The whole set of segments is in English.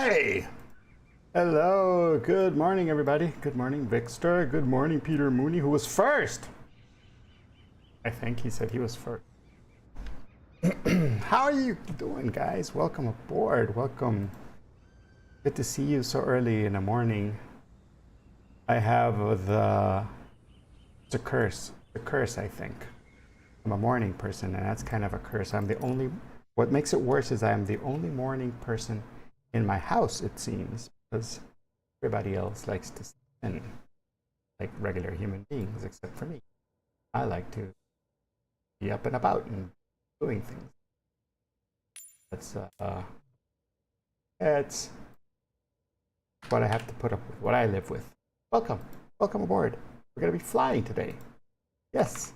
Hi! Hello, good morning everybody. Good morning Victor, good morning Peter Mooney, who was first. I think he said he was first. How are you doing, guys? Welcome aboard, welcome. Good to see you so early in the morning. I have it's a curse I think. I'm a morning person and that's kind of a curse. What makes it worse is I'm the only morning person in my house, it seems, because everybody else likes to sleep in like regular human beings, except for me. I like to be up and about and doing things. It's what I have to put up with, what I live with. Welcome aboard. We're going to be flying today. Yes,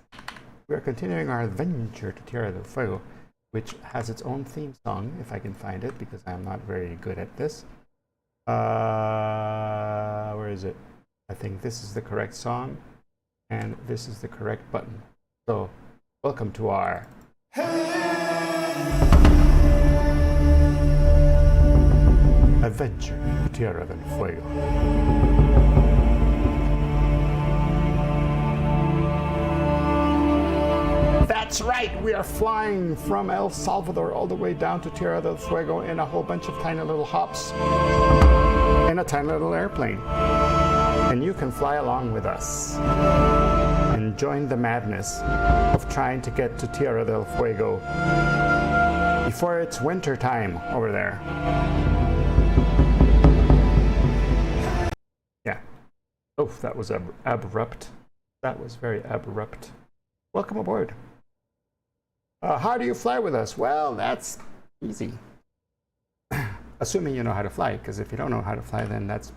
we are continuing our adventure to Tierra del Fuego, which has its own theme song, if I can find it, because I'm not very good at this. Where is it? I think this is the correct song, and this is the correct button. So, welcome to our adventure to Tierra del Fuego. That's right, we are flying from El Salvador all the way down to Tierra del Fuego in a whole bunch of tiny little hops in a tiny little airplane. And you can fly along with us and join the madness of trying to get to Tierra del Fuego before it's winter time over there. Yeah. Oh, that was abrupt. That was very abrupt. Welcome aboard. How do you fly with us? Well, that's easy. Assuming you know how to fly, because if you don't know how to fly, then that's a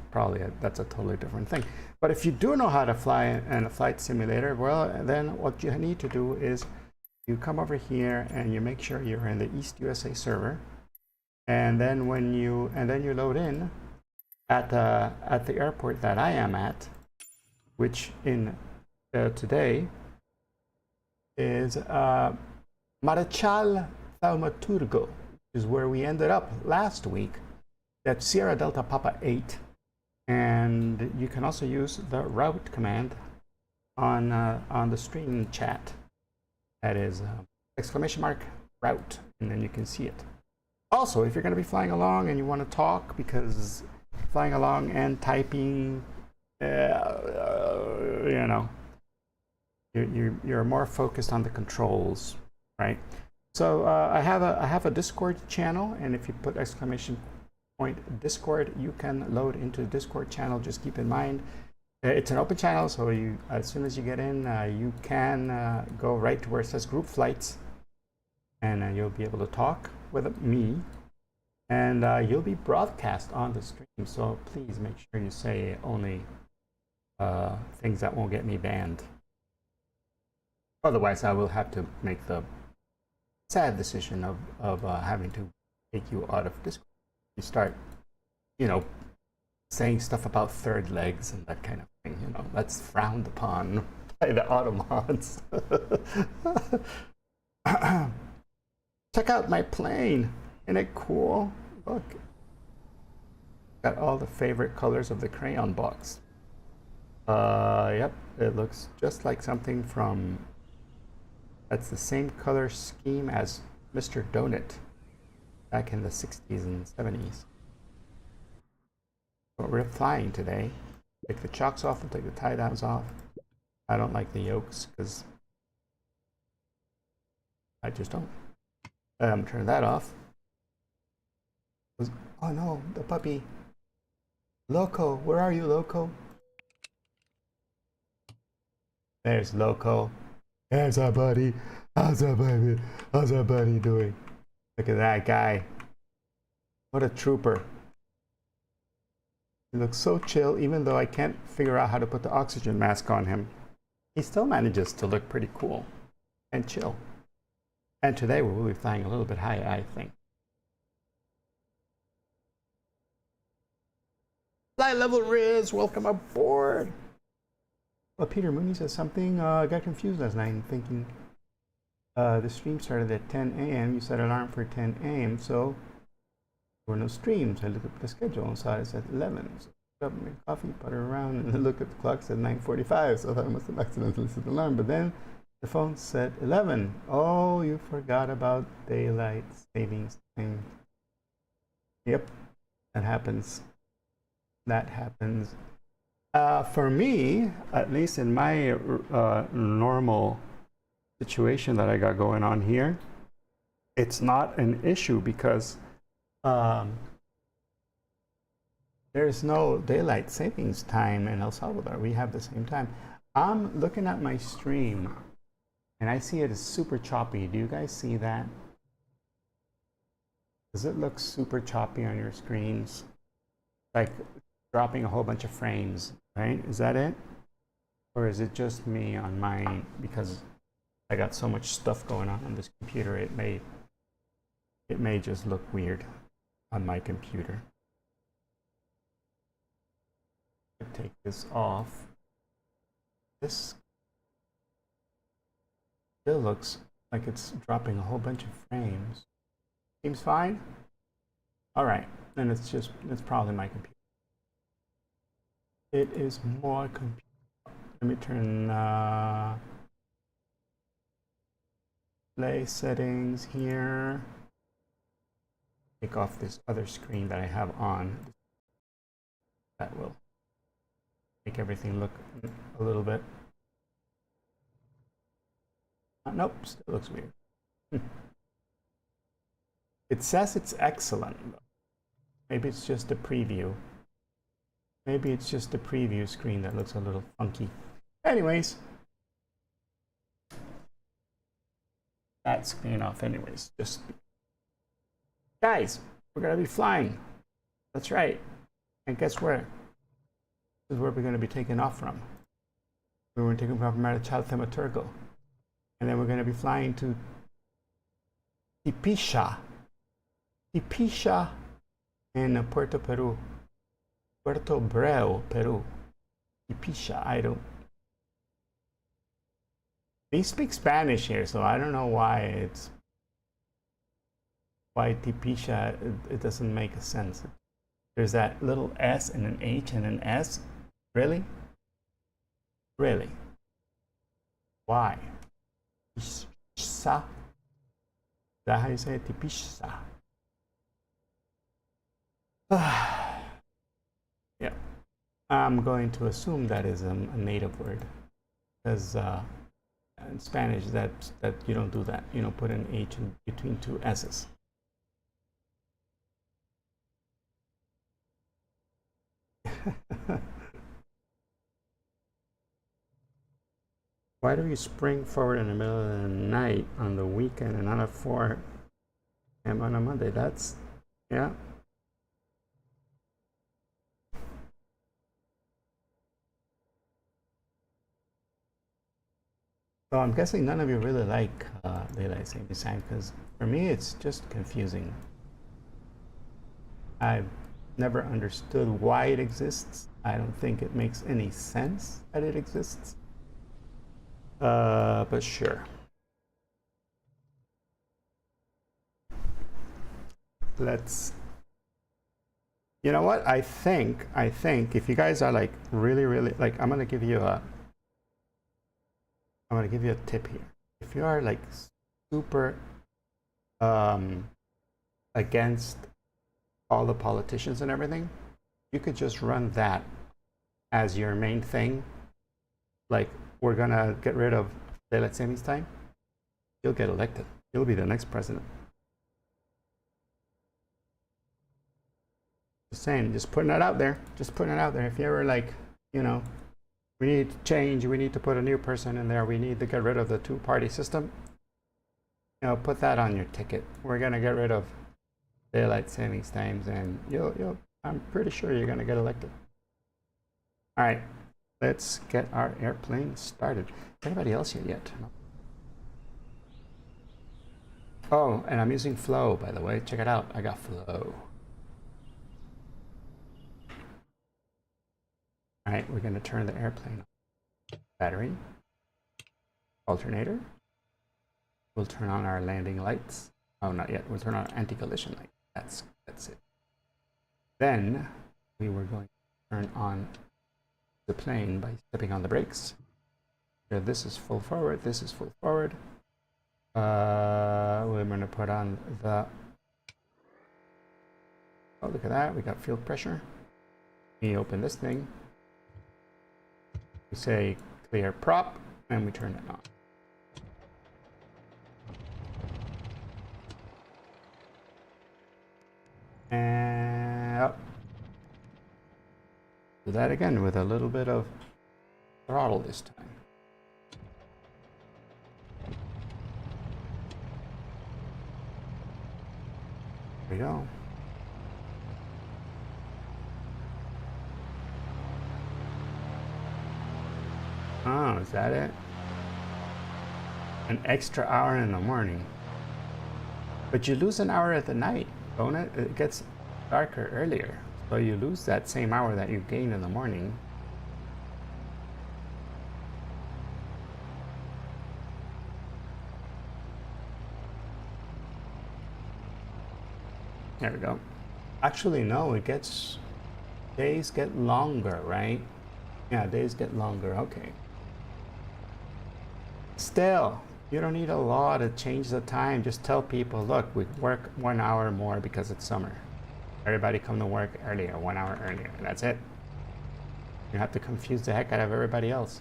totally different thing. But if you do know how to fly in a flight simulator, well, then what you need to do is you come over here and you make sure you're in the East USA server, and then you load in at the airport that I am at, which in today is Marechal Thaumaturgo, is where we ended up last week. That's Sierra Delta Papa 8. And you can also use the route command on the stream chat. That is !route, and then you can see it. Also, if you're going to be flying along and you want to talk, because flying along and typing, you know, you're more focused on the controls, right? So I have a Discord channel, and if you put !Discord, you can load into the Discord channel. Just keep in mind, it's an open channel, so as soon as you get in, you can go right to where it says group flights, and you'll be able to talk with me, and you'll be broadcast on the stream. So please make sure you say only things that won't get me banned. Otherwise, I will have to make the sad decision of having to take you out of Discord. You start, you know, saying stuff about third legs and that kind of thing. You know, that's frowned upon by the Ottomans. Check out my plane. Isn't it cool? Look. Got all the favorite colors of the crayon box. Yep, it looks just like something from... That's the same color scheme as Mr. Donut back in the 60s and 70s. But we're flying today. Take the chocks off and take the tie downs off. I don't like the yolks because I just don't. Turn that off. Oh no, the puppy. Loco, where are you, Loco? There's Loco. There's our buddy. How's our baby? How's our buddy doing? Look at that guy. What a trooper. He looks so chill, even though I can't figure out how to put the oxygen mask on him. He still manages to look pretty cool and chill. And today we will be flying a little bit high, I think. Fly level Riz, welcome aboard. Well, Peter Mooney says something. I got confused last night thinking the stream started at 10 a.m. You set an alarm for 10 a.m. So There were no streams. I looked at the schedule and saw it at 11. So I got my coffee, put it around, and I looked at the clock, said 9:45. So I thought I must have accidentally set the alarm. But then the phone said 11. Oh, you forgot about daylight savings time. Yep, that happens. That happens. For me, at least in my normal situation that I got going on here, it's not an issue because there's no daylight savings time in El Salvador. We have the same time. I'm looking at my stream and I see it is super choppy. Do you guys see that? Does it look super choppy on your screens? Like dropping a whole bunch of frames, right? Is that it? Or is it just me on mine? Because I got so much stuff going on this computer, it may just look weird on my computer. Take this off. This still looks like it's dropping a whole bunch of frames. Seems fine? All right, then it's probably my computer. It is more computer. Let me turn play settings here. Take off this other screen that I have on. That will make everything look a little bit. Nope, still looks weird. It says it's excellent. Maybe it's just a preview. Maybe it's just a preview screen that looks a little funky. Anyways, that screen off anyways. Just guys, we're gonna be flying. That's right. And guess where? This is where we're gonna be taking off from. We were taking off from Marichal Thematurgo. And then we're gonna be flying to Tipisha in Puerto Preu, Peru. Tipisha, I don't. They speak Spanish here, so I don't know why Tipisha, it doesn't make sense. There's that little S and an H and an S. Really? Really? Why? Tipisha? Is that how you say it? Tipisha. Yeah. I'm going to assume that is a native word. Because in Spanish, that you don't do that. You don't put an H in between two S's. Why do you spring forward in the middle of the night on the weekend and not at 4 a.m. on a Monday? That's, yeah. So I'm guessing none of you really like daylight savings time, because for me it's just confusing. I've never understood why it exists. I don't think it makes any sense that it exists. But sure. Let's, you know what? I think if you guys are like really, like, I'm gonna give you a tip here. If you are like super against all the politicians and everything, you could just run that as your main thing. Like, we're gonna get rid of daylight savings time. You'll get elected. You'll be the next president. Just saying, just putting it out there. Just putting it out there. If you ever like, you know, we need to change, we need to put a new person in there, we need to get rid of the two-party system, you know, put that on your ticket. We're gonna get rid of daylight savings times, and you'll I'm pretty sure you're gonna get elected. All right, let's get our airplane started. Anybody else here yet? No. Oh, and I'm using Flow, by the way. Check it out. I got Flow. All right, we're going to turn the airplane on. Battery, alternator. We'll turn on our landing lights. Oh, not yet. We'll turn on anti-collision light. That's it. Then we were going to turn on the plane by stepping on the brakes. So this is full forward, this is full forward. We're going to put on the... Oh, look at that, we got field pressure. We open this thing. We say clear prop, and we turn it on. And up. Do that again with a little bit of throttle this time. There we go. Oh, is that it? An extra hour in the morning. But you lose an hour at the night, don't it? It gets darker earlier. So you lose that same hour that you gain in the morning. There we go. Actually, no, it gets... Days get longer, right? Yeah, days get longer, okay. Still, you don't need a law to change the time. Just tell people, look, we work 1 hour more because it's summer. Everybody come to work earlier, 1 hour earlier. That's it. You have to confuse the heck out of everybody else.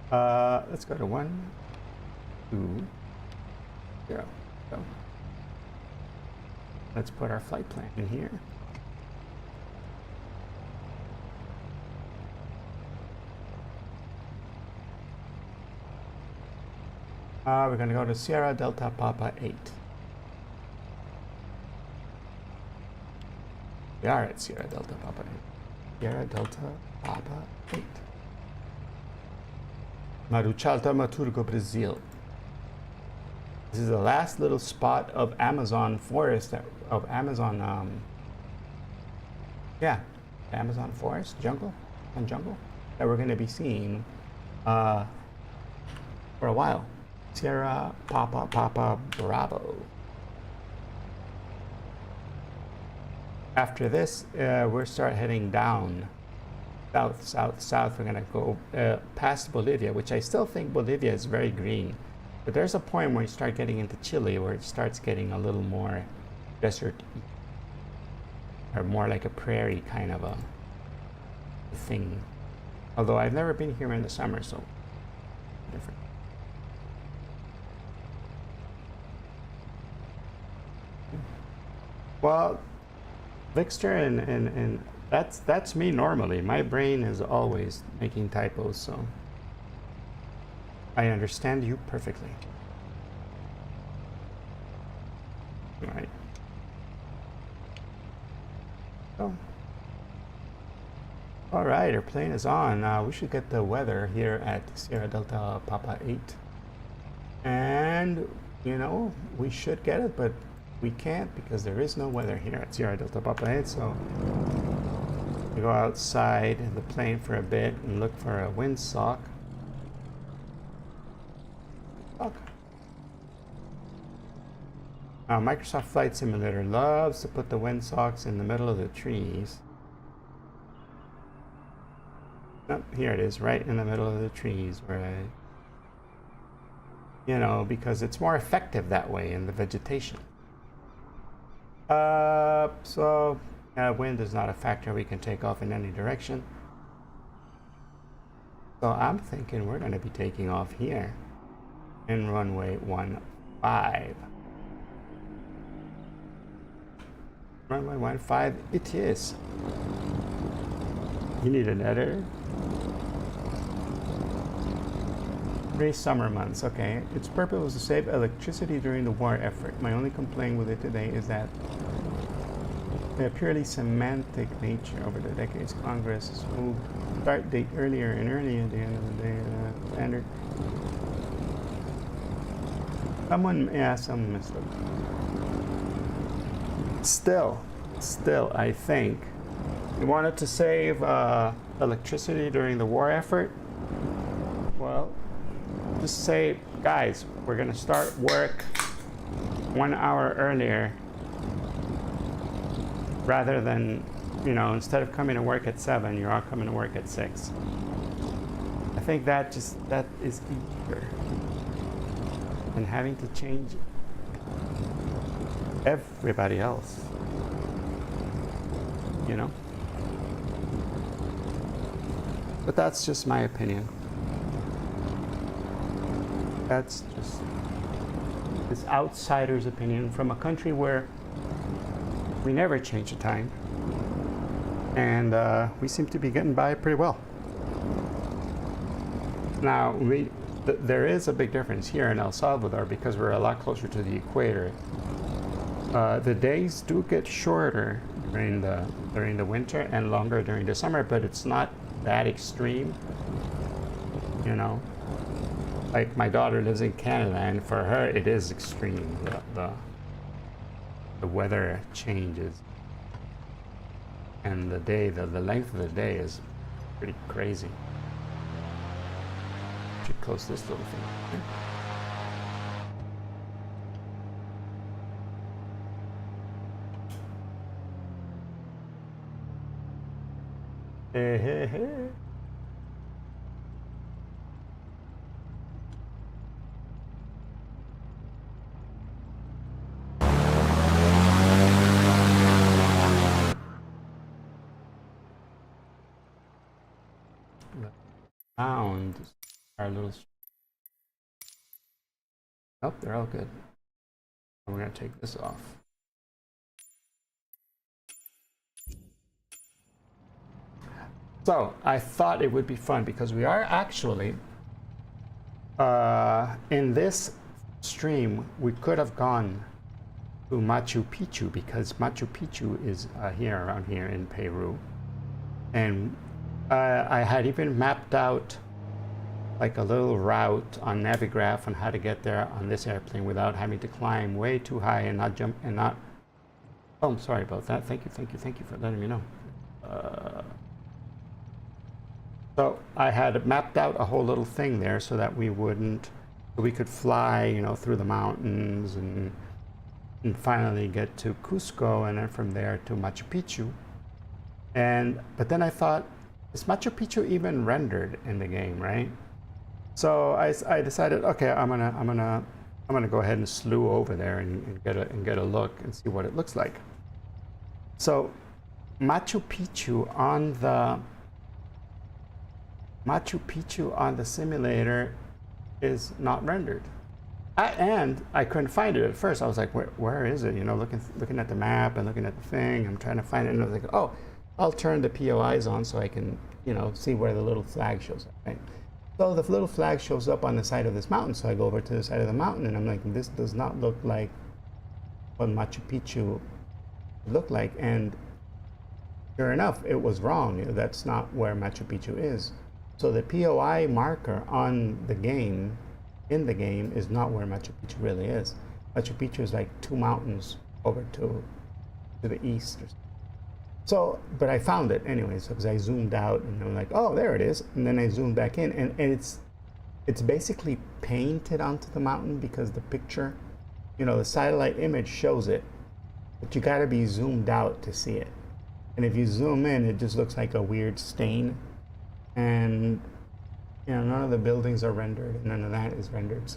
Let's go to 1, 2, 0. Go. Let's put our flight plan in here. We're going to go to Sierra Delta Papa 8. We are at Sierra Delta Papa 8. Sierra Delta Papa 8. Maruchalta Maturgo, Brazil. This is the last little spot of Amazon forest, Amazon forest, jungle, that we're going to be seeing for a while. Sierra Papa Bravo. After this, we'll start heading down, south. We're gonna go past Bolivia, which I still think Bolivia is very green. But there's a point where you start getting into Chile where it starts getting a little more desert, or more like a prairie kind of a thing. Although I've never been here in the summer, so different. Well, Vixter and that's me normally. My brain is always making typos, so I understand you perfectly. All right. So, all right, our plane is on. We should get the weather here at Sierra Delta Papa 8. And, you know, we should get it, but we can't because there is no weather here at Sierra Delta Papa 8, so we go outside in the plane for a bit and look for a windsock. Microsoft Flight Simulator loves to put the windsocks in the middle of the trees. Oh, here it is, right in the middle of the trees where I, you know, because it's more effective that way in the vegetation. So wind is not a factor. We can take off in any direction. So I'm thinking we're going to be taking off here in runway 15. Runway 15 it is. You need an editor? 3 summer months, okay. Its purpose was to save electricity during the war effort. My only complaint with it today is that the purely semantic nature over the decades. Congress has moved start date earlier and earlier at the end of the day. Standard. Someone missed it. Still, I think you wanted to save electricity during the war effort. Well, just say, guys, we're gonna start work 1 hour earlier rather than, you know, instead of coming to work at 7, you're all coming to work at 6. I think that is easier than having to change everybody else, you know? But that's just my opinion. That's just this outsider's opinion from a country where we never change the time, and we seem to be getting by pretty well. Now, there is a big difference here in El Salvador because we're a lot closer to the equator. The days do get shorter during the winter and longer during the summer, but it's not that extreme, you know. Like my daughter lives in Canada, and for her it is extreme. The weather changes, and the length of the day is pretty crazy. Should close this little thing. Hey, hey, hey. Found our little. Oh, they're all good. We're gonna take this off. So I thought it would be fun because we are actually in this stream. We could have gone to Machu Picchu because Machu Picchu is around here in Peru, and I had even mapped out like a little route on Navigraph on how to get there on this airplane without having to climb way too high and not jump and not. Oh, I'm sorry about that. Thank you for letting me know. So I had mapped out a whole little thing there so that we could fly, you know, through the mountains and finally get to Cusco, and then from there to Machu Picchu. But then I thought, is Machu Picchu even rendered in the game, right? So I decided, okay, I'm gonna go ahead and slew over there and get a look and see what it looks like. So Machu Picchu on the simulator is not rendered. And I couldn't find it at first. I was like, where is it? You know, looking at the map and looking at the thing. I'm trying to find it, and I was like, oh, I'll turn the POIs on so I can, you know, see where the little flag shows up. Right? So the little flag shows up on the side of this mountain. So I go over to the side of the mountain, and I'm like, this does not look like what Machu Picchu looked like. And sure enough, it was wrong. That's not where Machu Picchu is. So the POI marker on the game, in the game, is not where Machu Picchu really is. Machu Picchu is like 2 mountains over to the east. So, but I found it anyways, because I zoomed out and I'm like, oh, there it is. And then I zoomed back in, and it's basically painted onto the mountain because the picture, you know, the satellite image shows it, but you gotta be zoomed out to see it. And if you zoom in, it just looks like a weird stain. And you know, none of the buildings are rendered, and none of that is rendered.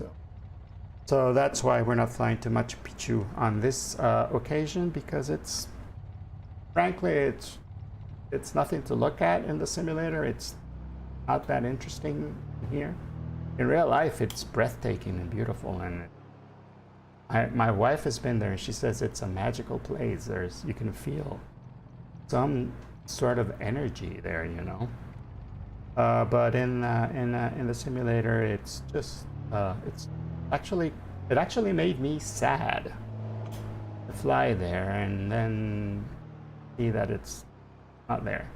So that's why we're not flying to Machu Picchu on this occasion, because frankly it's nothing to look at in the simulator. It's not that interesting here. In real life, it's breathtaking and beautiful, and my wife has been there, and she says it's a magical place. You can feel some sort of energy there, you know. But in the simulator, it's just it actually made me sad to fly there and then see that it's not there.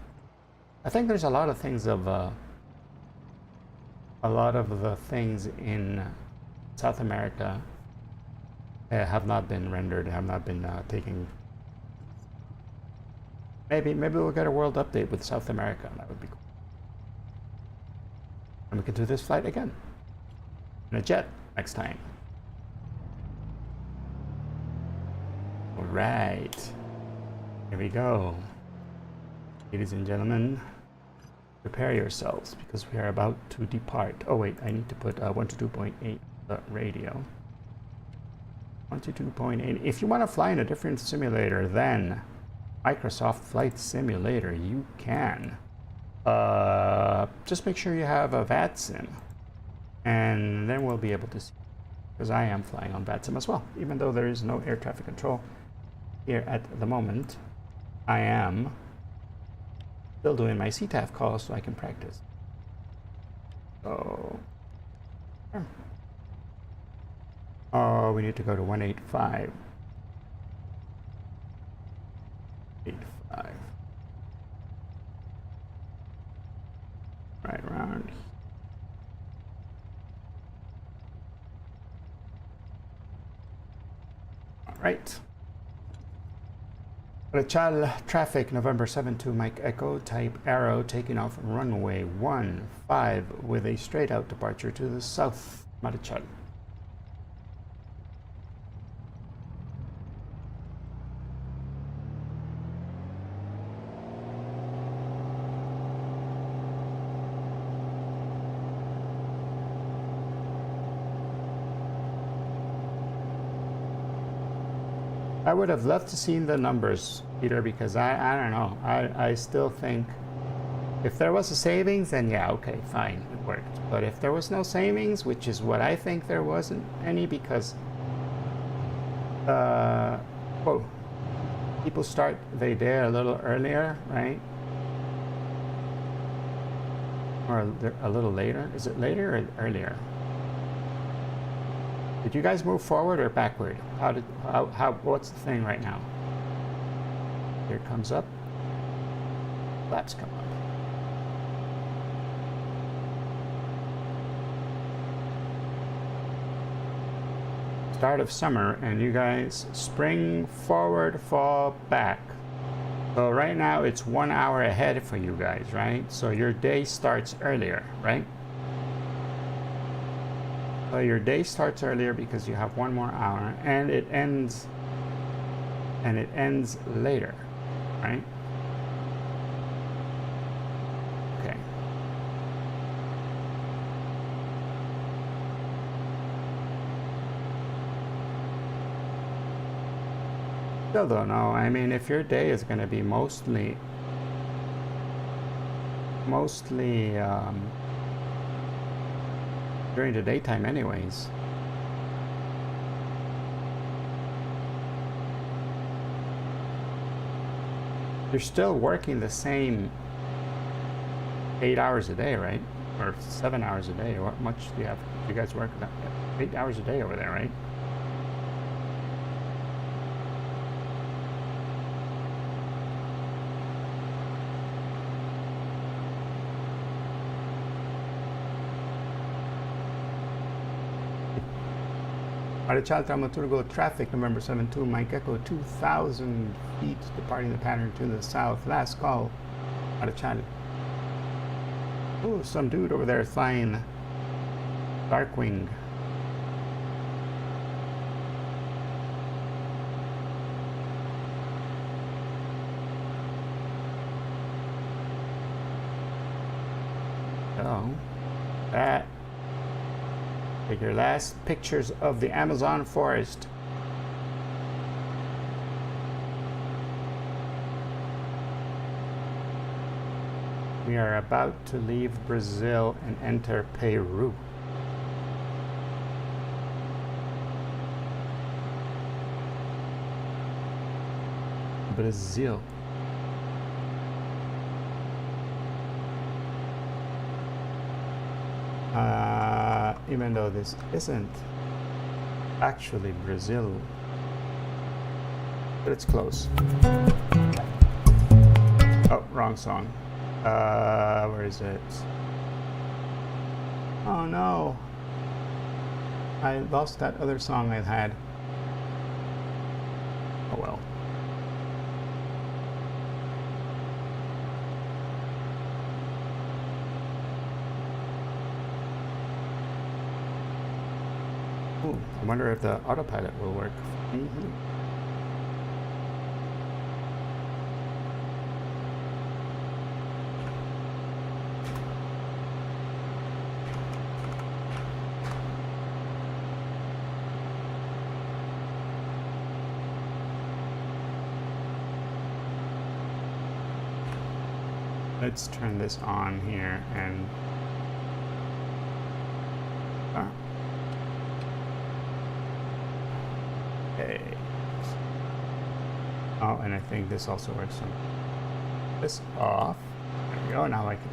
I think there's a lot of things the things in South America have not been rendered, have not been taken. Maybe we'll get a world update with South America. That would be cool. And we can do this flight again in a jet next time. All right. Here we go. Ladies and gentlemen, prepare yourselves because we are about to depart. Oh wait, I need to put 122.8 the radio. 122.8. If you want to fly in a different simulator than Microsoft Flight Simulator, you can. Just make sure you have a VATSIM, and then we'll be able to see. Because I am flying on VATSIM as well, even though there is no air traffic control here at the moment. I am still doing my CTAF calls so I can practice. So, oh, we need to go to 185. 85. Right around. All right. Rachal traffic, November 72, Mike Echo, type arrow, taking off runway 15 with a straight out departure to the south, Marichal. I would have loved to seen the numbers, Peter, because I don't know. I still think if there was a savings, then yeah, okay, fine, it worked. But if there was no savings, which is what I think there wasn't any, because well, people start their day a little earlier, right? Or a little later. Is it later or earlier? Did you guys move forward or backward? What's the thing right now? Here it comes up. Flaps come up. Start of summer, and you guys spring forward, fall back. So right now it's 1 hour ahead for you guys, right? So your day starts earlier, right? So your day starts earlier because you have 1 more hour, and it ends later, right? Okay. Still don't know. I mean, if your day is going to be mostly during the daytime anyways. You're still working the same 8 hours a day, right? Or 7 hours a day. What much do you have? You guys work 8 hours a day over there, right? Marichal Dramaturgo traffic, November 72, Mike Echo, 2,000 feet, departing the pattern to the south. Last call, Marichal. Oh, some dude over there flying Darkwing. So, that. Take your last pictures of the Amazon forest. We are about to leave Brazil and enter Peru. Brazil. Even though this isn't actually Brazil, but it's close. Oh, wrong song. Where is it? Oh no, I lost that other song I had. Oh well. I wonder if the autopilot will work. let's turn this on here and okay. Oh, and I think this also works. So this off. There we go. Now I can.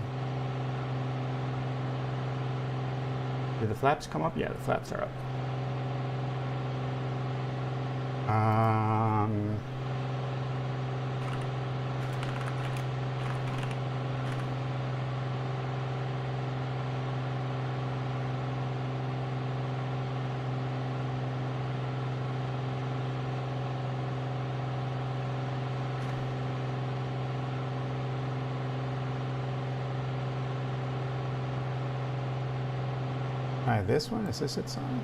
Did the flaps come up? Yeah, the flaps are up. This one, is this its on?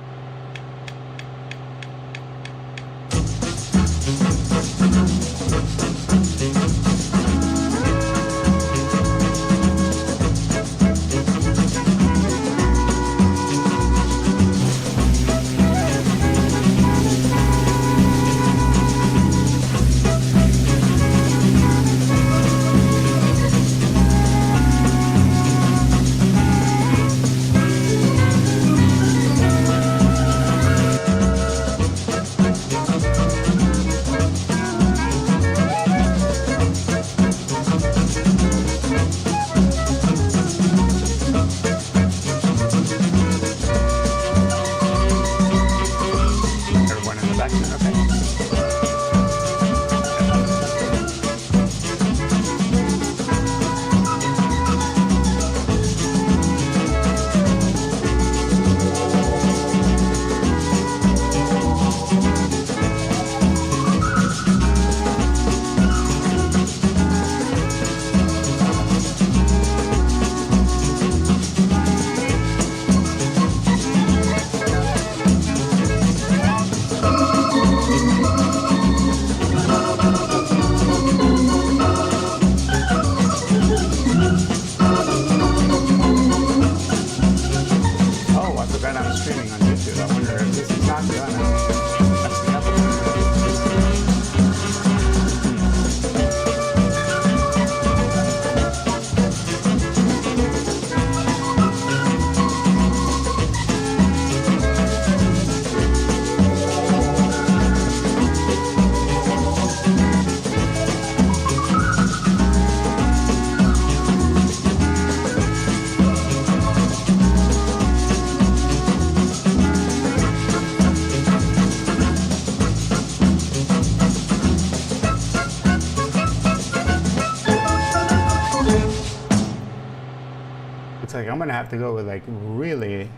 Like I'm gonna have to go with like really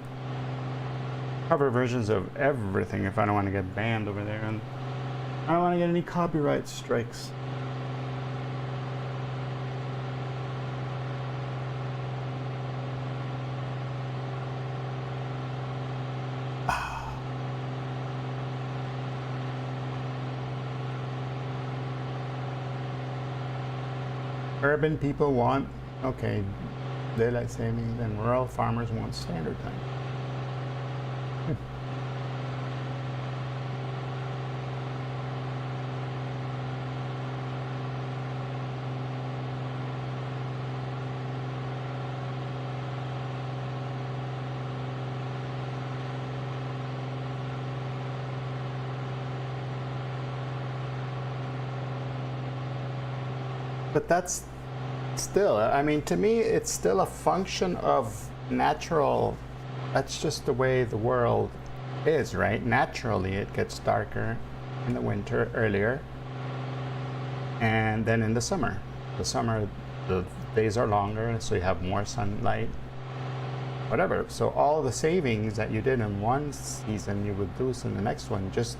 cover versions of everything if I don't want to get banned over there, and I don't want to get any copyright strikes. Urban people want, okay, daylight savings, and rural farmers want standard time. But that's still, I mean, to me, it's still a function of natural. That's just the way the world is, right? Naturally, it gets darker in the winter earlier, and then in the summer. The days are longer, so you have more sunlight, whatever. So all the savings that you did in one season, you would lose in the next one just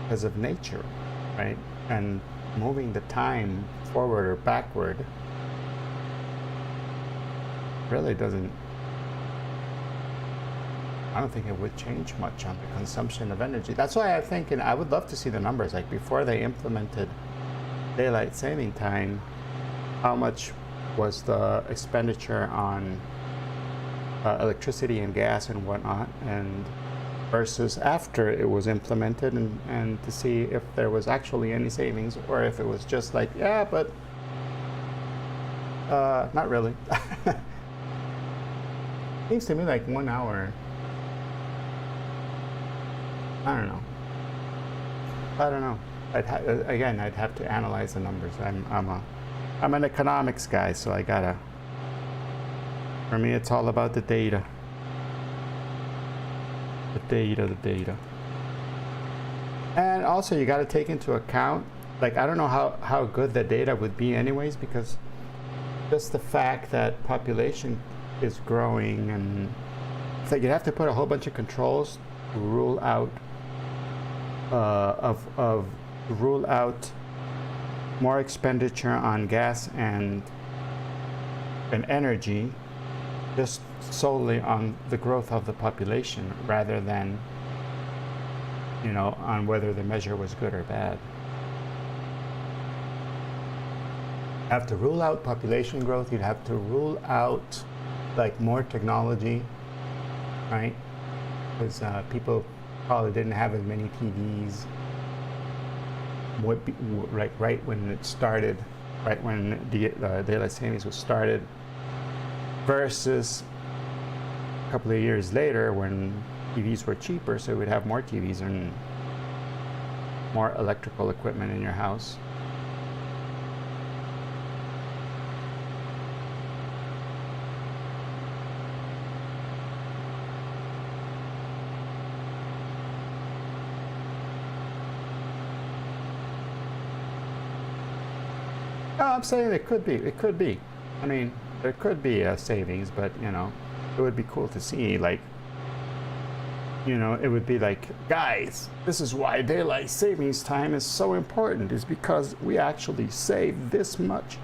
because of nature, right? And moving the time forward or backward really doesn't, I don't think it would change much on the consumption of energy. That's why I think, and I would love to see the numbers, like before they implemented daylight saving time, how much was the expenditure on electricity and gas and whatnot, and versus after it was implemented, and to see if there was actually any savings, or if it was just like, yeah, but Not really. Seems to me like 1 hour. I don't know. Again, I'd have to analyze the numbers. I'm an economics guy, so I gotta. For me, it's all about the data. The data. And also, you got to take into account, like, I don't know how good the data would be anyways, because just the fact that population is growing, and it's like you have to put a whole bunch of controls to rule out rule out more expenditure on gas and energy just solely on the growth of the population rather than, you know, on whether the measure was good or bad. You have to rule out population growth. You'd have to rule out like more technology, right? Because people probably didn't have as many TVs. Right when it started, right when daylight savings was started, versus a couple of years later when TVs were cheaper, so we'd have more TVs and more electrical equipment in your house. No, I'm saying it could be. It could be. I mean, there could be a savings, but, you know, it would be cool to see, like, you know, it would be like, guys, this is why daylight savings time is so important, is because we actually save this much.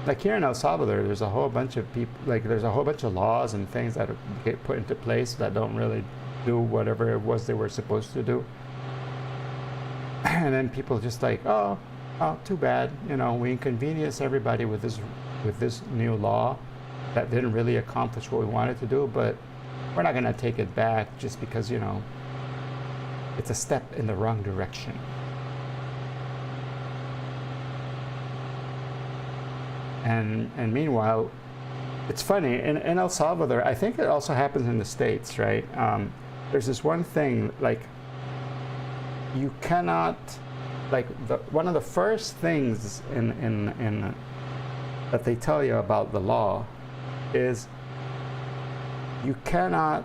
Like here in El Salvador, there's a whole bunch of people, like there's a whole bunch of laws and things that get put into place that don't really do whatever it was they were supposed to do. And then people just like, oh, too bad, you know, we inconvenience everybody with this new law that didn't really accomplish what we wanted to do, but we're not going to take it back just because, you know, it's a step in the wrong direction. And meanwhile, it's funny, in El Salvador, I think it also happens in the States, right? There's this one thing, like, you cannot, like, one of the first things in that they tell you about the law is you cannot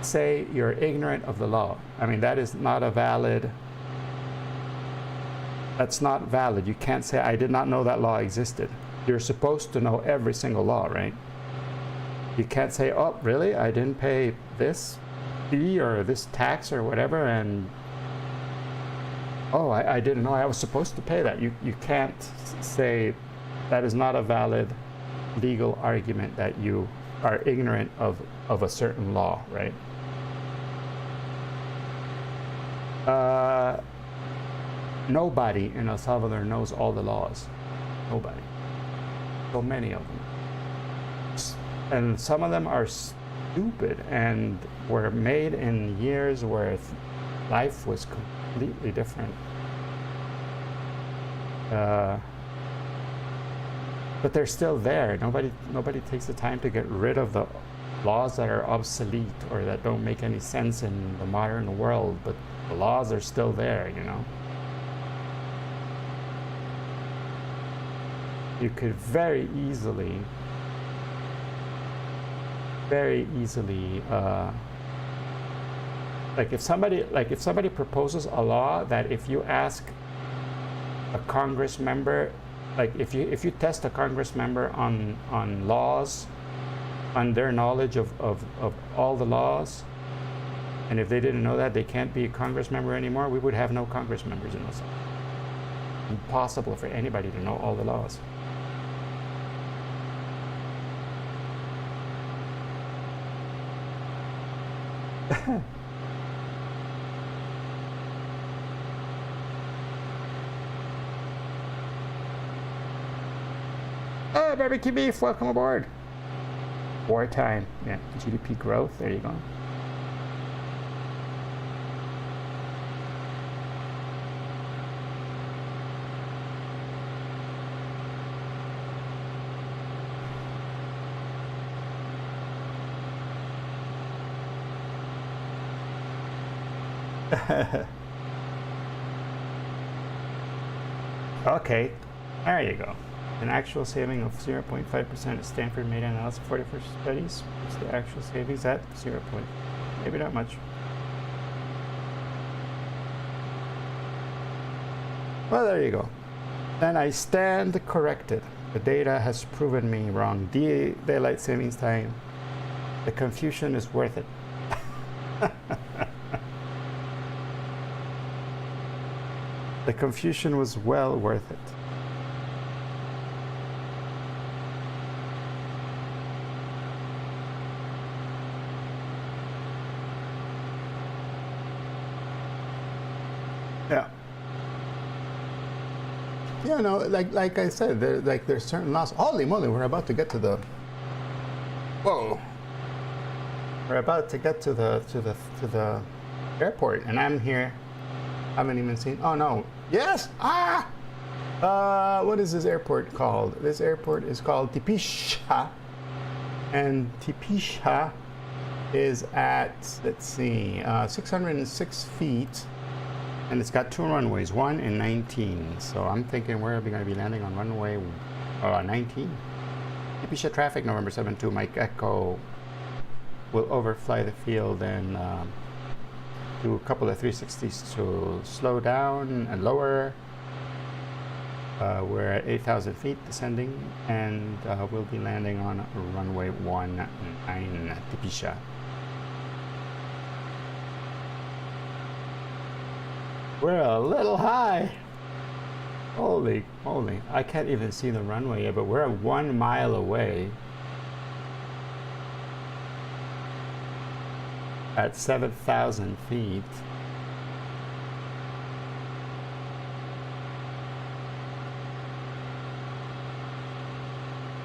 say you're ignorant of the law. I mean, that is not a valid, that's not valid. You can't say, I did not know that law existed. You're supposed to know every single law, right? You can't say, oh, really? I didn't pay this fee or this tax or whatever, and oh, I didn't know I was supposed to pay that. You can't say that is not a valid legal argument that you are ignorant of a certain law, right? Nobody in El Salvador knows all the laws. Nobody. So many of them. And some of them are stupid and were made in years where life was completely different. But they're still there. Nobody takes the time to get rid of the laws that are obsolete or that don't make any sense in the modern world, but the laws are still there, you know. You could very easily like if somebody proposes a law that if you ask a Congress member, like if you test a Congress member on laws, on their knowledge of all the laws, and if they didn't know that, they can't be a Congress member anymore, we would have no Congress members in El Salvador. Impossible for anybody to know all the laws. Oh, barbecue beef, welcome aboard. Wartime, yeah, GDP growth, there you go. Okay, there you go. An actual saving of 0.5% at Stanford made analysis for the first studies. What's the actual savings at? 0. Maybe not much. Well, there you go. Then I stand corrected. The data has proven me wrong. Daylight savings time. The confusion is worth it. The confusion was well worth it. Yeah. Yeah, no, like I said, there's certain laws. Holy moly, we're about to get to the. Whoa. We're about to get to the airport, and I'm here. Haven't even seen. Oh no. Yes. Ah. What is this airport called? This airport is called Tipisha, and Tipisha is at, let's see, 606 feet. And it's got 2 runways, 1 and 19. So I'm thinking we're going to be landing on runway 19. Tipisha traffic, November 7-2, Mike Echo will overfly the field and do a couple of 360s to slow down and lower. We're at 8,000 feet descending, and we'll be landing on runway 19, Tipisha. We're a little high. Holy moly. I can't even see the runway yet, but we're 1 mile away at 7,000 feet.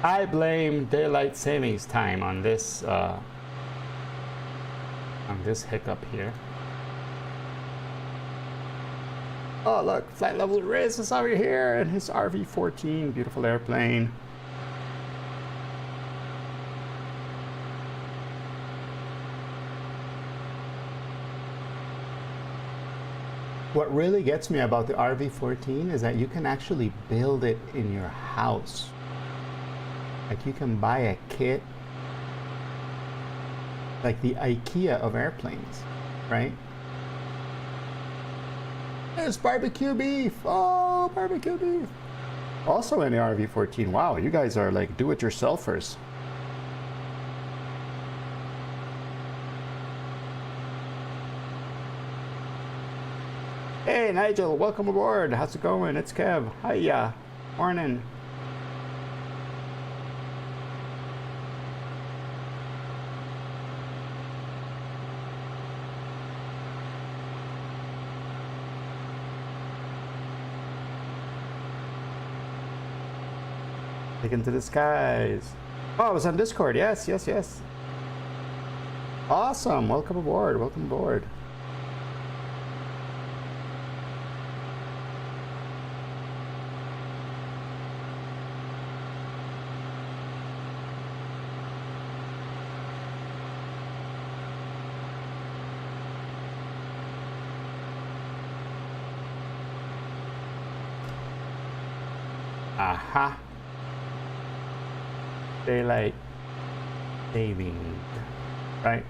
I blame daylight savings time on this hiccup here. Oh look, flight level Riz is over here and his RV-14, beautiful airplane. What really gets me about the RV-14 is that you can actually build it in your house. Like you can buy a kit, like the IKEA of airplanes, right? There's barbecue beef. Oh, barbecue beef. Also in the RV-14. Wow, you guys are like do-it-yourselfers. Hey, Nigel, welcome aboard. How's it going? It's Kev. Hiya. Morning. Into the skies. Oh, it was on Discord. Yes, yes, yes. Awesome. Welcome aboard. Welcome aboard. Aha. Daylight saving, right?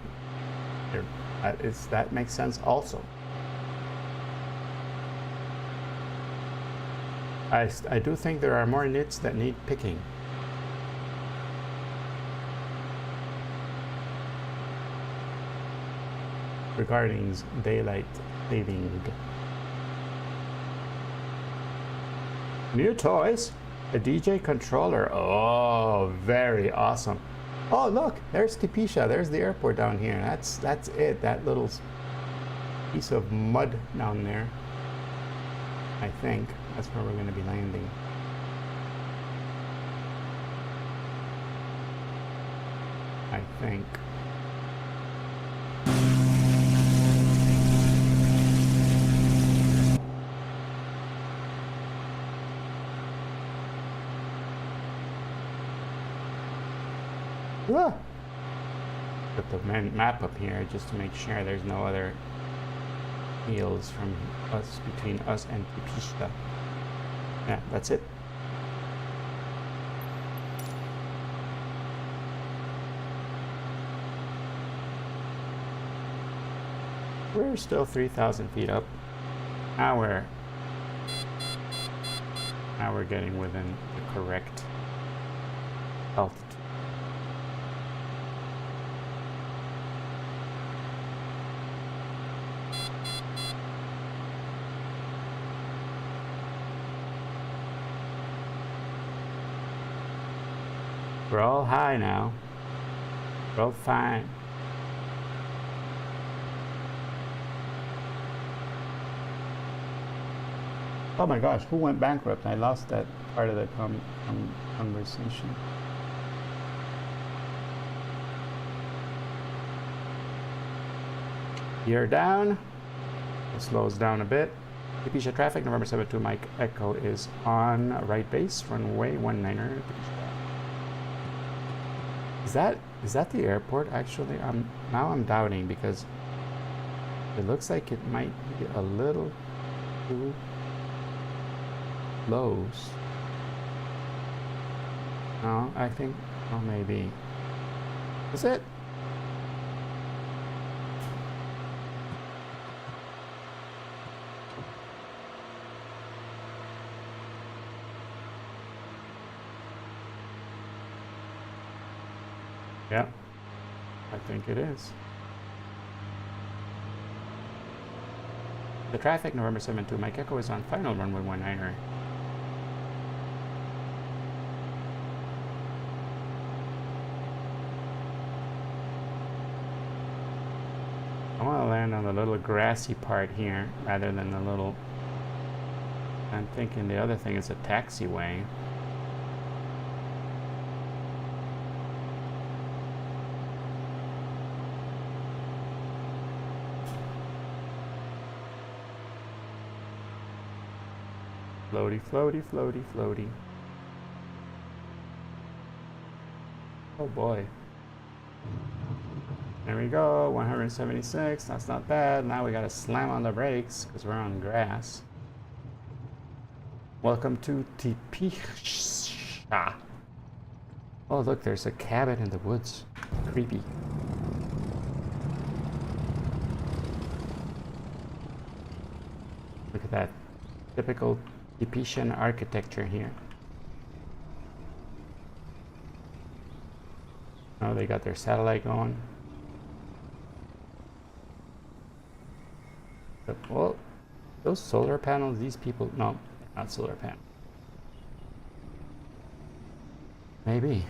That makes sense also. I do think there are more nits that need picking. Regarding daylight saving. New toys. A DJ controller. Oh, very awesome. Oh, look, there's Tipisha. There's the airport down here. That's it. That little piece of mud down there. I think that's where we're going to be landing. I think. Put the map up here just to make sure there's no other meals from us, between us and Tipishta. Yeah, that's it. We're still 3,000 feet up. Now we're getting within the correct altitude. We're all high now. We're all fine. Oh my gosh, who went bankrupt? I lost that part of the conversation. You're down. It slows down a bit. Tipisha traffic, November 72 Mike Echo is on right base, runway 19er. Is that the airport actually? Now I'm doubting because it looks like it might be a little too close. No, I think, oh maybe. Is it? Yeah, I think it is. The traffic, November 72 Mike Echo is on final runway 19er. I want to land on the little grassy part here rather than the little... I'm thinking the other thing is a taxiway. Floaty, floaty, floaty, floaty. Oh boy. There we go, 176, that's not bad. Now we gotta slam on the brakes because we're on grass. Welcome to Tipisha. Oh look, there's a cabin in the woods. Creepy. Look at that typical Tipishan architecture here. Oh, they got their satellite going. But, well, those solar panels, these people, no, not solar panels. Maybe.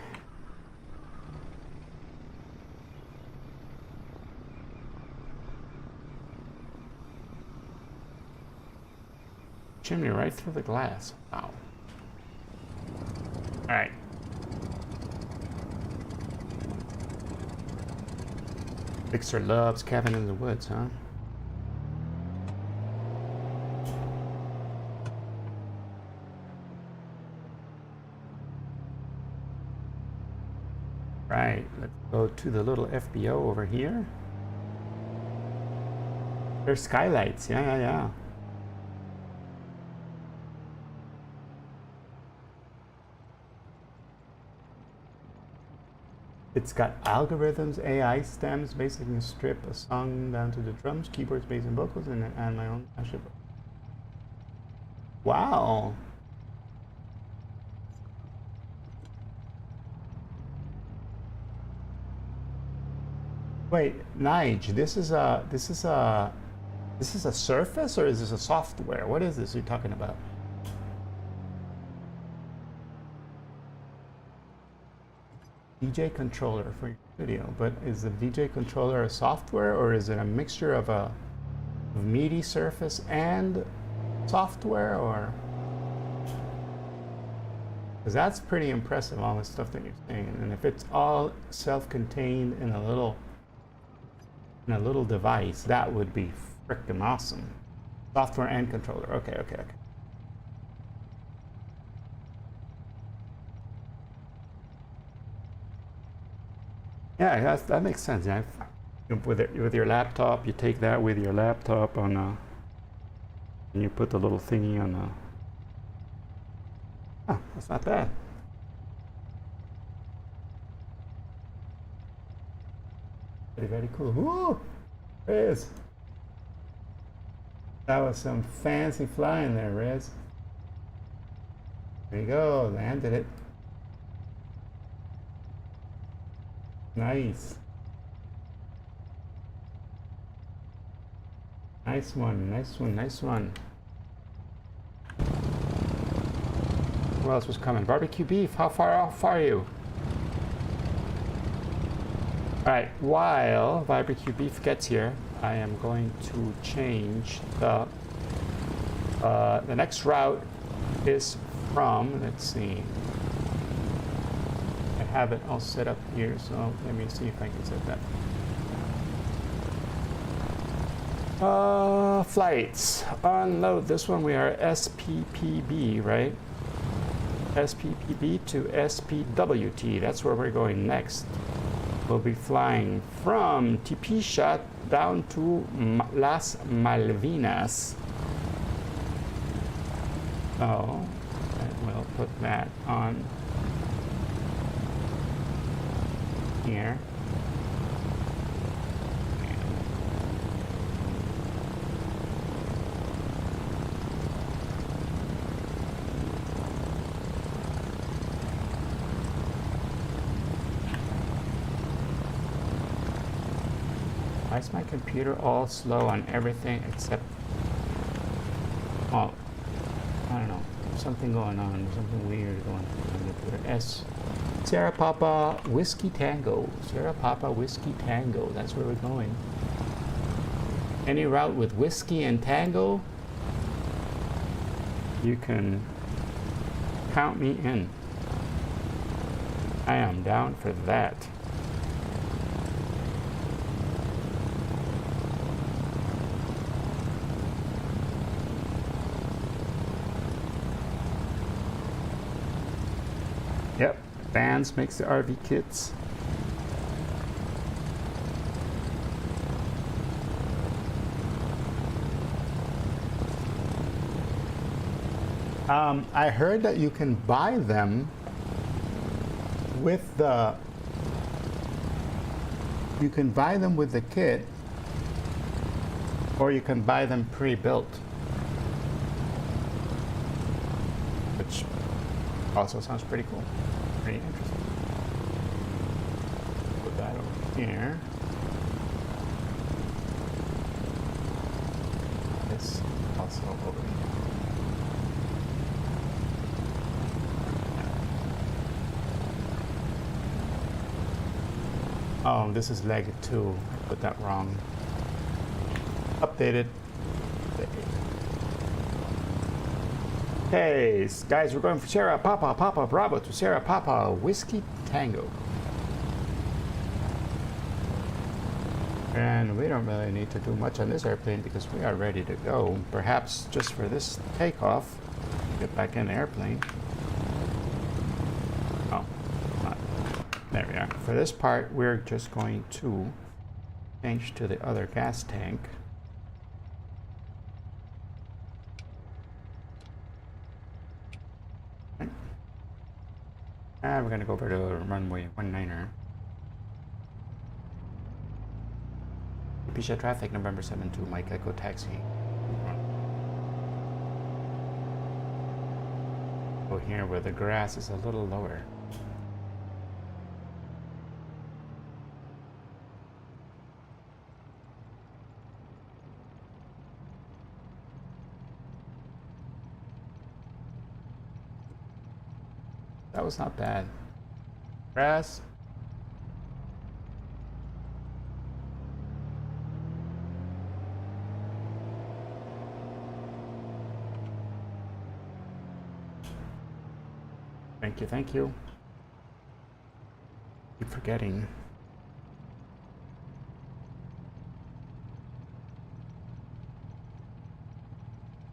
Chimney right through the glass. Wow. All right. Fixer loves cabin in the woods, huh? Right, let's go to the little FBO over here. There's skylights, yeah. It's got algorithms, AI stems, basically strip a song down to the drums, keyboards, bass, and vocals, and my own mashup. Wow. Wait, Nige, this is a surface or is this a software? What is this you're talking about? DJ controller for your studio, but is the DJ controller a software or is it a mixture of a MIDI surface and software, or? Because that's pretty impressive, all the stuff that you're saying. And if it's all self-contained in a little device, that would be freaking awesome. Software and controller. Okay. Yeah, that makes sense. Yeah, with your laptop, you take that with your laptop on a And you put the little thingy on the... Oh, that's not bad. Very, very cool. Ooh, Riz. That was some fancy flying there, Riz. There you go, landed it. Nice. Nice one, nice one, nice one. Who else was coming? Barbecue beef, how far off are you? Alright, while barbecue beef gets here, I am going to change the next route is from, let's see. I have it all set up here, so let me see if I can set that. Flights. Unload. This one we are SPPB, right? SPPB to SPWT. That's where we're going next. We'll be flying from Tipisha down to Las Malvinas. So, we'll put that on here. Why is my computer all slow on everything except... Oh, I don't know. There's something going on. There's something weird going on the computer. S. Sierra Papa Whiskey Tango. Sierra Papa Whiskey Tango. That's where we're going. Any route with whiskey and tango, you can count me in. I am down for that. Yep, Vans makes the RV kits. I heard that you can buy them with the... You can buy them with the kit, or you can buy them pre-built. Which also sounds pretty cool. Pretty interesting. Put that over here. This also over here. Oh, this is leg 2. I put that wrong. Updated. Hey, guys, we're going for Sierra Papa Papa Bravo to Sierra Papa Whiskey Tango. And we don't really need to do much on this airplane because we are ready to go. Perhaps just for this takeoff, get back in the airplane. Oh, not. There we are. For this part, we're just going to change to the other gas tank. And we're going to go over to runway 19er. Pisha traffic, November 72, Mike Echo Taxi. Go here where the grass is a little lower. That was not bad. Grass. Thank you, thank you. Keep forgetting.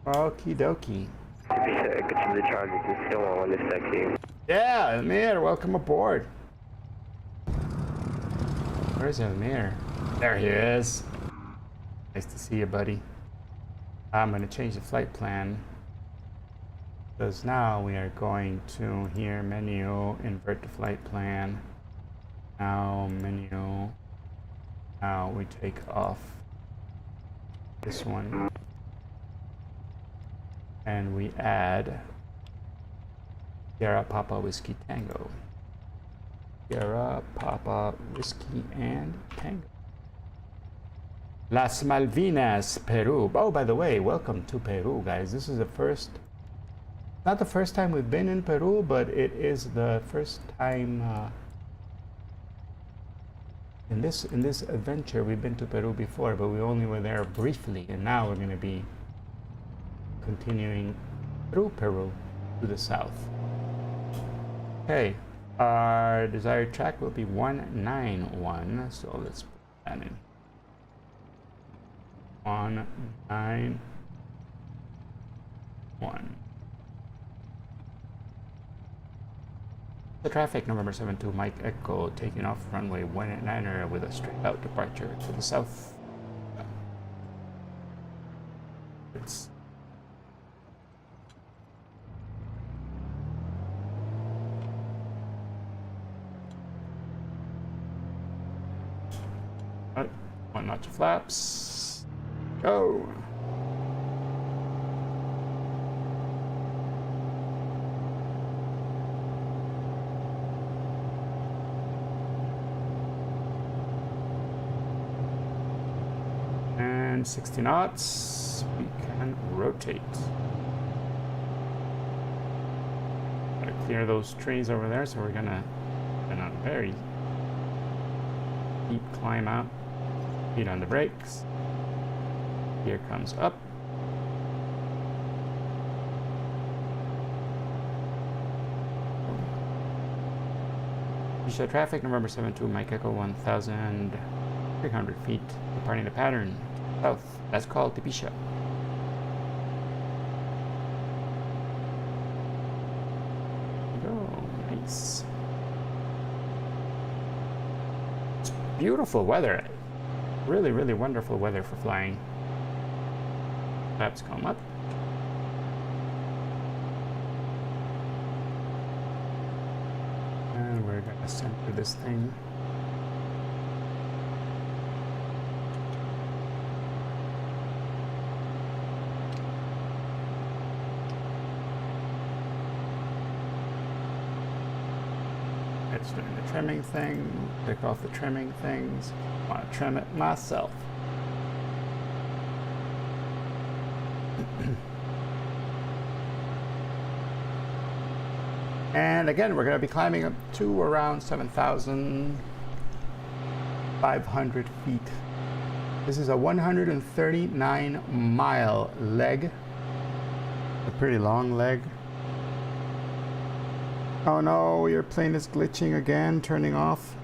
Okie dokie. Get to the charges and still on this taxi. Yeah, Elmir, welcome aboard. Where's Elmir? There he is. Nice to see you, buddy. I'm going to change the flight plan because now we are going to here menu, invert the flight plan. Now menu. Now we take off this one and we add Tierra Papa Whiskey Tango. Tierra Papa Whiskey and Tango. Las Malvinas, Peru. Oh, by the way, welcome to Peru, guys. This is the first, not the first time we've been in Peru, but it is the first time in this adventure. We've been to Peru before, but we only were there briefly, and now we're going to be continuing through Peru to the south. Okay, our desired track will be 191, so let's put that in. 191. The traffic, November 72, Mike Echo, taking off runway 19er with a straight out departure to the south. It's one notch of flaps. Go. And 60 knots. We can rotate. Gotta clear those trees over there, so we're gonna a very steep climb out. Feet on the brakes. Gear comes up. Show traffic, November 72, Mike Echo 1,300 feet, departing the pattern south. That's called Tipisha. Go, nice. It's beautiful weather. Really, really wonderful weather for flying. Flaps come up. And we're gonna center this thing. It's doing the trimming thing. Pick off the trimming things. I want to trim it myself. And again, we're going to be climbing up to around 7,500 feet. This is a 139-mile leg. A pretty long leg. Oh no, your plane is glitching again, turning off.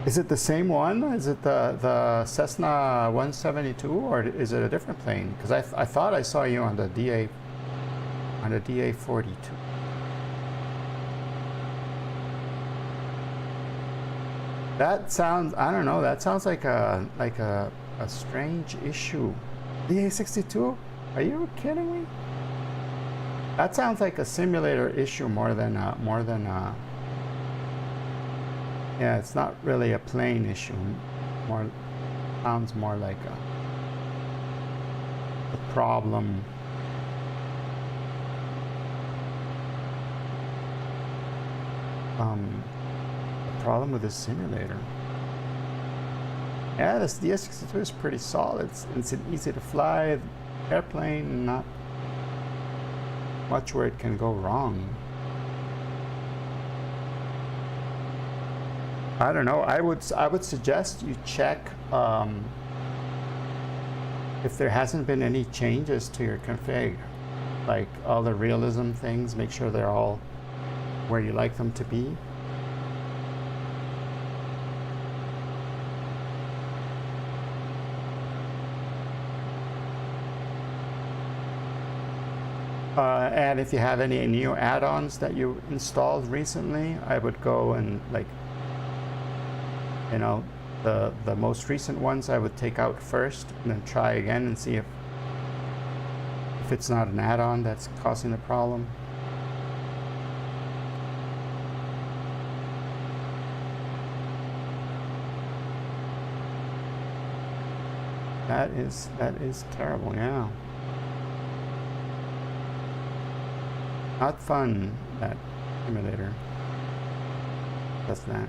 Is it the same one? Is it the Cessna 172, or is it a different plane? Because I thought I saw you on the DA-42. That sounds, I don't know, that sounds like a strange issue. DA-62? Are you kidding me? That sounds like a simulator issue more than yeah, it's not really a plane issue. Sounds more like a problem. A problem with the simulator. Yeah, this DS62 is pretty solid. It's an easy to fly airplane, not much where it can go wrong. I don't know. I would suggest you check if there hasn't been any changes to your config, like all the realism things. Make sure they're all where you like them to be. And if you have any new add-ons that you installed recently, I would go and, like, you know, the most recent ones I would take out first and then try again and see if if it's not an add-on that's causing the problem. That is terrible, yeah. Not fun, that simulator. That's that.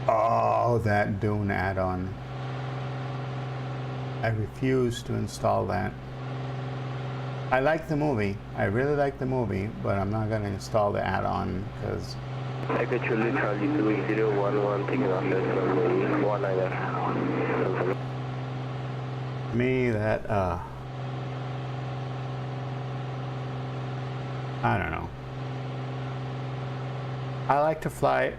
Oh, that Dune add-on. I refuse to install that. I like the movie. I really like the movie, but I'm not going to install the add-on because... I got you literally 2011 taking off this runway 19er. Me, that, I don't know. I like to fly.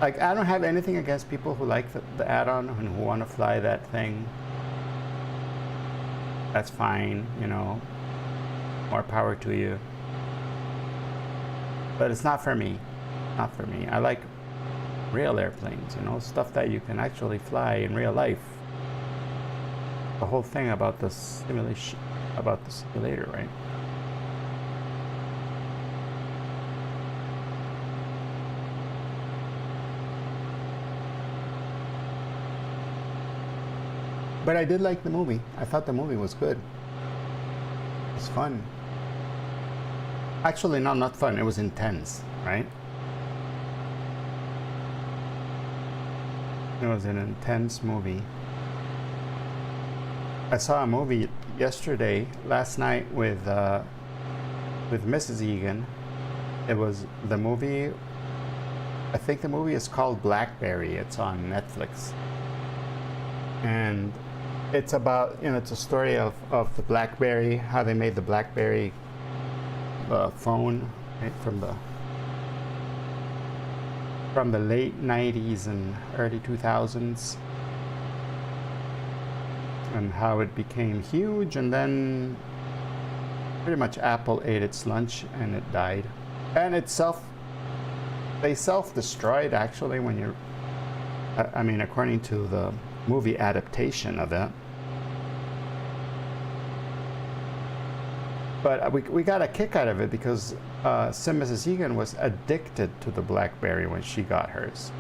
Like, I don't have anything against people who like the add-on and who want to fly that thing. That's fine, you know. More power to you. But it's not for me. Not for me. I like real airplanes, you know, stuff that you can actually fly in real life. The whole thing about the simulation, about the simulator, right? But I did like the movie. I thought the movie was good. It was fun. Actually, no, not fun. It was intense, right? It was an intense movie. I saw a movie last night with Mrs. Egan. It was the movie, I think the movie is called Blackberry. It's on Netflix. And it's about, you know, it's a story of the BlackBerry, how they made the BlackBerry phone, right, from the late 90s and early 2000s, and how it became huge, and then pretty much Apple ate its lunch and it died. And they self-destroyed actually when you, I mean, according to the movie adaptation of it. But we got a kick out of it because Mrs. Egan was addicted to the BlackBerry when she got hers.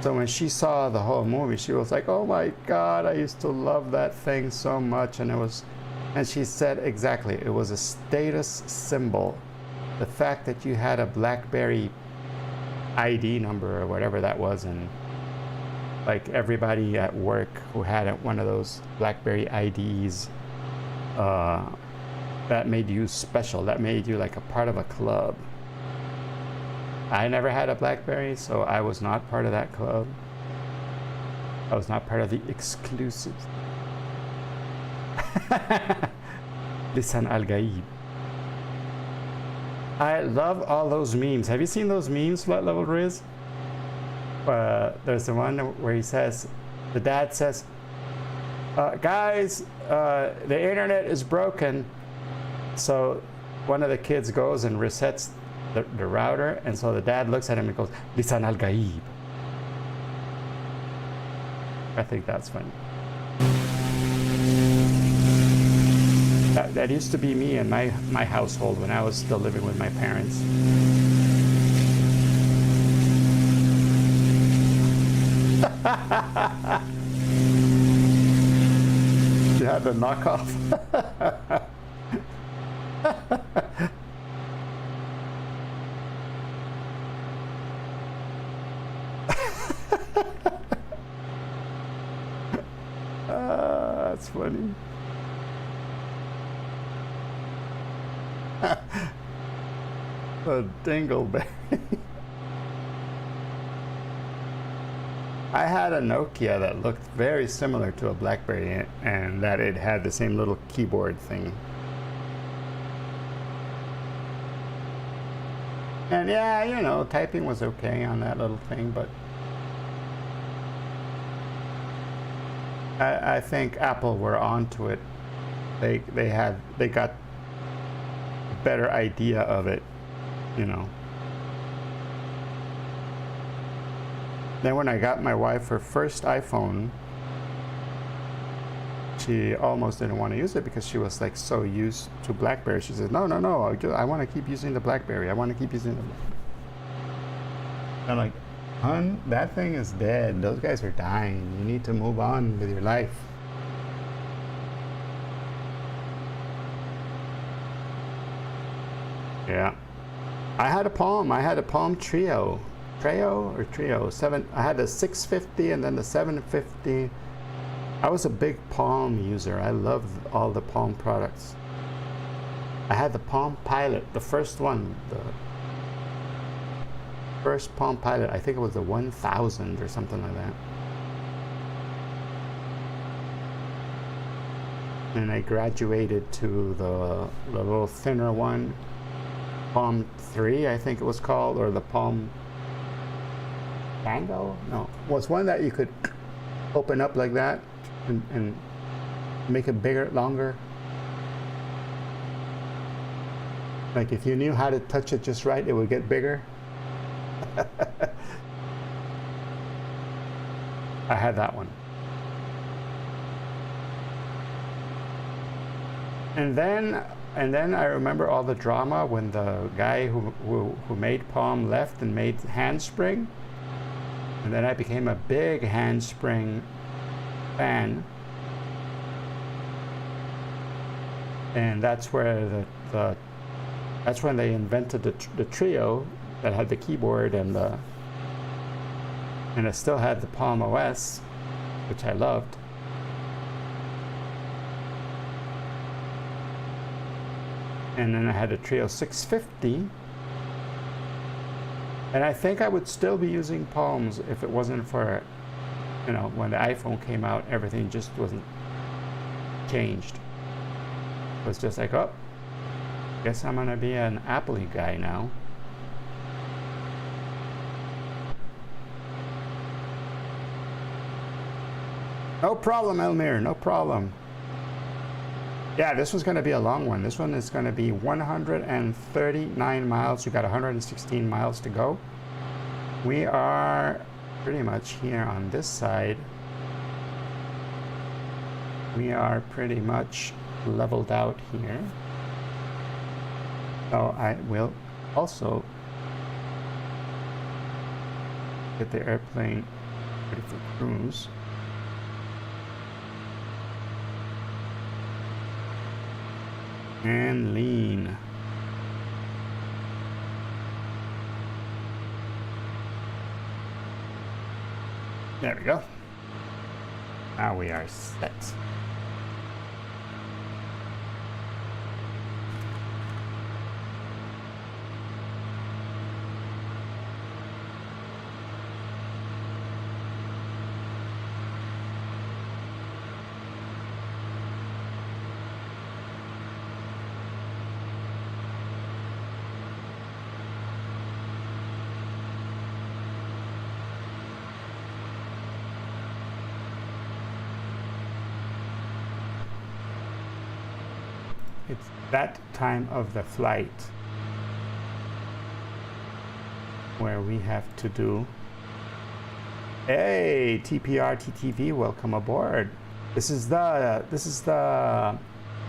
So when she saw the whole movie, she was like, "Oh my God, I used to love that thing so much." And she said exactly, it was a status symbol. The fact that you had a BlackBerry ID number or whatever that was, and like everybody at work who had one of those BlackBerry IDs, that made you special. That made you like a part of a club. I never had a BlackBerry, so I was not part of that club. I was not part of the exclusives. Lisan al-Gaib. I love all those memes. Have you seen those memes, Flight Level Riz? There's the one where he says, the dad says, guys, the internet is broken. So one of the kids goes and resets the router, and so the dad looks at him and goes, Lisan al-Gaib. I think that's funny. That used to be me in my household when I was still living with my parents. You had the knockoff. That's funny. The dingleberry. I had a Nokia that looked very similar to a BlackBerry, and that it had the same little keyboard thing. And yeah, you know, typing was okay on that little thing, but I think Apple were onto it. They got a better idea of it, you know. Then when I got my wife her first iPhone, she almost didn't want to use it because she was like so used to BlackBerry. She said, no, I want to keep using the BlackBerry. I want to keep using the BlackBerry. I'm like, hun, that thing is dead. Those guys are dying. You need to move on with your life. Yeah. I had a Palm Trio. Trio 7. I had the 650 and then the 750. I was a big Palm user. I loved all the Palm products. I had the Palm Pilot, the first one, the first Palm Pilot. I think it was the 1000 or something like that. And I graduated to the little thinner one, Palm 3, I think it was called, or the Palm Tango? No, it was one that you could open up like that and make it bigger, longer. Like if you knew how to touch it just right, it would get bigger. I had that one. And then I remember all the drama when the guy who made Palm left and made Handspring. And then I became a big Handspring fan. And that's where that's when they invented the Trio that had the keyboard and it still had the Palm OS, which I loved. And then I had a Trio 650. And I think I would still be using Palms if it wasn't for, you know, when the iPhone came out, everything just wasn't changed. It was just like, oh, guess I'm gonna be an Apple-y guy now. No problem, Elmir, no problem. Yeah, this was going to be a long one. This one is going to be 139 miles. You got 116 miles to go. We are pretty much here on this side. We are pretty much leveled out here. So I will also get the airplane ready for cruise. And lean. There we go. Now we are set. It's that time of the flight where we have to do, hey, TPR TTV, welcome aboard. This is the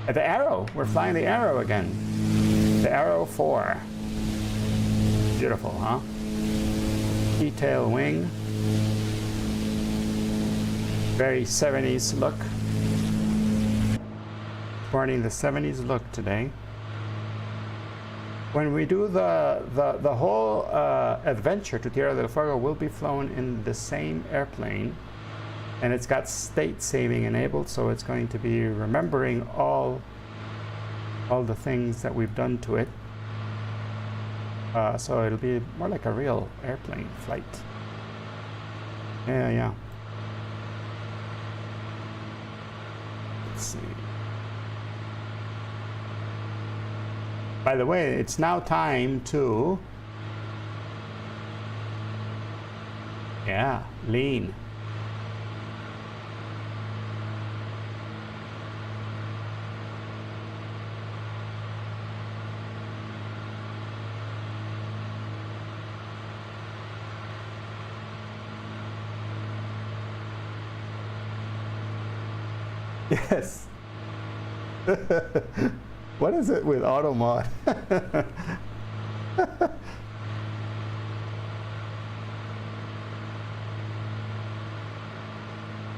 Arrow. We're flying the Arrow again. The Arrow 4. Beautiful, huh? Detail wing. Very 70s look. Sporting the 70s look today. When we do the whole adventure to Tierra del Fuego will be flown in the same airplane, and it's got state saving enabled, so it's going to be remembering all the things that we've done to it. So it'll be more like a real airplane flight. Yeah. Let's see. By the way, it's now time to Yeah, lean. Yes. What is it with automod?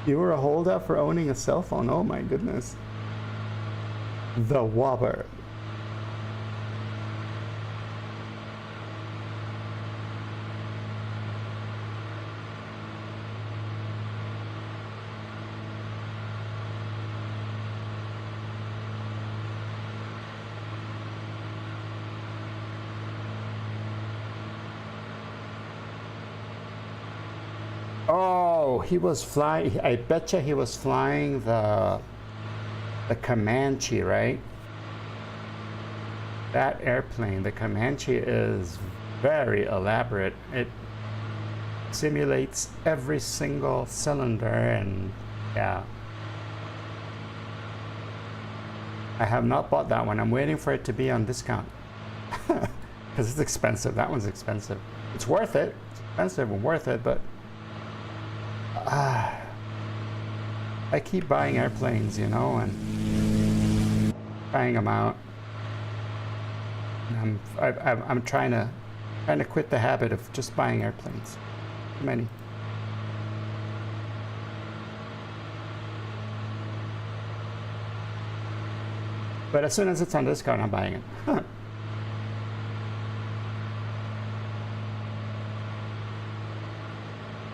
You were a holdout for owning a cell phone. Oh my goodness. The Whopper. Oh, he was flying. I betcha he was flying the Comanche, right? That airplane, the Comanche, is very elaborate. It simulates every single cylinder, and yeah. I have not bought that one. I'm waiting for it to be on discount because it's expensive. That one's expensive. It's worth it. It's expensive and worth it, but I keep buying airplanes, you know, and trying them out. And I'm trying to quit the habit of just buying airplanes. Too many. But as soon as it's on discount, I'm buying it.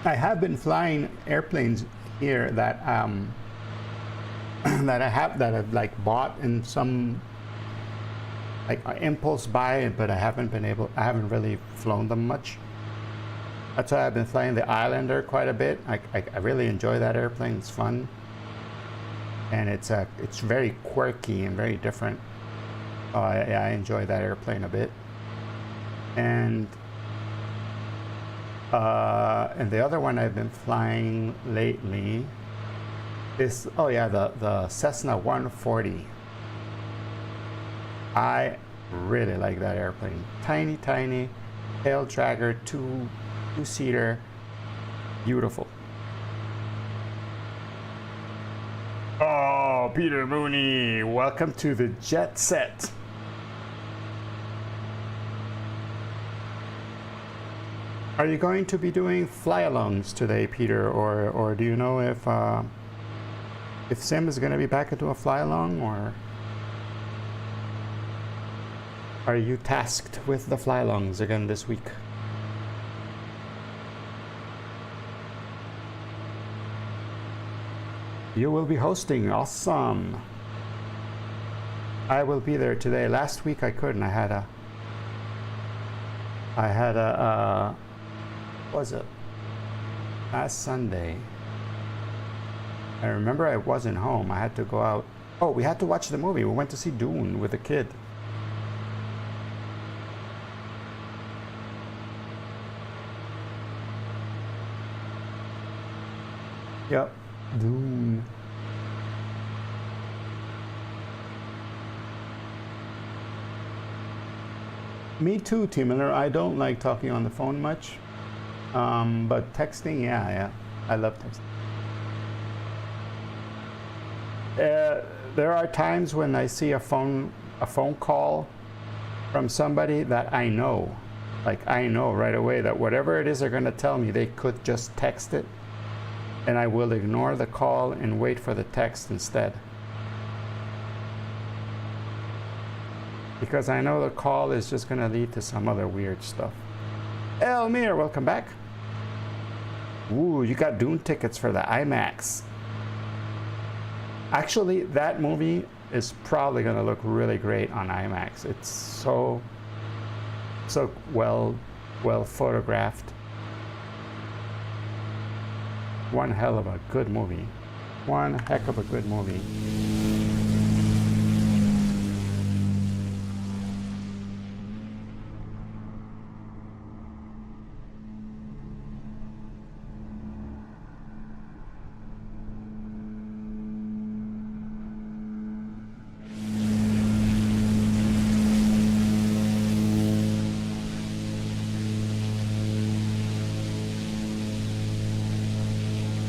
I have been flying airplanes here that that I've like bought in some like impulse buy, but I haven't really flown them much. That's why I've been flying the Islander quite a bit. I really enjoy that airplane. It's fun, and it's very quirky and very different. I enjoy that airplane a bit. And the other one I've been flying lately is the Cessna 140. I really like that airplane. Tiny tail dragger, two-seater, beautiful. Oh, Peter Mooney, welcome to the jet set. Are you going to be doing fly-alongs today, Peter, or do you know if Sim is going to be back into a fly-along, or are you tasked with the fly-alongs again this week? You will be hosting. Awesome. I will be there today. Last week I couldn't. I had a was it last Sunday? I remember I wasn't home. I had to go out. Oh, we had to watch the movie. We went to see Dune with a kid. Yep, Dune. Me too, T. Miller. I don't like talking on the phone much. But texting, yeah, I love texting. There are times when I see a phone call from somebody that I know, like I know right away that whatever it is they're going to tell me, they could just text it, and I will ignore the call and wait for the text instead. Because I know the call is just going to lead to some other weird stuff. Elmir, welcome back. Ooh, you got Dune tickets for the IMAX. Actually, that movie is probably going to look really great on IMAX. It's so well photographed. One hell of a good movie. One heck of a good movie.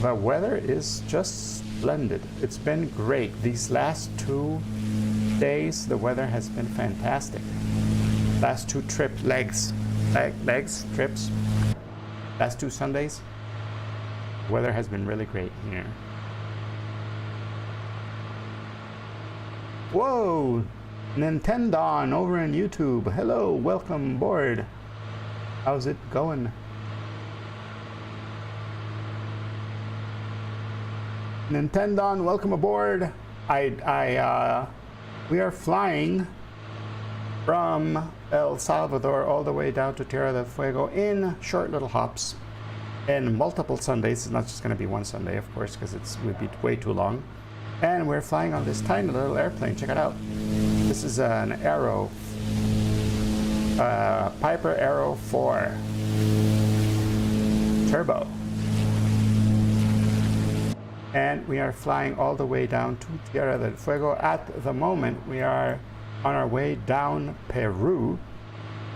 the weather is just splendid. It's been great. These last 2 days, the weather has been fantastic. Last 2 trips, last 2 Sundays, weather has been really great here. Whoa, Nintendon over on YouTube. Hello, welcome aboard. How's it going? Nintendon, welcome aboard. We are flying from El Salvador all the way down to Tierra del Fuego in short little hops and multiple Sundays. It's not just going to be one Sunday, of course, because it would be way too long. And we're flying on this tiny little airplane. Check it out. This is an Arrow, Piper Arrow 4 Turbo. And we are flying all the way down to Tierra del Fuego. At the moment, we are on our way down Peru.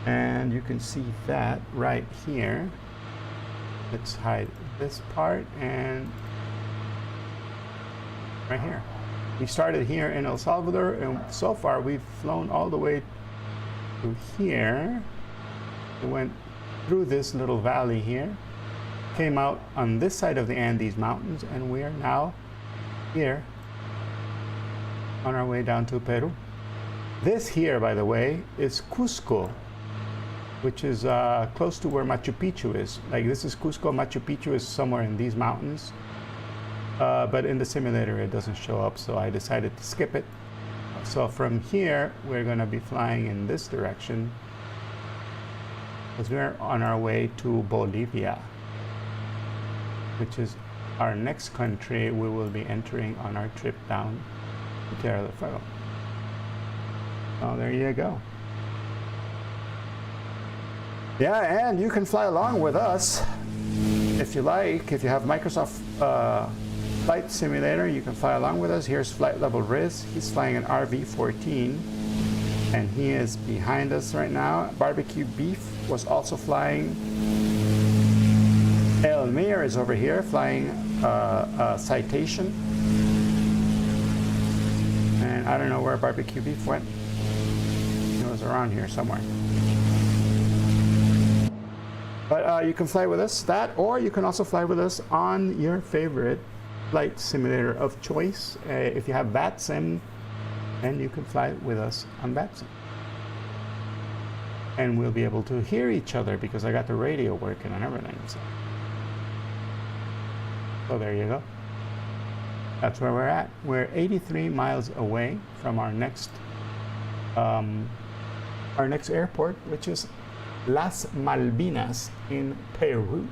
And you can see that right here. Let's hide this part and right here. We started here in El Salvador, and so far we've flown all the way to here. We went through this little valley here, came out on this side of the Andes Mountains, and we are now here on our way down to Peru. This here, by the way, is Cusco, which is close to where Machu Picchu is. Like, this is Cusco, Machu Picchu is somewhere in these mountains. But in the simulator it doesn't show up, so I decided to skip it. So from here we're going to be flying in this direction because we're on our way to Bolivia, which is our next country we will be entering on our trip down to Tierra del Fuego. Oh, there you go. Yeah, and you can fly along with us if you like. If you have Microsoft Flight Simulator, you can fly along with us. Here's Flight Level Riz. He's flying an RV-14, and he is behind us right now. Barbecue Beef was also flying. Elmir is over here flying a Citation. And I don't know where Barbecue Beef went. He was around here somewhere. But you can fly with us that, or you can also fly with us on your favorite flight simulator of choice. If you have VATSIM, and you can fly with us on VATSIM. And we'll be able to hear each other because I got the radio working and everything. So there you go. That's where we're at. We're 83 miles away from our next airport, which is Las Malvinas in Peru.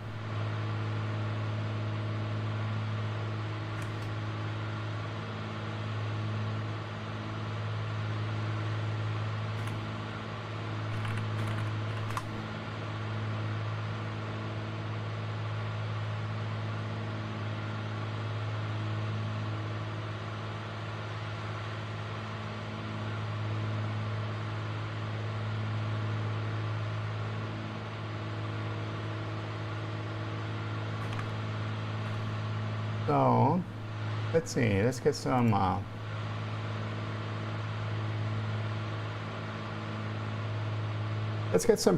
So, let's see, let's get some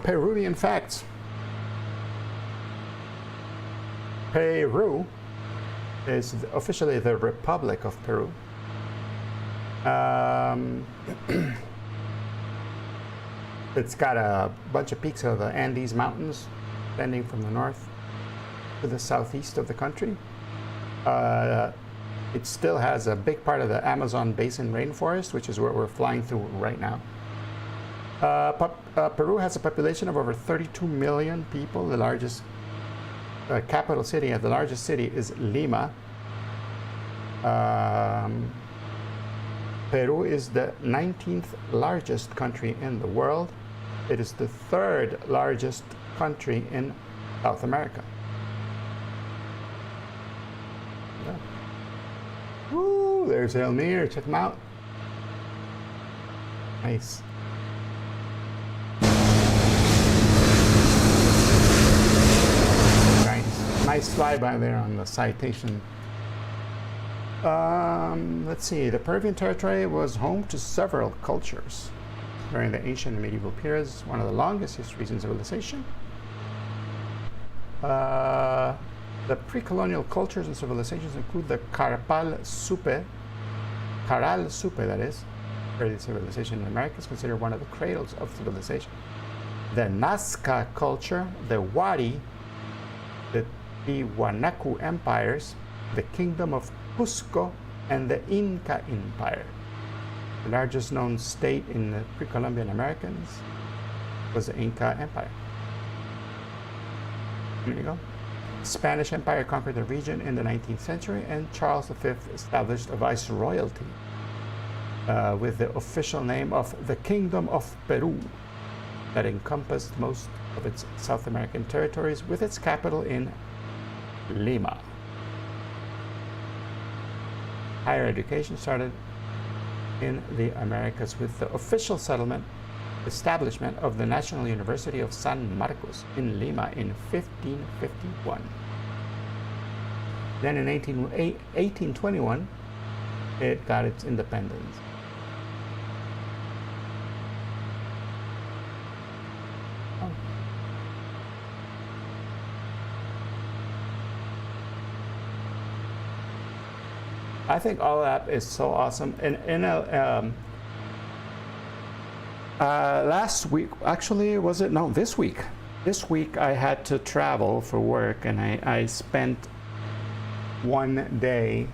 Peruvian facts. Peru is officially the Republic of Peru. It's got a bunch of peaks of the Andes Mountains extending from the north to the southeast of the country. It still has a big part of the Amazon basin rainforest, which is where we're flying through right now. Peru has a population of over 32 million people. The largest capital city, the largest city is Lima. Peru is the 19th largest country in the world. It is the 3rd largest country in South America. Woo, there's Elmir, check him out. Nice. Nice Let's fly by there on the citation. Let's see. The Peruvian territory was home to several cultures during the ancient and medieval periods, one of the longest histories in civilization. The pre-colonial cultures and civilizations include the Caral Supe, that is, early civilization in the Americas, considered one of the cradles of civilization. The Nazca culture, the Wari, the Tiwanaku empires, the Kingdom of Cusco, and the Inca Empire. The largest known state in the pre-Columbian Americans was the Inca Empire. There you go. Spanish Empire conquered the region in the 19th century, and Charles V established a viceroyalty with the official name of the Kingdom of Peru that encompassed most of its South American territories, with its capital in Lima. Higher education started in the Americas with the official establishment of the National University of San Marcos in Lima in 1551. Then in 1821, it got its independence. I think all that is so awesome. Last week, actually, was it? No, this week. This week I had to travel for work, and I spent one day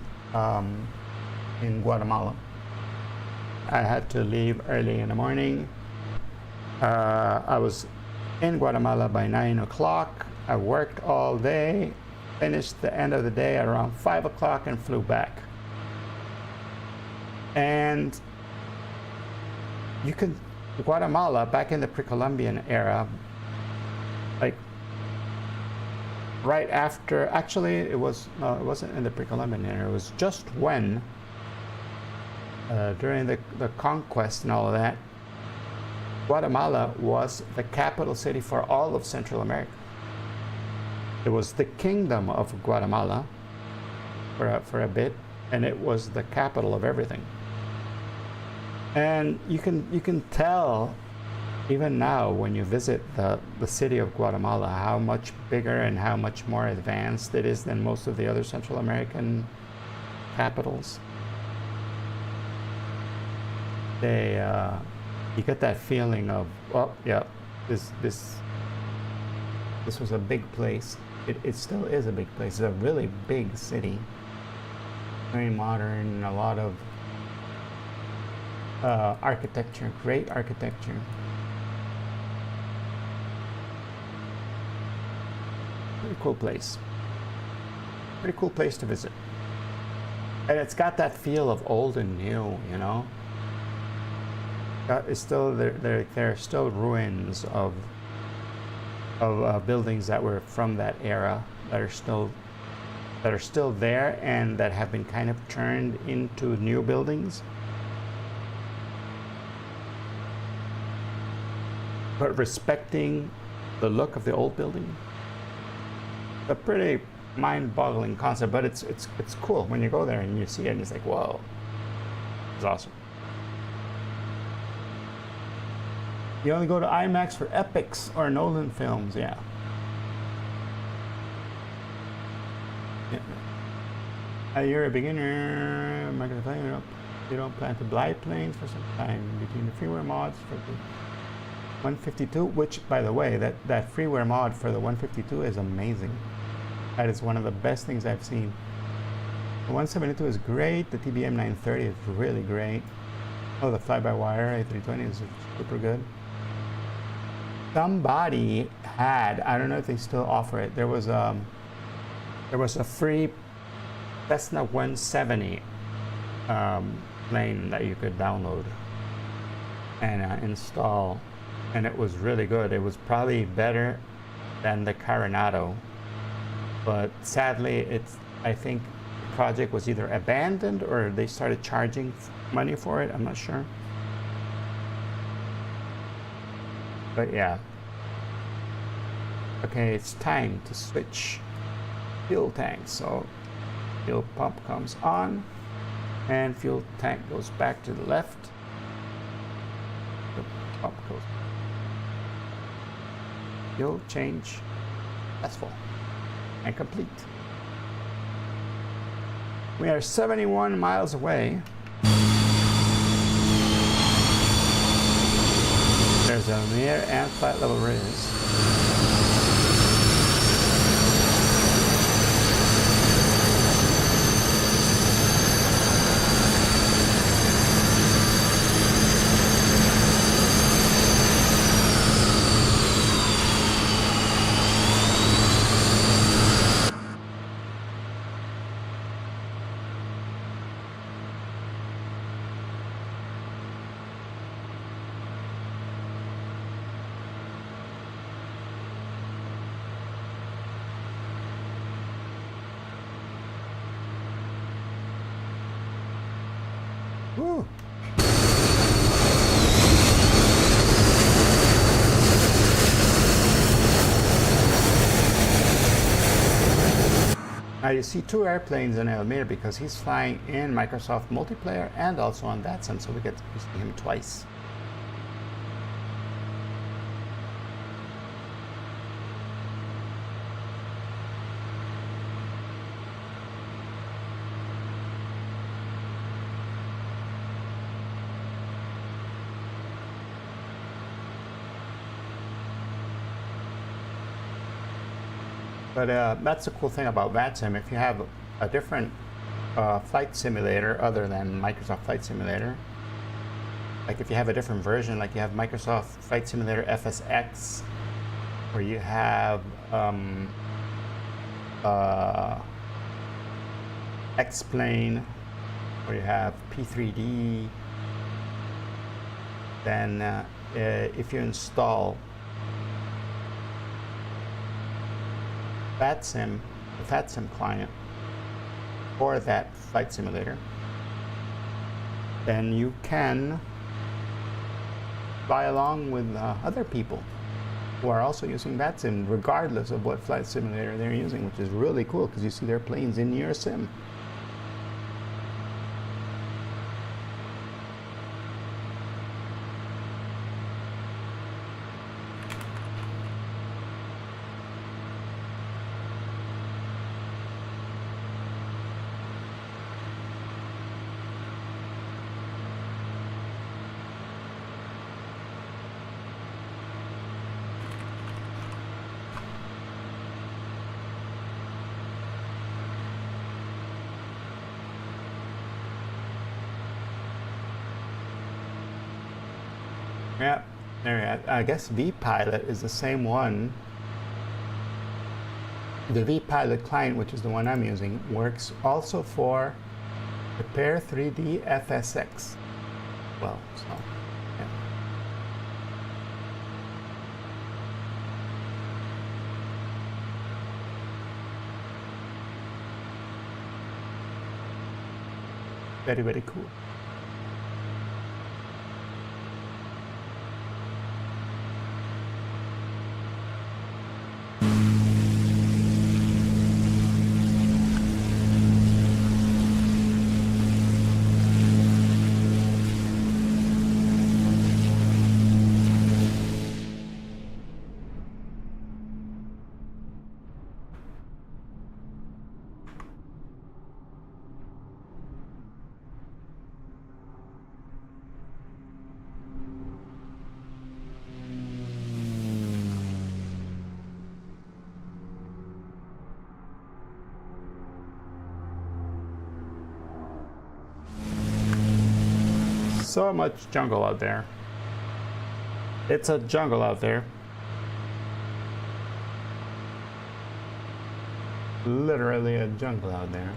in Guatemala. I had to leave early in the morning. I was in Guatemala by 9 o'clock. I worked all day, finished the end of the day at around 5 o'clock, and flew back. And Guatemala, back in the pre-Columbian era, like right after, actually it wasn't in the pre-Columbian era, it was just when, during the conquest and all of that, Guatemala was the capital city for all of Central America. It was the Kingdom of Guatemala for a bit, and it was the capital of everything. And you can tell even now when you visit the city of Guatemala how much bigger and how much more advanced it is than most of the other Central American capitals. You get that feeling of, well, yeah, this was a big place. It still is a big place. It's a really big city, very modern, a lot of architecture, great architecture. Pretty cool place. Pretty cool place to visit. And it's got that feel of old and new, you know. It's still there are still ruins of buildings that were from that era that are still there and that have been kind of turned into new buildings. But respecting the look of the old building. A pretty mind-boggling concept, but it's cool when you go there and you see it and it's like, whoa, it's awesome. You only go to IMAX for epics or Nolan films, yeah. You're a beginner, you don't plan to buy planes for some time between the freeware mods for the 152, which, by the way, that freeware mod for the 152 is amazing. That is one of the best things I've seen. The 172 is great. The TBM 930 is really great. Oh, the fly-by-wire A320 is super good. Somebody had, I don't know if they still offer it, there was a free Cessna 170 plane that you could download and install, and it was really good. It was probably better than the Coronado, but sadly I think the project was either abandoned or they started charging money for it. I'm not sure. But yeah. Okay, it's time to switch. fuel tanks. So fuel pump comes on and fuel tank goes back to the left. The pump goes. Fuel change successful and complete. We are 71 miles away. There's a near and flat level ridges. Woo. Now you see two airplanes in Elmir because he's flying in Microsoft multiplayer and also on that sim, so we get to see him twice. But that's the cool thing about VATSIM. If you have a different flight simulator other than Microsoft Flight Simulator, like if you have a different version, like you have Microsoft Flight Simulator FSX, or you have X-Plane, or you have P3D, then if you install VATSIM, the VATSIM client for that flight simulator, then you can fly along with other people who are also using VATSIM, regardless of what flight simulator they're using, which is really cool because you see their planes in your sim. Yeah, there. I guess vPilot is the same one. The vPilot client, which is the one I'm using, works also for the Preu 3D FSX. Well, so yeah. Very, very cool. So much jungle out there. It's a jungle out there. Literally a jungle out there.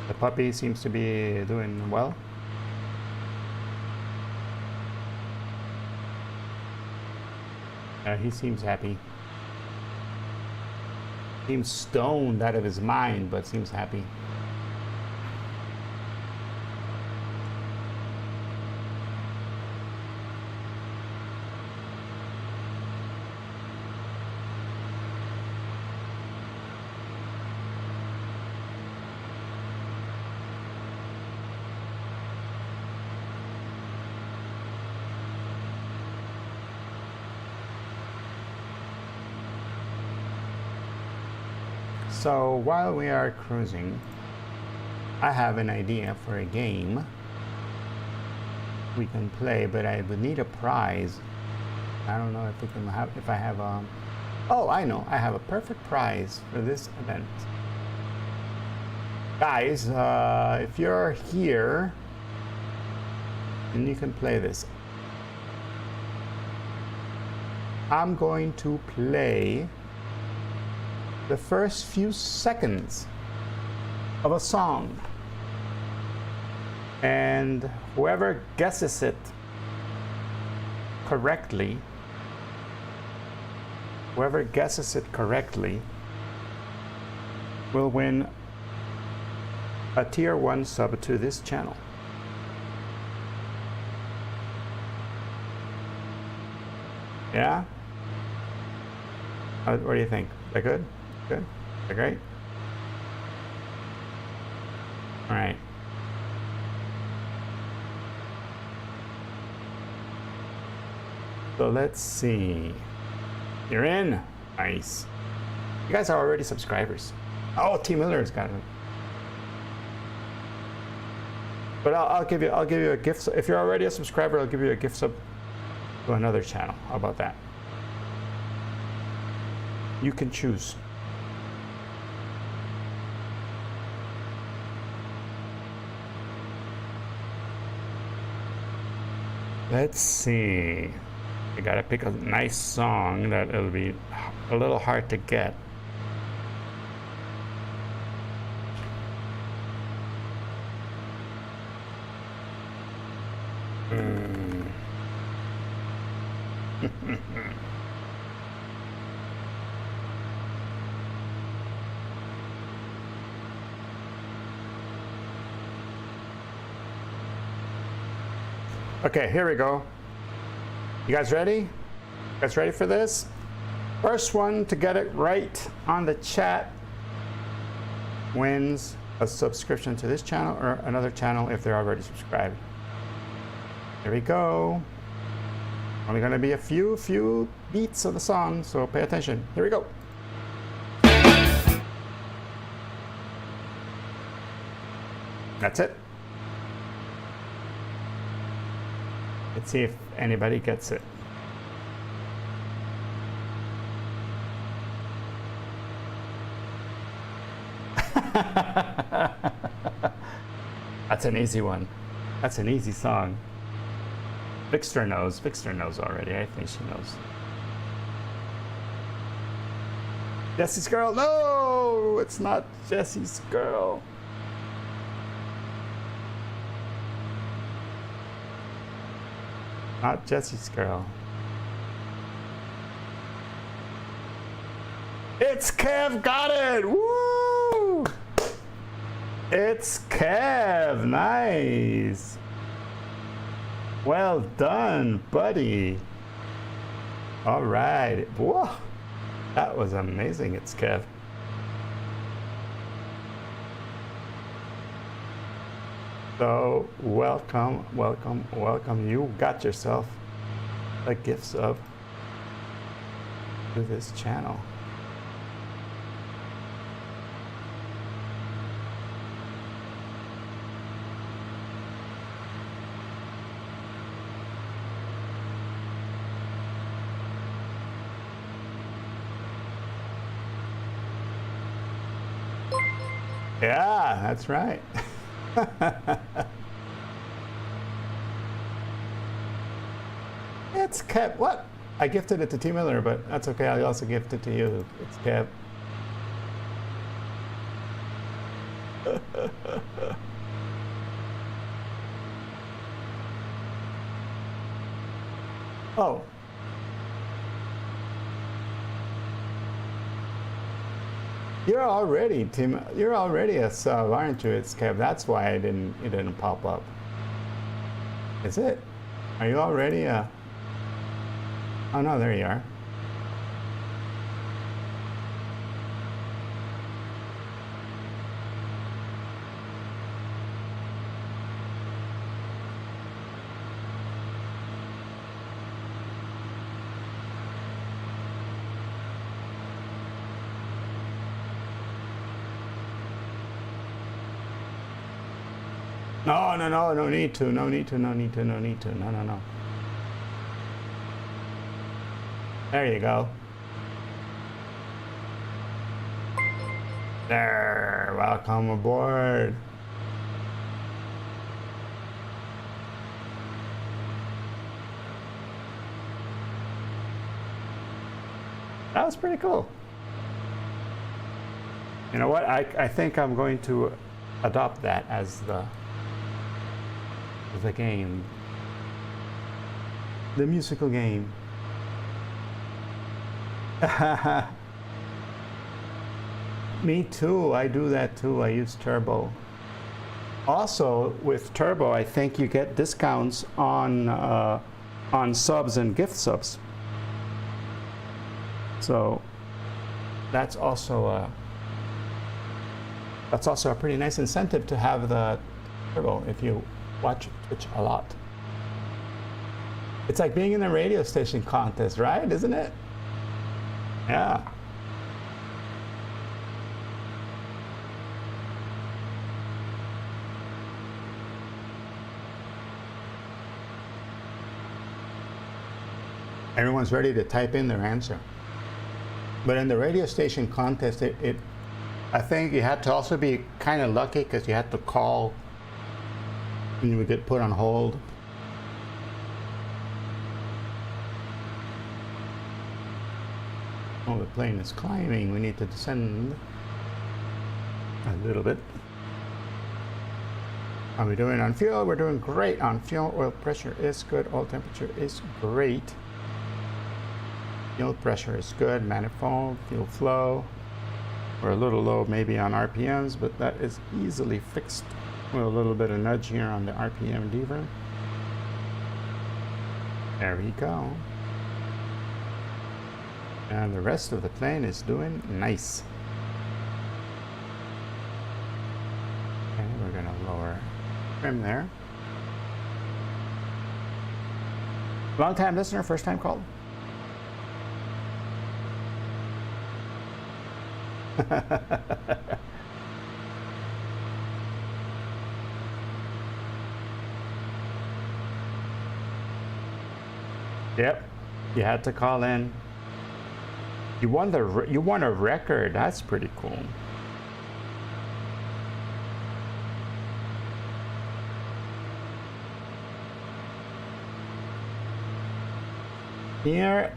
The puppy seems to be doing well. He seems happy. Seems stoned out of his mind, but seems happy. So while we are cruising, I have an idea for a game we can play, but I would need a prize. I don't know if we can have, if I have oh, I know, I have a perfect prize for this event. Guys, if you're here, then you can play this. I'm going to play the first few seconds of a song, and whoever guesses it correctly, will win a tier 1 sub to this channel. Yeah? What do you think? Is that good? Good? Is that great? All right. So let's see. You're in. Nice. You guys are already subscribers. Oh, T Miller's got it. But I'll give you a gift. If you're already a subscriber, I'll give you a gift sub to another channel. How about that? You can choose. Let's see. I gotta pick a nice song that it'll be a little hard to get. Okay, here we go. You guys ready? You guys ready for this? First one to get it right on the chat wins a subscription to this channel or another channel if they're already subscribed. Here we go. Only gonna be a few beats of the song, so pay attention. Here we go. That's it. Let's see if anybody gets it. That's an easy one. That's an easy song. Vixter knows. Vixter knows already. I think she knows. Jesse's Girl. No, it's not Jesse's Girl. Not Jesse's Girl. It's Kev, got it! Woo! It's Kev, nice. Well done, buddy. All right. Whoa, that was amazing. It's Kev. So welcome, welcome, welcome. You got yourself a gift sub to this channel. Yeah, that's right. It's Kev. What? I gifted it to T Miller, but that's okay. I also gift it to you. It's Kev. Oh. You're already Tim. You're already a sub, aren't you? It's Kev. That's why it didn't pop up. Is it? Are you already a? Oh no, there you are. No, no, no, no need to, no need to, no need to, no need to, no, no, no. There you go. There, welcome aboard. That was pretty cool. You know what? I think I'm going to adopt that as the game. The musical game. Me too. I do that too. I use Turbo. Also, with Turbo, I think you get discounts on subs and gift subs. So that's also a pretty nice incentive to have the Turbo if you watch Twitch a lot. It's like being in a radio station contest, right? Isn't it? Yeah. Everyone's ready to type in their answer. But in the radio station contest, I think you had to also be kind of lucky because you had to call and you would get put on hold. Oh, the plane is climbing. We need to descend a little bit. How are we doing on fuel? We're doing great on fuel. Oil pressure is good. Oil temperature is great. Fuel pressure is good. Manifold, fuel flow. We're a little low maybe on RPMs, but that is easily fixed with a little bit of nudge here on the RPM lever. There we go. And the rest of the plane is doing nice. Okay, we're going to lower trim there. Long time listener, first time call. Yep, you had to call in. You won a record. That's pretty cool. Here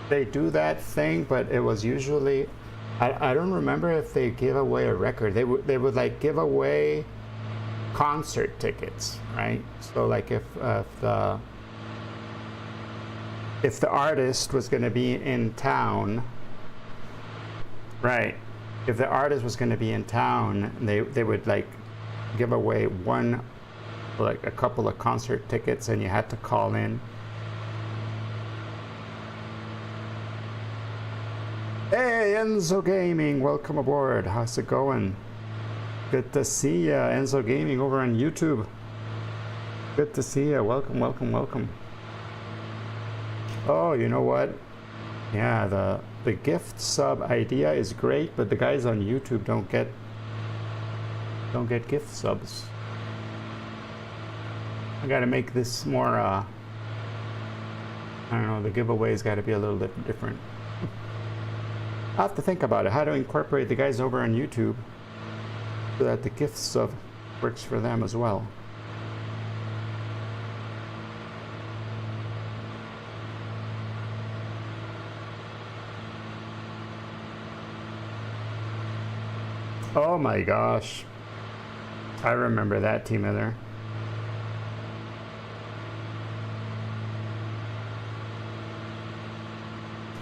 they do that thing, but it was usually I don't remember if they give away a record. They would like give away concert tickets, right? So like if the artist was going to be in town, right? If the artist was going to be in town, they would like give away a couple of concert tickets, and you had to call in. Hey, Enzo Gaming, welcome aboard. How's it going? Good to see ya, Enzo Gaming over on YouTube. Good to see ya. Welcome, welcome, welcome. Oh, you know what? Yeah, the gift sub idea is great, but the guys on YouTube don't get gift subs. I got to make this more. I don't know. The giveaway's got to be a little bit different. I'll have to think about it. How to incorporate the guys over on YouTube so that the gift sub works for them as well. Oh my gosh. I remember that, T. Miller.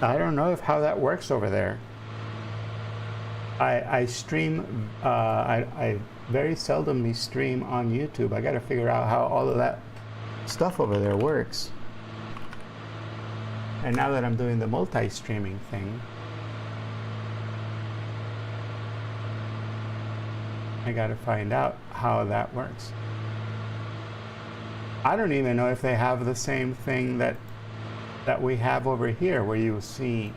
I don't know how that works over there. I stream, I very seldomly stream on YouTube. I gotta figure out how all of that stuff over there works. And now that I'm doing the multi-streaming thing, I gotta find out how that works. I don't even know if they have the same thing that we have over here, where you see.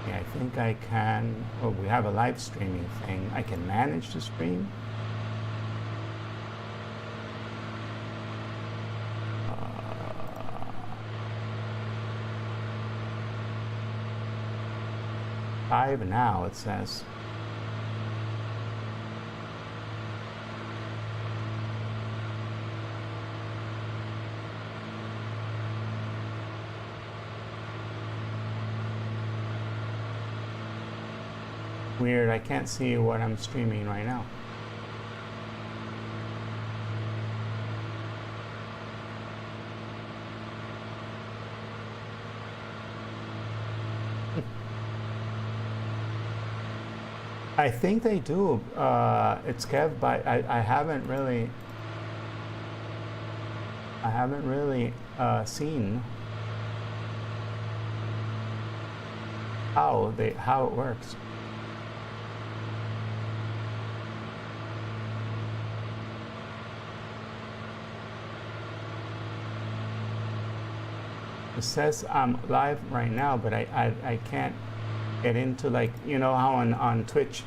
Yeah, I think I can. Oh, we have a live streaming thing. I can manage to stream. 5 now, it says. Weird, I can't see what I'm streaming right now. I think they do. It's Kev, but I haven't really seen how it works. It says I'm live right now, but I can't get into, like, you know how on Twitch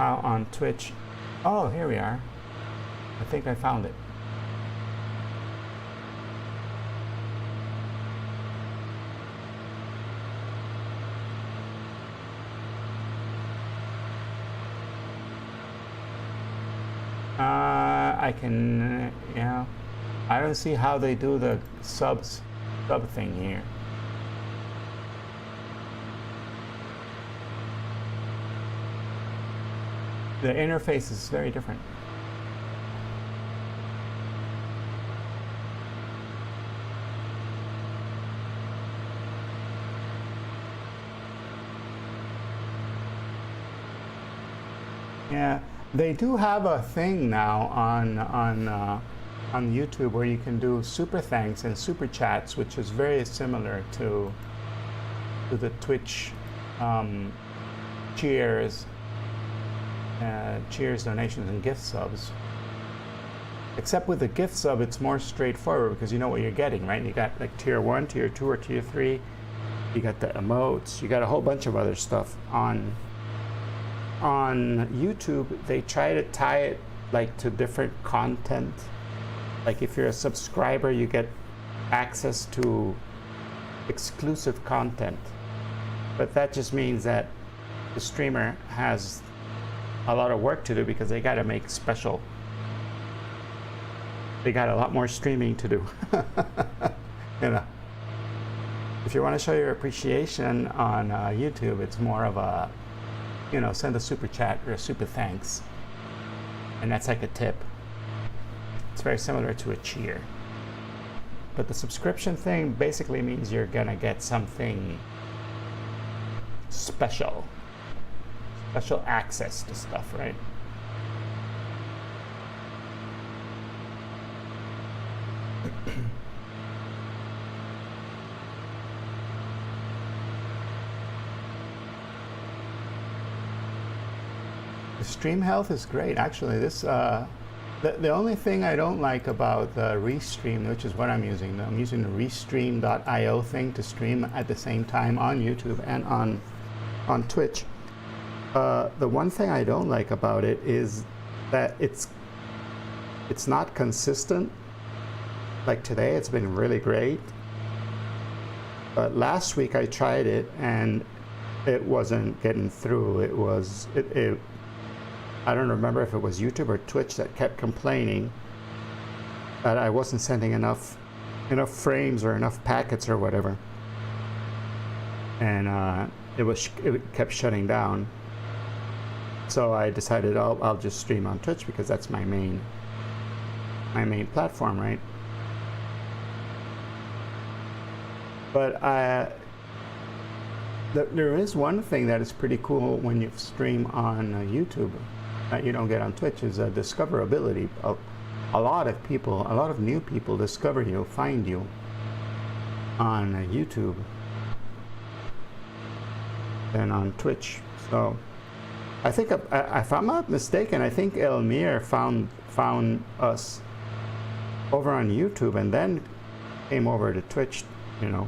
how on Twitch, oh, here we are. I think I found it. I can, yeah. I don't see how they do the sub thing here. The interface is very different. Yeah. They do have a thing now on YouTube where you can do super thanks and super chats, which is very similar to the Twitch cheers donations and gift subs. Except with the gift sub, it's more straightforward because you know what you're getting, right? You got like tier 1, tier 2, or tier 3. You got the emotes. You got a whole bunch of other stuff on YouTube. They try to tie it like to different content. Like if you're a subscriber, you get access to exclusive content. But that just means that the streamer has a lot of work to do because they got to make special. They got a lot more streaming to do. You know, if you want to show your appreciation on YouTube, it's more of a, you know, send a super chat or a super thanks, and that's like a tip. It's very similar to a cheer. But the subscription thing basically means you're gonna get something special access to stuff, right? The stream health is great, actually. This the only thing I don't like about the Restream, which is what I'm using the Restream.io thing to stream at the same time on YouTube and on Twitch. The one thing I don't like about it is that it's not consistent. Like today, it's been really great. But last week I tried it and it wasn't getting through. I don't remember if it was YouTube or Twitch that kept complaining that I wasn't sending enough frames or enough packets or whatever, and it kept shutting down. So I decided I'll just stream on Twitch because that's my main platform, right? But there is one thing that is pretty cool when you stream on YouTube that you don't get on Twitch, is discoverability. A lot of new people discover you, find you on YouTube than on Twitch. So I think, if I'm not mistaken, I think Elmir found us over on YouTube and then came over to Twitch, you know.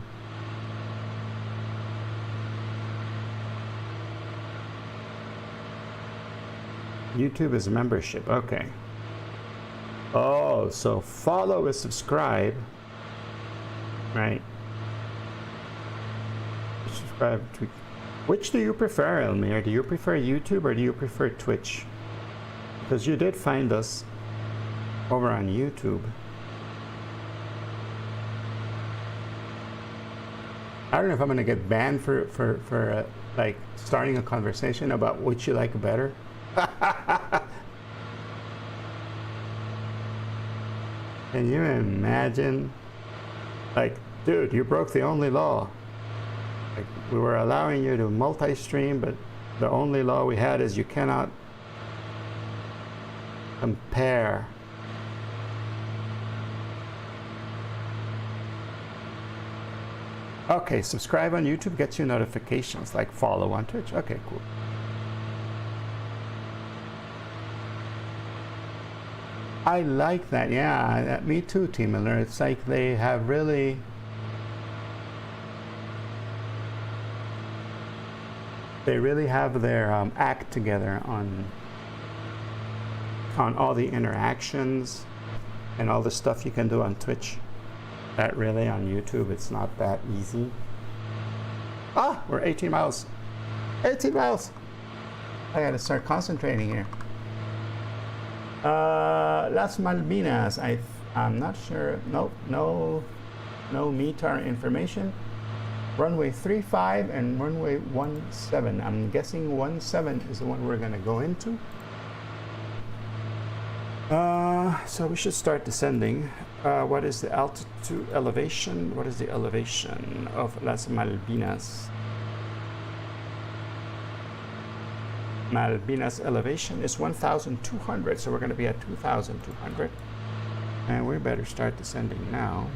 YouTube is membership, okay. Oh, so follow and subscribe Right. Subscribe to. Which do you prefer, Elmir? Do you prefer YouTube or do you prefer Twitch? Because you did find us over on YouTube. I don't know if I'm going to get banned for like starting a conversation about which you like better. Can you imagine? Like, dude, you broke the only law. Like, we were allowing you to multi-stream, but the only law we had is you cannot compare. Okay, subscribe on YouTube gets you notifications, like follow on Twitch. Okay, cool. I like that, yeah, me too, Team Miller. It's like they have really have their act together on all the interactions and all the stuff you can do on Twitch. That really on YouTube, it's not that easy. Ah, we're 18 miles. 18 miles. I gotta start concentrating here. Las Malvinas. I'm not sure. Nope, no METAR information. Runway 35 and runway 17. I'm guessing 17 is the one we're gonna go into. So we should start descending. What is the altitude elevation? What is the elevation of Las Malvinas? Malvinas elevation is 1,200, so we're going to be at 2,200. And we better start descending now.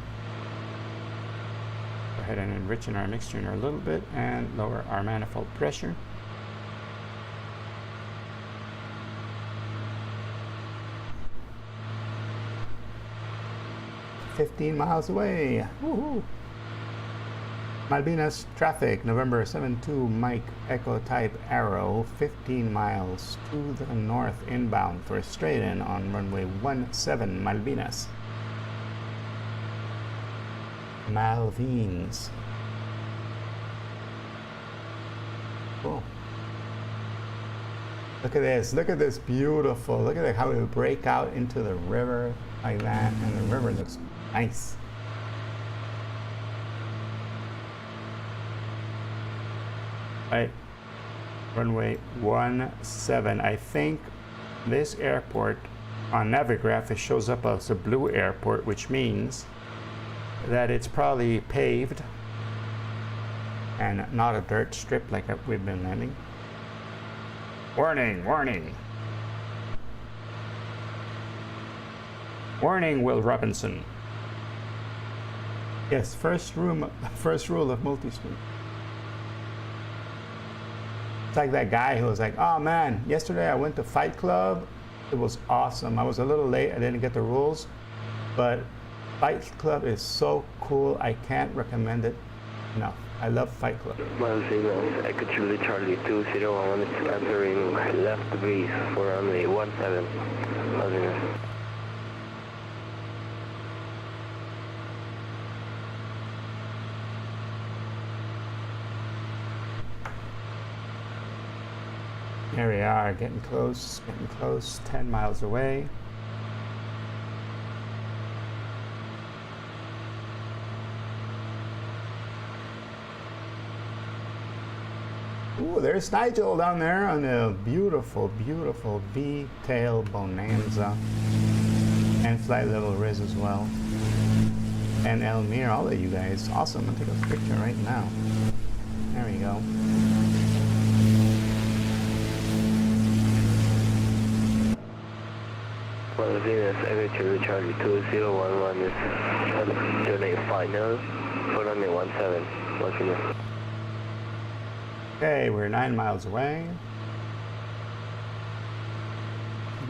Go ahead and enrich in our mixture a little bit and lower our manifold pressure. $15 miles away. Woohoo! Malvinas traffic, November 72, Mike Echo type arrow, 15 miles to the north inbound for a straight in on runway 17 Malvinas. Malvines. Cool. Look at this beautiful, look at how it will break out into the river like that, and the river looks nice. Right, runway 17. I think this airport on Navigraph it shows up as a blue airport, which means that it's probably paved and not a dirt strip like we've been landing. Warning, warning. Warning, Will Robinson. Yes, first rule of multi-stream. It's like that guy who was like, oh man, yesterday I went to Fight Club. It was awesome. I was a little late. I didn't get the rules. But Fight Club is so cool. I can't recommend it enough. I love Fight Club. Malvinas, Echo Charlie 2011 is entering left base for runway 17. Malvinas. Here we are, getting close, 10 miles away. Ooh, there's Nigel down there on a beautiful, beautiful V-tail Bonanza. And flight level Riz as well. And Elmir, all of you guys. Awesome, I'm gonna take a picture right now. There we go. Malvinas, Echo Charlie 2011 is doing a final for runway 17. Malvinas. Okay, we're 9 miles away.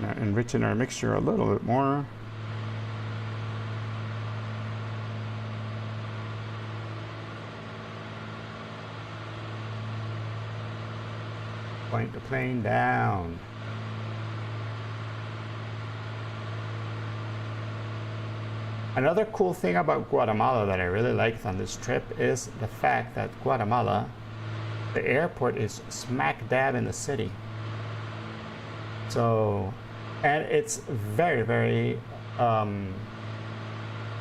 Now enriching our mixture a little bit more. Point the plane down. Another cool thing about Guatemala that I really liked on this trip is the fact that Guatemala, the airport is smack dab in the city. So, and it's very, very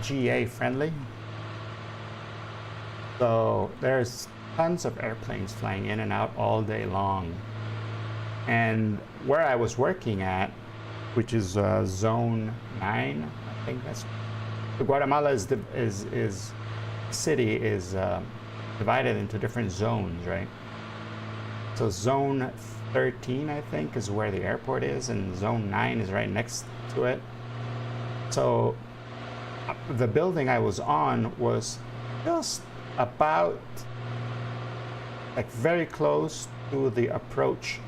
GA friendly. So there's tons of airplanes flying in and out all day long. And where I was working at, which is zone 9, I think that's Guatemala is city is divided into different zones, right? So zone 13, I think, is where the airport is, and zone 9 is right next to it. So the building I was on was just about like very close to the approach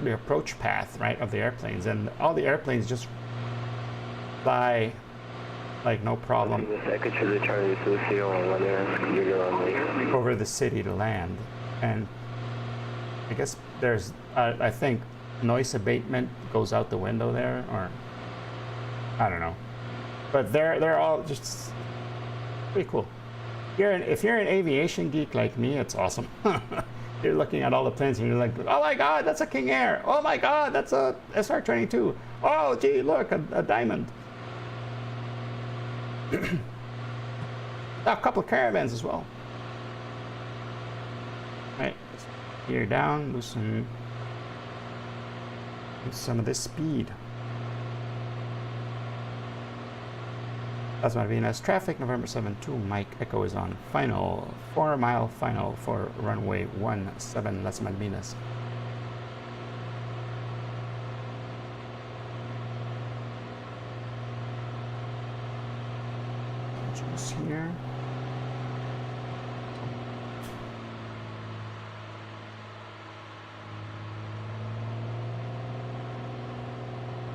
the approach path, right, of the airplanes, and all the airplanes just fly like no problem over the city to land. And I guess there's I think noise abatement goes out the window there, or I don't know, but they're all just pretty cool. If you're an aviation geek like me, it's awesome. You're looking at all the planes and you're like, oh my god, that's a King Air. Oh my god, that's a SR-22. Oh gee, look, a Diamond. A couple of Caravans as well. Right, gear down, loosen some of this speed. That's my Venus traffic, November 7-2, Mike Echo is on final, 4-mile final for runway 17, Las Malvinas. Juice here.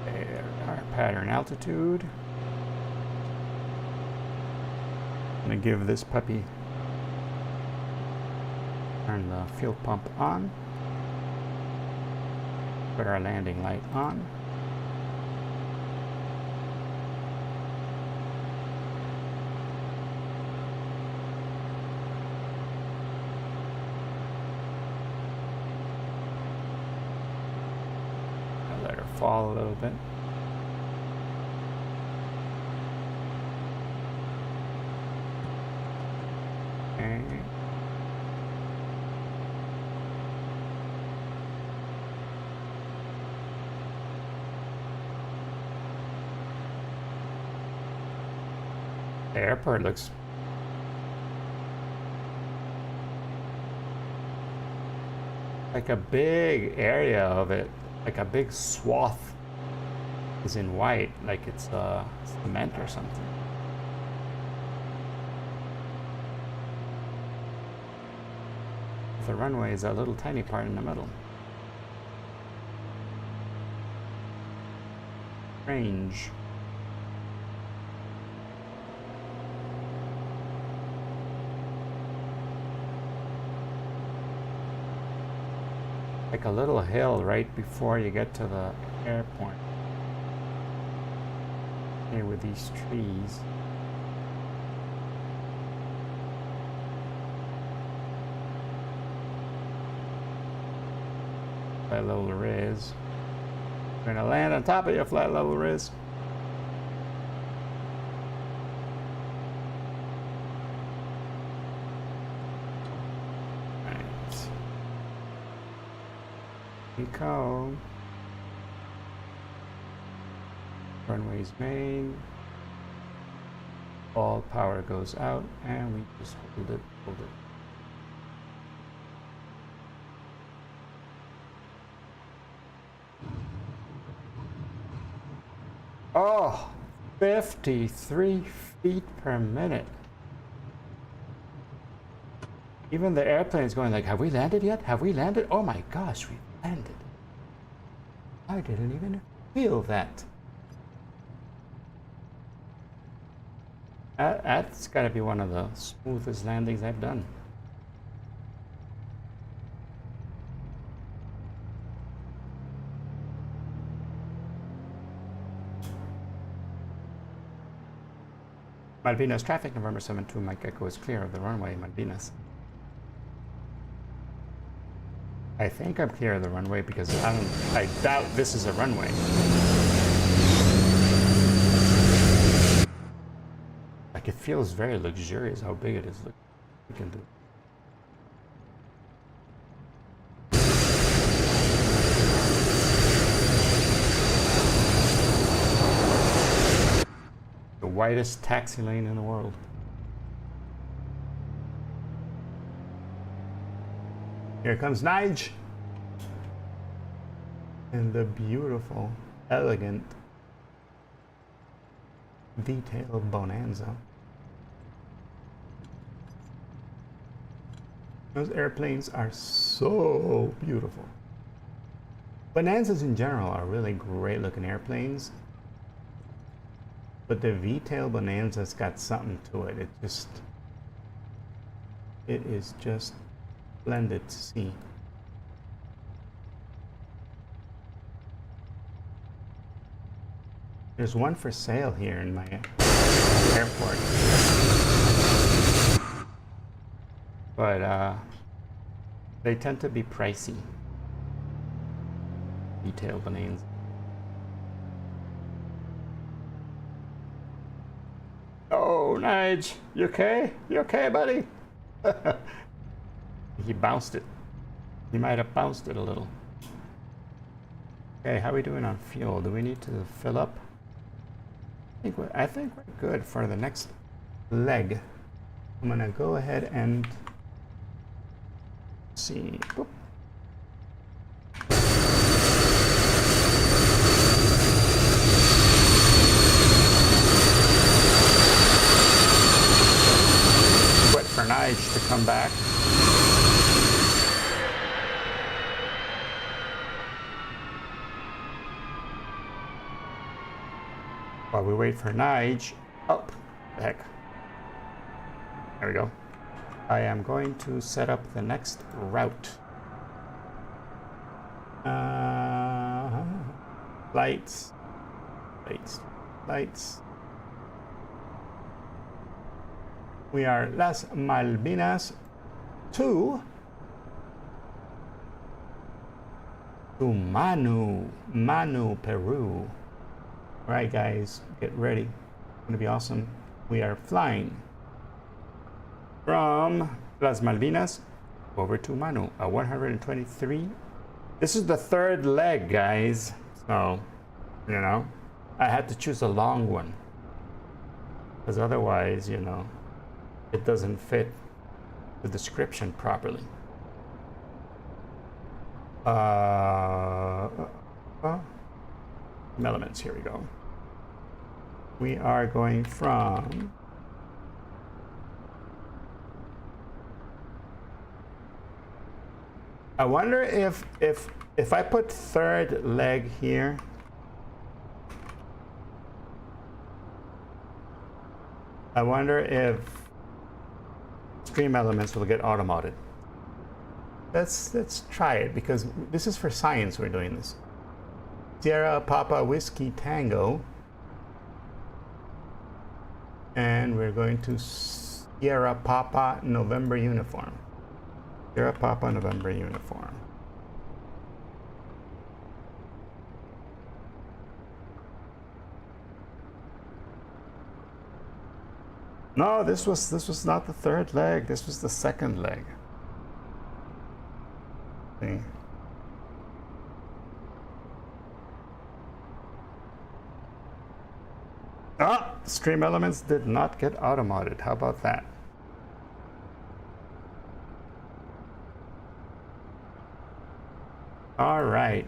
There, our pattern altitude. I'm going to give this puppy, turn the fuel pump on, put our landing light on. I'll let her fall a little bit. The airport looks like a big area of it, like a big swath is in white, like it's cement or something. The runway is a little tiny part in the middle. Range. Like a little hill right before you get to the airport. Here with these trees. Flat level Riz. We're gonna land on top of your flat level Riz. Go. Runway's main. All power goes out, and we just hold it. Oh, 53 feet per minute. Even the airplane is going like, have we landed yet? Have we landed? Oh my gosh, we landed. I didn't even feel that. That's got to be one of the smoothest landings I've done. Malvinas traffic, November 72, Mike Echo is clear of the runway, Malvinas. I think I'm clear of the runway because I doubt this is a runway. Like, it feels very luxurious how big it is. Look, we can do. The widest taxi lane in the world. Here comes Nige. And the beautiful, elegant, detailed Bonanza. Those airplanes are so beautiful. Bonanzas in general are really great looking airplanes. But the V-tail Bonanza's got something to it. It is just splendid to see. There's one for sale here in my airport. But they tend to be pricey. V-tail Bonanza. Oh, Nige, you okay? You okay, buddy? He bounced it. He might have bounced it a little. Okay, how are we doing on fuel? Do we need to fill up? I think we're good for the next leg. I'm gonna go ahead and see. Boop. Wait for Nige to come back. While we wait for Nige, oh, the heck. There we go. I am going to set up the next route. Lights. We are Las Malvinas to Manu, Peru. All right, guys, get ready. It's gonna be awesome. We are flying from Las Malvinas over to Manu, a 123. This is the third leg, guys. So, you know, I had to choose a long one because otherwise, you know, it doesn't fit the description properly. Elements, here we go. We are going from I wonder if I put third leg here, I wonder if stream elements will get auto-modded. Let's try it because this is for science. We're doing this. Tierra Papa Whiskey Tango, and we're going to Sierra Papa November uniform. Sierra Papa November uniform. No, this was not the third leg. This was the second leg. See? Ah, stream elements did not get auto-modded. How about that? All right.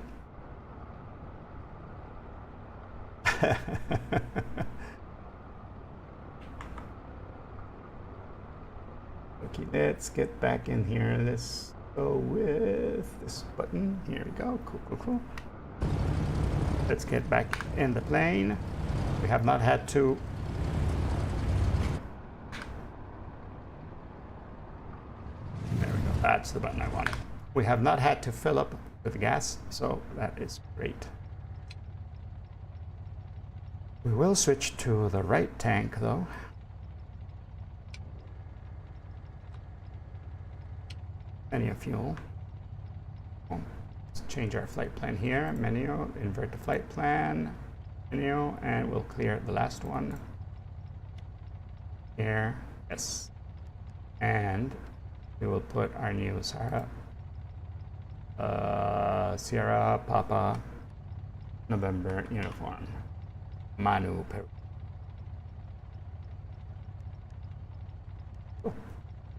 Okay, let's get back in here. Let's go with this button. Here we go. Cool. Let's get back in the plane. We have not had to there we go. That's the button I wanted. We have not had to fill up with gas, so that is great. We will switch to the right tank though. Plenty of fuel. Oh, let's change our flight plan here. Menu, invert the flight plan. Menu, and we'll clear the last one. Here, yes. And we will put our new Sierra Papa November uniform. Manu Peru.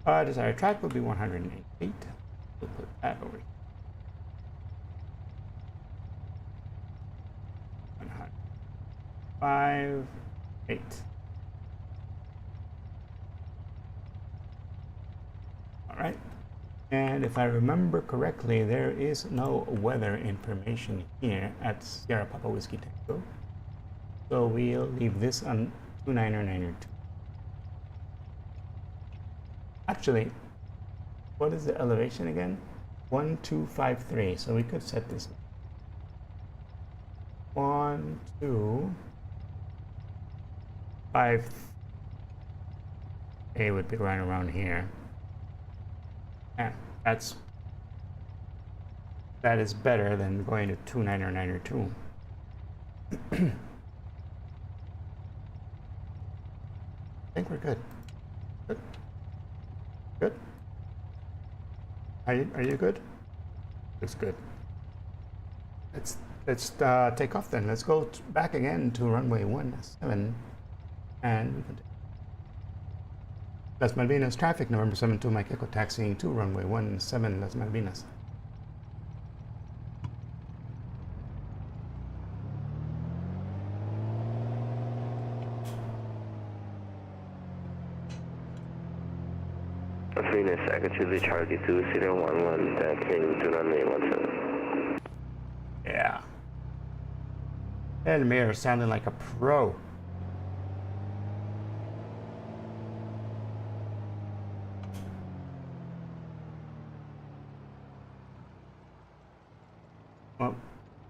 Desired track will be 108. We'll put that over here. 105, 8. All right. And if I remember correctly, there is no weather information here at Sierra Papa Whiskey Tango. So we'll leave this on 2992. Actually, what is the elevation again? 1253. So we could set this 1, 2, 5. A would be right around here. Yeah, that is better than going to 2992. I think we're good. Good. Good. Are you good? It's good. Let's take off then. Let's go back again to runway 17, and we can. Las Malvinas traffic, November 72, Mike Echo taxiing to runway 17, Las Malvinas. Las Malvinas, Echo Chile, Charlie 2011, taxiing to runway 17. Yeah. And Mayor sounding like a pro. Well,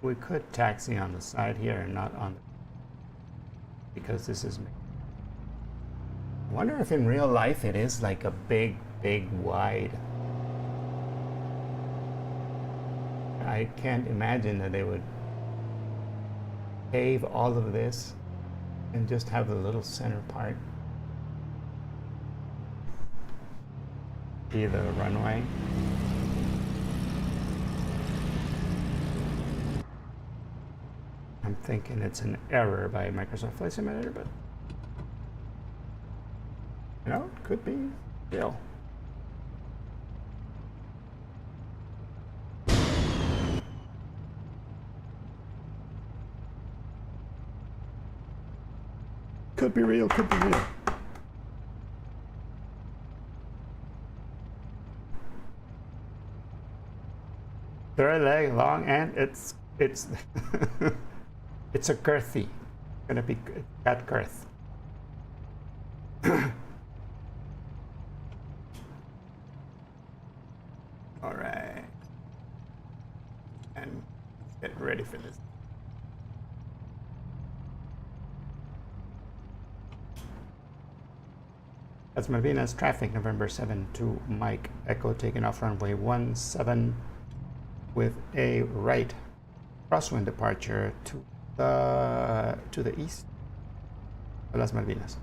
we could taxi on the side here and not on the, because this is. I wonder if in real life it is like a big wide. I can't imagine that they would pave all of this and just have the little center part be the runway. I'm thinking it's an error by Microsoft Flight Simulator, but you know, it could be real. Could be real, could be real. Very leg long, and it's it's a girthy. Gonna be that girth. All right, and get ready for this. That's Malvinas traffic, November 7 to Mike Echo, taking off runway 17 with a right crosswind departure to the east of Las Malvinas.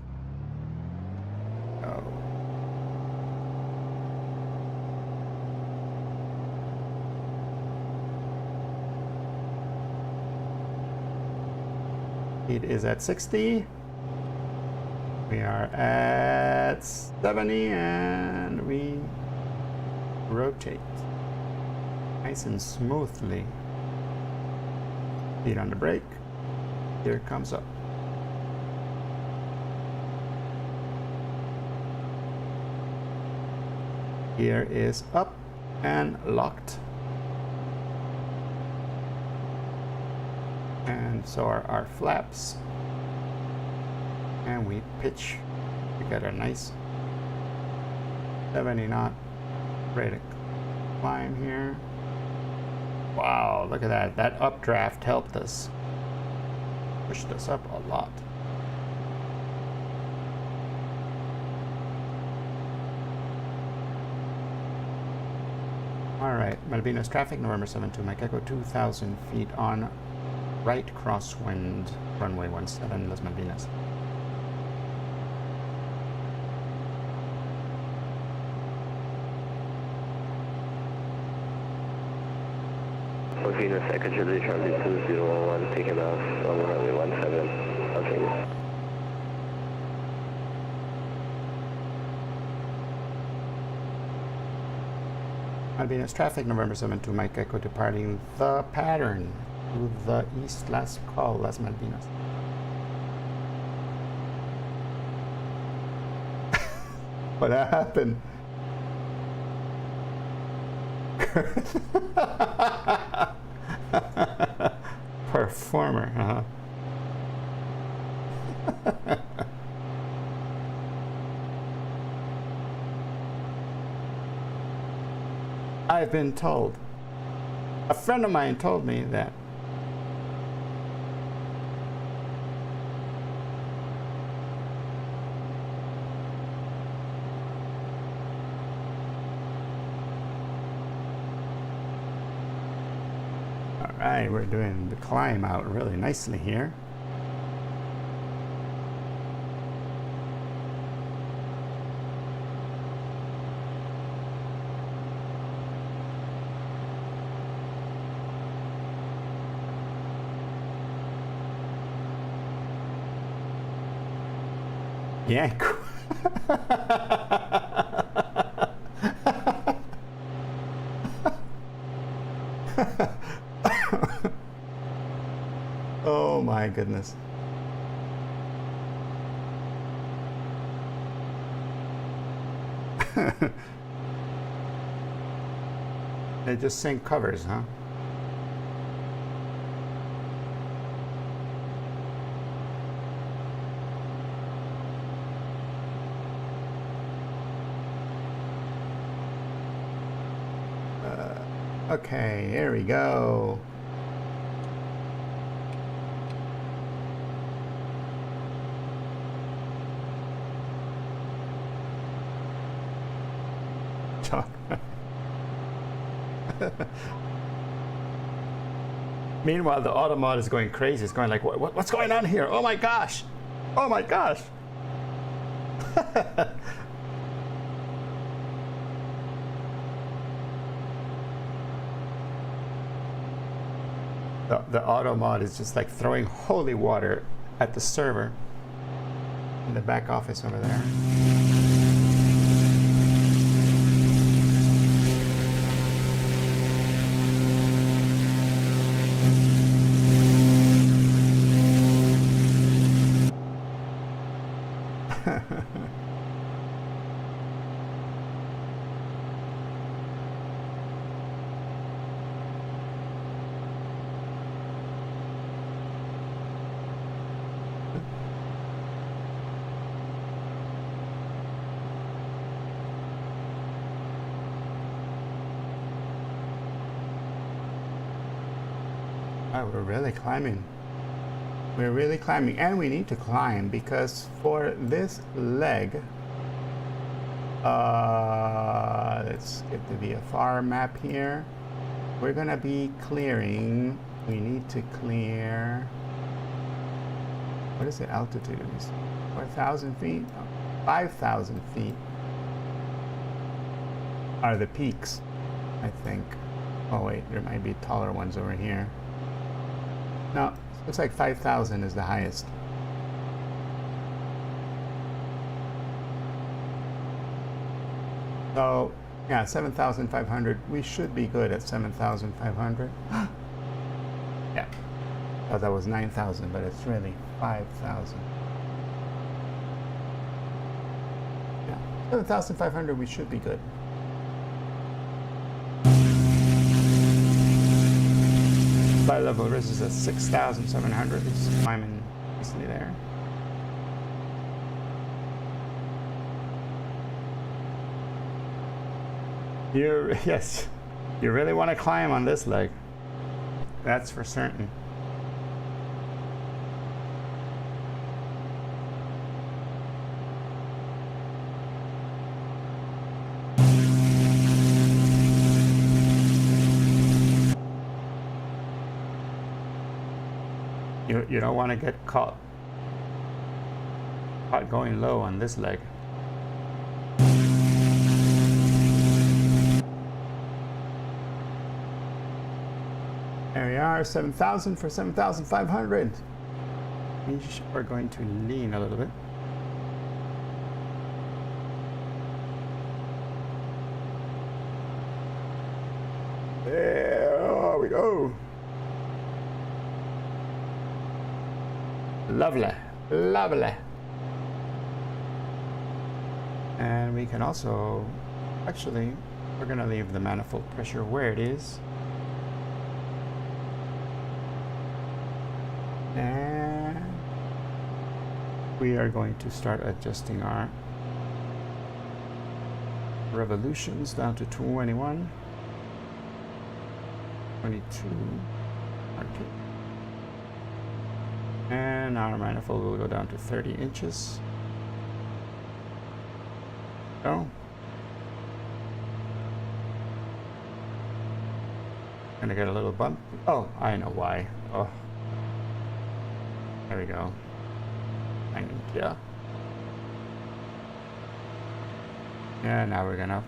Oh. It is at 60. We are at 70 and we rotate nice and smoothly. Feet on the brake. Here it comes up. Gear is up and locked. And so are our flaps. And we pitch. We got a nice 70 knot ready to climb here. Wow, look at that. That updraft helped us. Pushed us up a lot. Malvinas traffic, November 72, Mike Echo 2,000 feet on right crosswind, runway 17, Las Malvinas. Malvinas Echo Charlie Charlie 2011, taking off on runway 17, Las Vegas. Malvinas traffic, November 72, Mike Echo departing the pattern to the east, last call, Las Malvinas. What happened? Performer, huh? I've been told. A friend of mine told me that Alright, we're doing the climb out really nicely here. Yeah. Oh my goodness. They just sync covers, huh? Okay, here we go. Meanwhile, the automod is going crazy. It's going like, what's going on here? Oh my gosh! Oh my gosh! The auto mod is just like throwing holy water at the server in the back office over there. Oh, we're really climbing. We're really climbing, and we need to climb because for this leg, let's get the VFR map here. We're gonna be clearing. We need to clear. What is the altitude? 4,000 feet, 5,000 feet are the peaks, I think. Oh wait, there might be taller ones over here. No, looks like 5,000 is the highest. So, yeah, 7,500. We should be good at 7,500. Yeah. Thought that was 9,000, but it's really 5,000. Yeah, 7,500, we should be good. Flight level risk is at 6,700. It's climbing nicely there. Yes, you really want to climb on this leg. That's for certain. You don't want to get caught going low on this leg. There we are, 7,000 for 7,500. We're going to lean a little bit. There we go. Lovely, lovely. And we can also, actually, we're going to leave the manifold pressure where it is. And we are going to start adjusting our revolutions down to 21, 22, okay. And our manifold will go down to 30 inches. So, gonna get a little bump. Oh, I know why. Oh, there we go. Thank you. Yeah, now we're gonna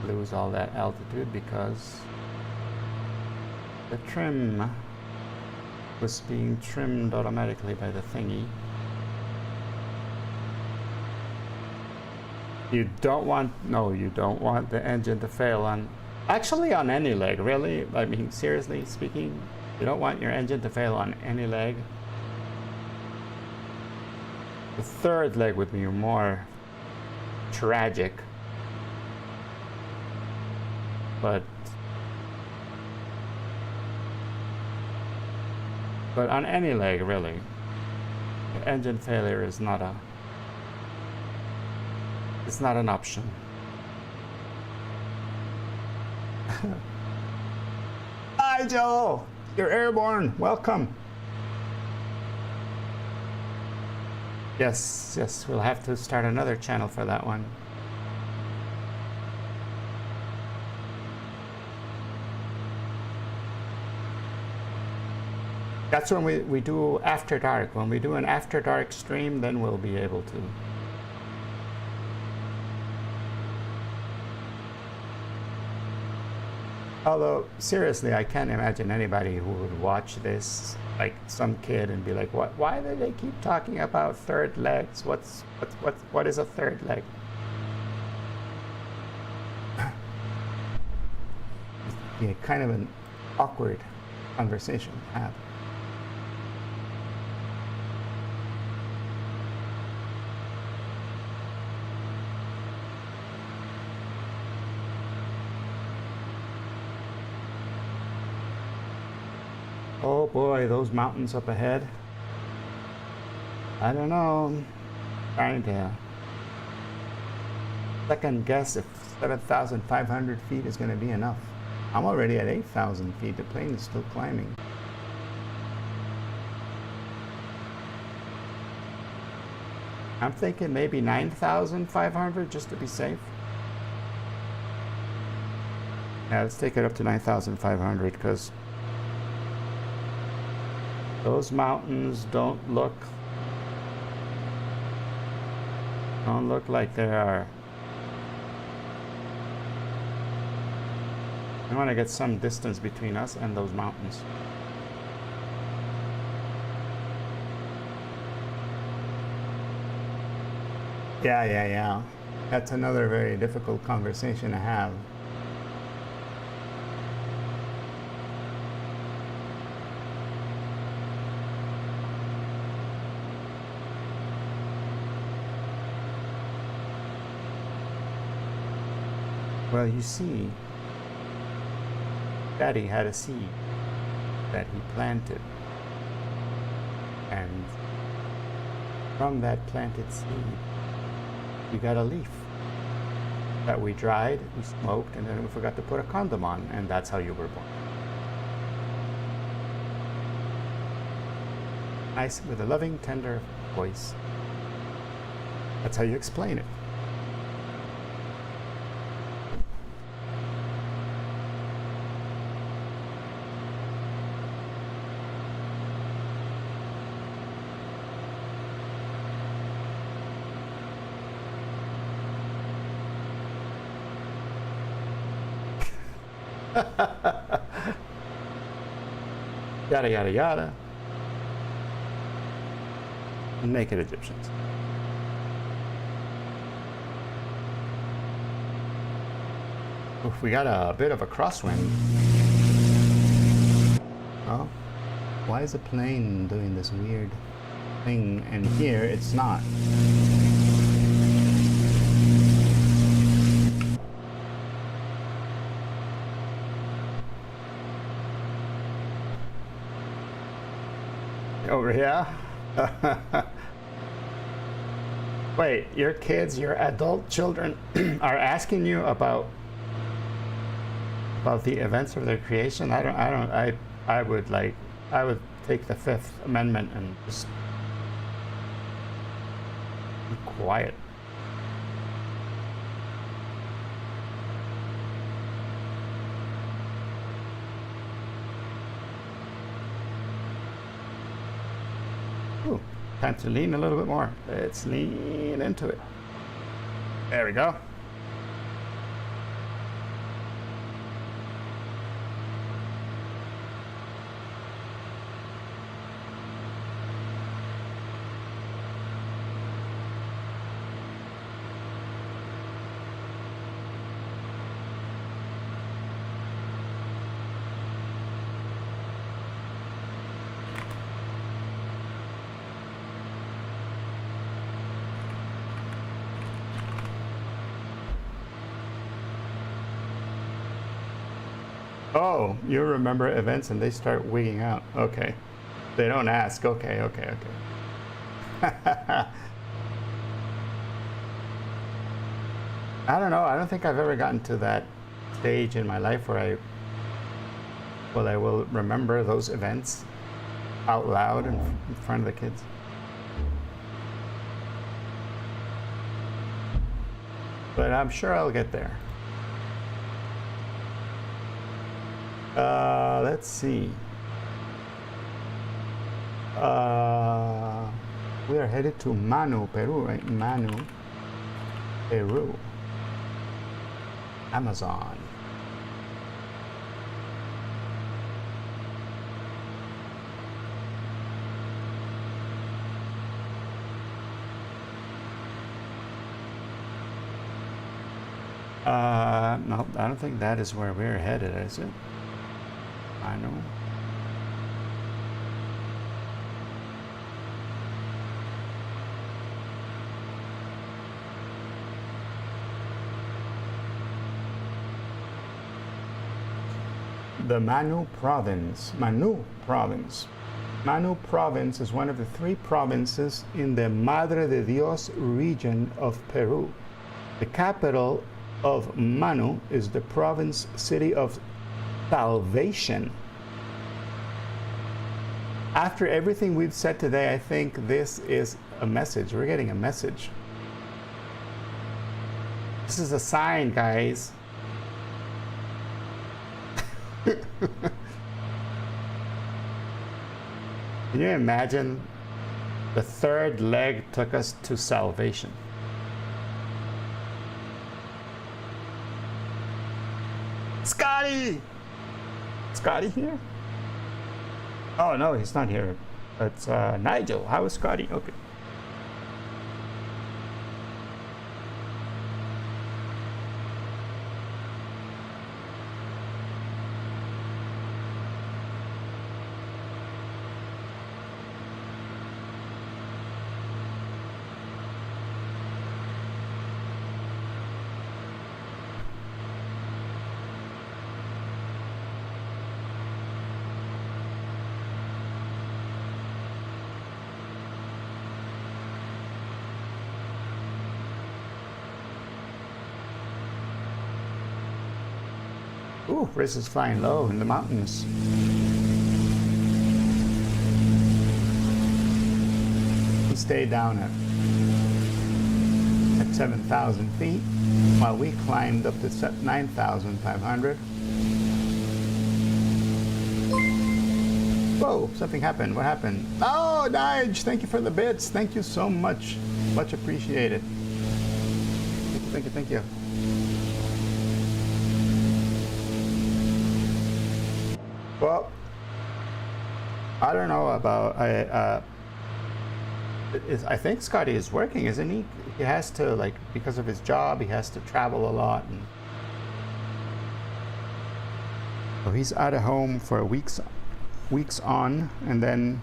lose all that altitude because the trim was being trimmed automatically by the thingy. You don't want the engine to fail on, actually on any leg, really. I mean, seriously speaking, you don't want your engine to fail on any leg. The third leg would be more tragic, but on any leg, really, engine failure is not it's not an option. Hi, Joel. You're airborne. Welcome. Yes, we'll have to start another channel for that one. That's when we do After Dark. When we do an After Dark stream, then we'll be able to. Although, seriously, I can't imagine anybody who would watch this, like some kid, and be like, "What? Why do they keep talking about third legs? What is a third leg?" Yeah, kind of an awkward conversation to have. Oh boy, those mountains up ahead. I don't know. I'm trying to second guess if 7,500 feet is going to be enough. I'm already at 8,000 feet. The plane is still climbing. I'm thinking maybe 9,500 just to be safe. Yeah, let's take it up to 9,500 because those mountains don't look like they are. I want to get some distance between us and those mountains. Yeah. That's another very difficult conversation to have. Well, you see, Daddy had a seed that he planted, and from that planted seed, we got a leaf that we dried, we smoked, and then we forgot to put a condom on, and that's how you were born. Nice, with a loving, tender voice. That's how you explain it. Yada, yada, yada. Naked Egyptians. Oof, we got a bit of a crosswind. Oh, why is the plane doing this weird thing? And here it's not. Over here. Wait, your kids, your adult children are asking you about the events of their creation? I would take the Fifth Amendment and just be quiet. Ooh, time to lean a little bit more. Let's lean into it. There we go. Oh, you remember events and they start wigging out. Okay. They don't ask. Okay, okay, okay. I don't know. I don't think I've ever gotten to that stage in my life where I will remember those events out loud in front of the kids. But I'm sure I'll get there. Let's see. We are headed to Manu, Peru, right? Manu, Peru. Amazon. No, I don't think that is where we're headed, is it? I know. The Manu Province. Manu Province. Manu Province is one of the 3 provinces in the Madre de Dios region of Peru. The capital of Manu is the province city of Salvation. After everything we've said today, I think this is a message. We're getting a message. This is a sign, guys. Can you imagine? The 3rd leg took us to salvation. Scotty! Scotty here? Oh no, he's not here. It's Nigel. How is Scotty? Okay. Ooh, Riz is flying low in the mountains. He stayed down at 7,000 feet while we climbed up to 9,500. Whoa, something happened. What happened? Oh, Nige, thank you for the bits. Thank you so much. Much appreciated. Thank you, thank you, thank you. Well, I don't know about I think Scotty is working, isn't he? He has to, like, because of his job, he has to travel a lot, and so he's out of home for weeks on, and then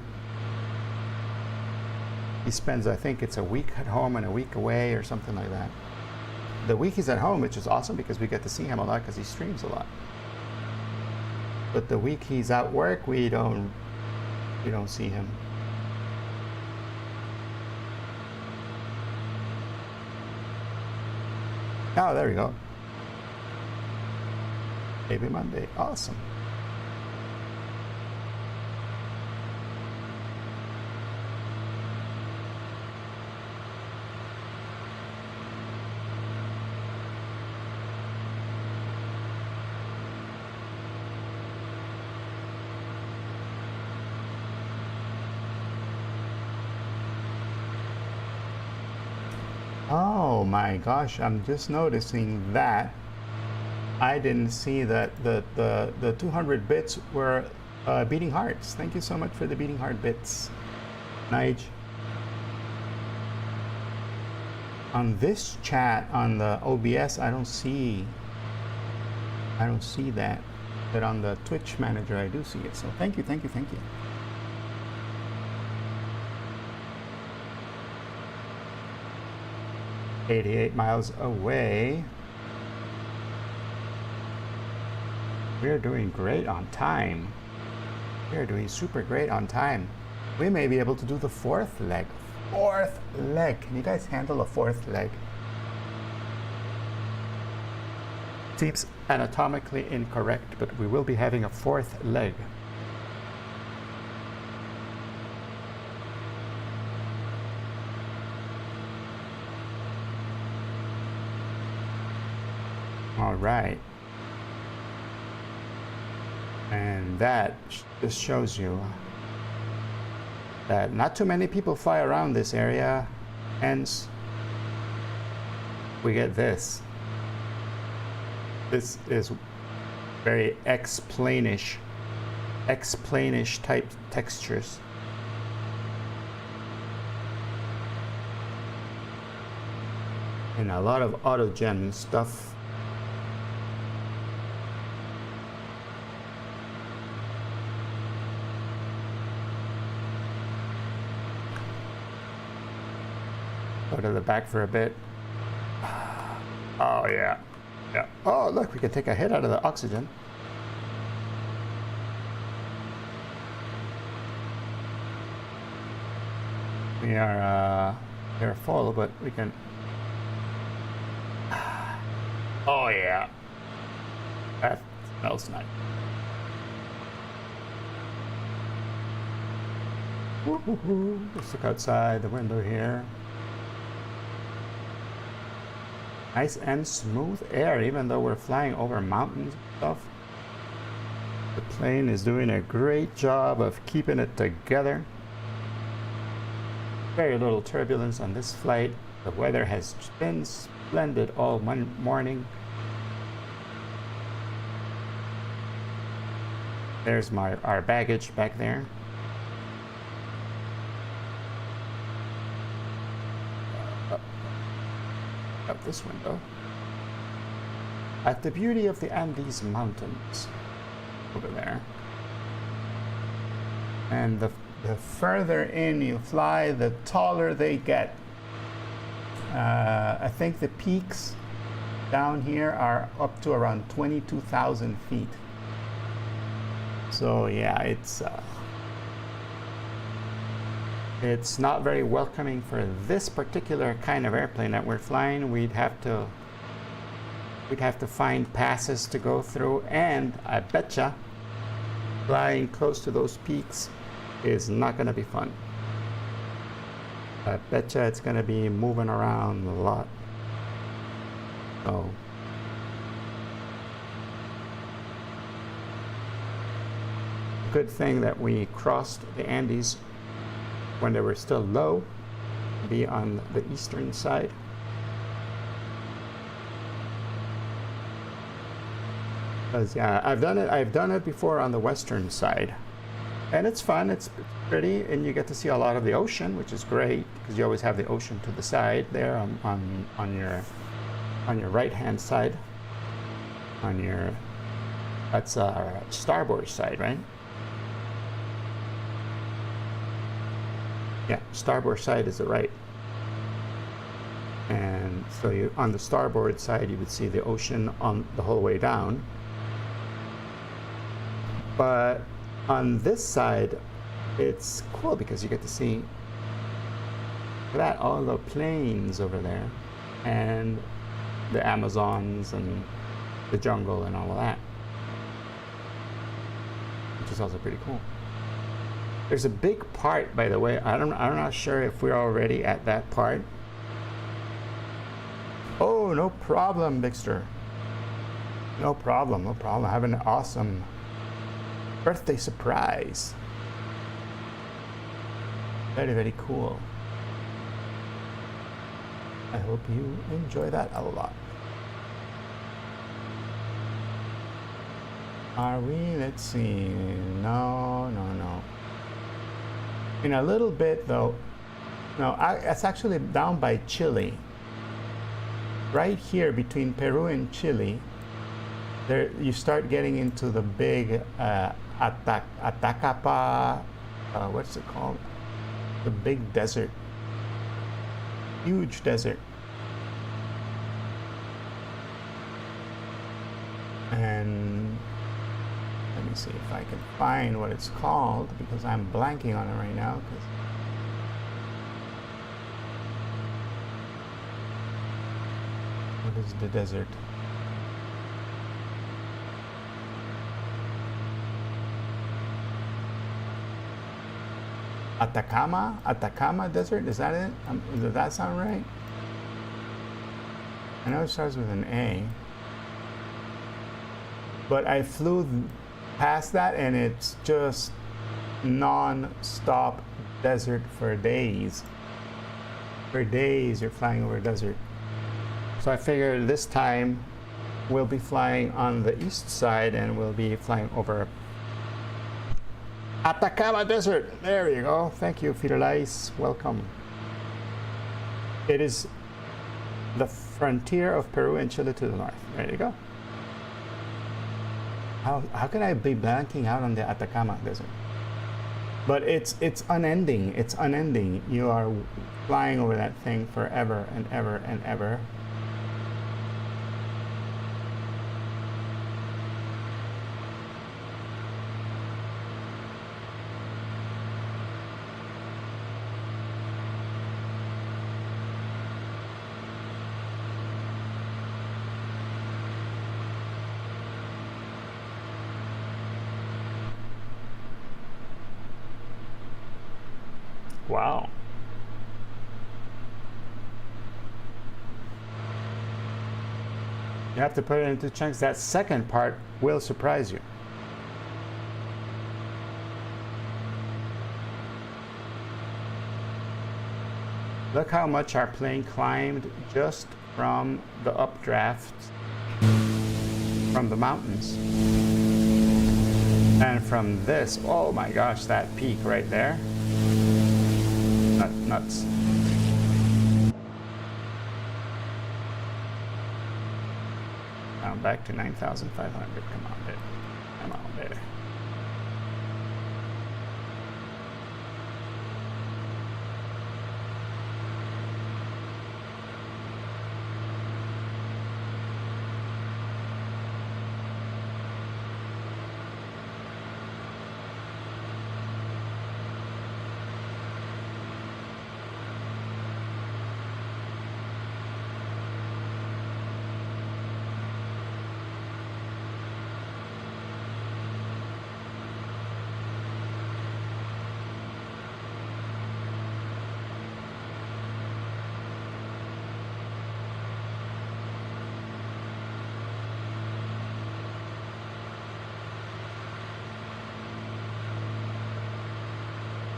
he spends, I think it's a week at home and a week away or something like that. The week he's at home, which is awesome because we get to see him a lot because he streams a lot. But the week he's at work, we don't see him. Oh, there we go. Maybe Monday. Awesome. Oh my gosh, I'm just noticing that I didn't see that the 200 bits were beating hearts. Thank you so much for the beating heart bits, Nige. On this chat on the OBS, I don't see that, but on the Twitch manager I do see it. So thank you. 88 miles away. We're doing great on time. We're doing super great on time. We may be able to do the fourth leg. Fourth leg. Can you guys handle a fourth leg? Seems anatomically incorrect, but we will be having a fourth leg. All right. And that just shows you that not too many people fly around this area, hence we get this. This is very X-plane-ish type textures. And a lot of autogen stuff. Go to the back for a bit. Oh yeah. Yeah. Oh look, we can take a hit out of the oxygen. We are full, but we can. Oh yeah. That smells nice. Let's look outside the window here. Nice and smooth air, even though we're flying over mountains and stuff. The plane is doing a great job of keeping it together. Very little turbulence on this flight. The weather has been splendid all morning. There's our baggage back there. Out this window. At the beauty of the Andes Mountains over there. And the further in you fly, the taller they get. I think the peaks down here are up to around 22,000 feet. So yeah, it's not very welcoming for this particular kind of airplane that we're flying. We'd have to find passes to go through, and I betcha flying close to those peaks is not going to be fun. I betcha it's going to be moving around a lot. So good thing that we crossed the Andes when they were still low, be on the eastern side. Because yeah, I've done it before on the western side, and it's fun. It's pretty, and you get to see a lot of the ocean, which is great because you always have the ocean to the side there on your right hand side. On your that's starboard side, right? Yeah, starboard side is the right. And so you on the starboard side you would see the ocean on the whole way down. But on this side, it's cool because you get to see that all the plains over there and the Amazons and the jungle and all of that, which is also pretty cool. There's a big part, by the way. I'm not sure if we're already at that part. Oh, no problem, Bixter. No problem, no problem. Have an awesome birthday surprise. Very, very cool. I hope you enjoy that a lot. Are we? Let's see. No. In a little bit, though. No, it's actually down by Chile. Right here between Peru and Chile, there you start getting into the big Atacapa, what's it called? The big desert. Huge desert. And let me see if I can find what it's called, because I'm blanking on it right now. What is the desert? Atacama Desert, is that it? Does that sound right? I know it starts with an A. But I flew past that and it's just non-stop desert for days. For days you're flying over a desert. So I figured this time we'll be flying on the east side and we'll be flying over Atacama Desert. There you go. Thank you, Fidelais. Welcome. It is the frontier of Peru and Chile to the north. There you go. How can I be blanking out on the Atacama Desert? But it's unending. It's unending. You are flying over that thing forever and ever and ever. Wow. You have to put it into chunks. That second part will surprise you. Look how much our plane climbed just from the updraft from the mountains. And from this, oh my gosh, that peak right there. Nuts. Now back to 9,500. Come on, baby. Come on, baby.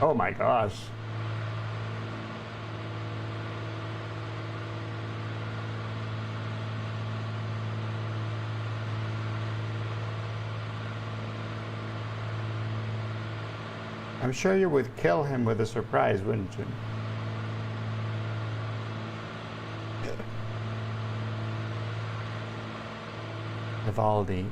Oh my gosh. I'm sure you would kill him with a surprise, wouldn't you? Vivaldi.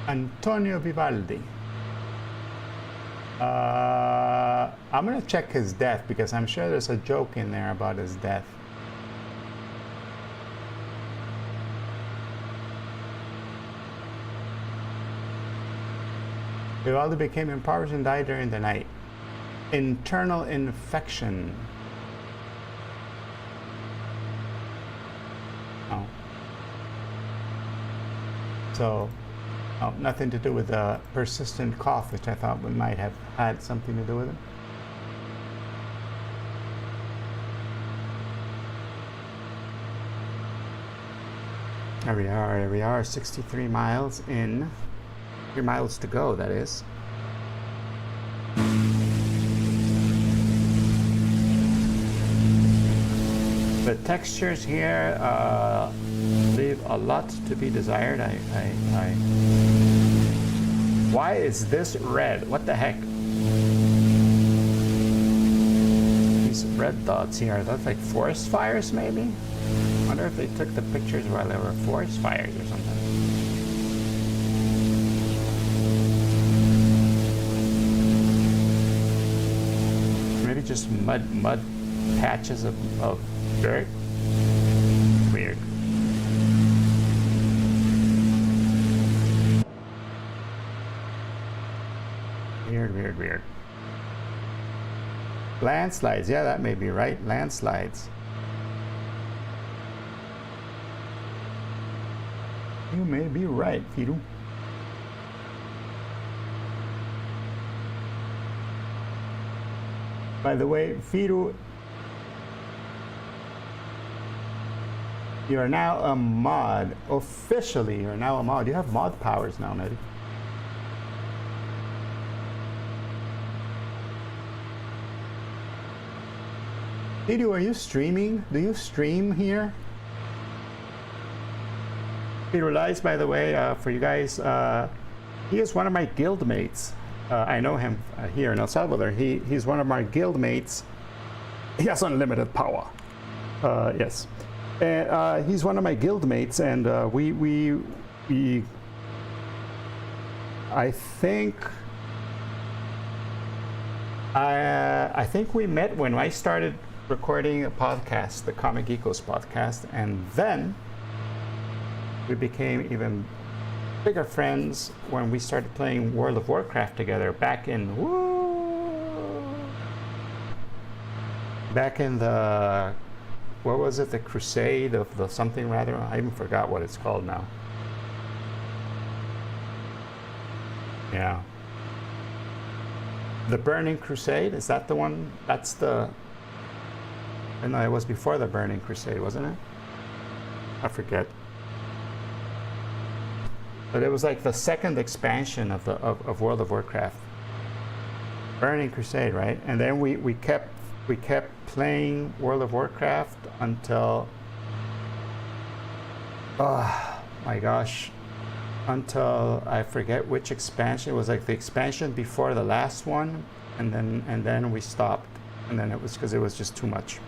Antonio Vivaldi. I'm gonna check his death because I'm sure there's a joke in there about his death. Vivaldi became impoverished and died during the night. Internal infection. Oh. So, oh, nothing to do with the persistent cough, which I thought might have had something to do with it. Here we are, 63 miles in. 3 miles to go, that is. The textures here leave a lot to be desired. Why is this red? What the heck? These red dots here, are those like forest fires maybe? I wonder if they took the pictures while there were forest fires or something. Maybe just mud patches of dirt. Weird. Weird. Landslides, yeah, that may be right. Landslides. You may be right, Firu. By the way, Firu, you're now a mod. Officially, you're now a mod. You have mod powers now, Nettie. Firu, are you streaming? Do you stream here? Peter Lies, by the way, for you guys, he is one of my guild mates. I know him here in El Salvador. He's one of my guild mates. He has unlimited power. Yes. And he's one of my guild mates, and I think we met when I started recording a podcast, the Comic Geekos podcast, and then we became even bigger friends when we started playing World of Warcraft together back in the, what was it, the Crusade of the something rather? I even forgot what it's called now. Yeah. The Burning Crusade, is that the one? That's the, no, it was before the Burning Crusade, wasn't it? I forget. But it was like the second expansion of World of Warcraft. Burning Crusade, right? And then we kept playing World of Warcraft until, oh my gosh, until I forget which expansion. It was like the expansion before the last one, and then we stopped. And then it was because it was just too much.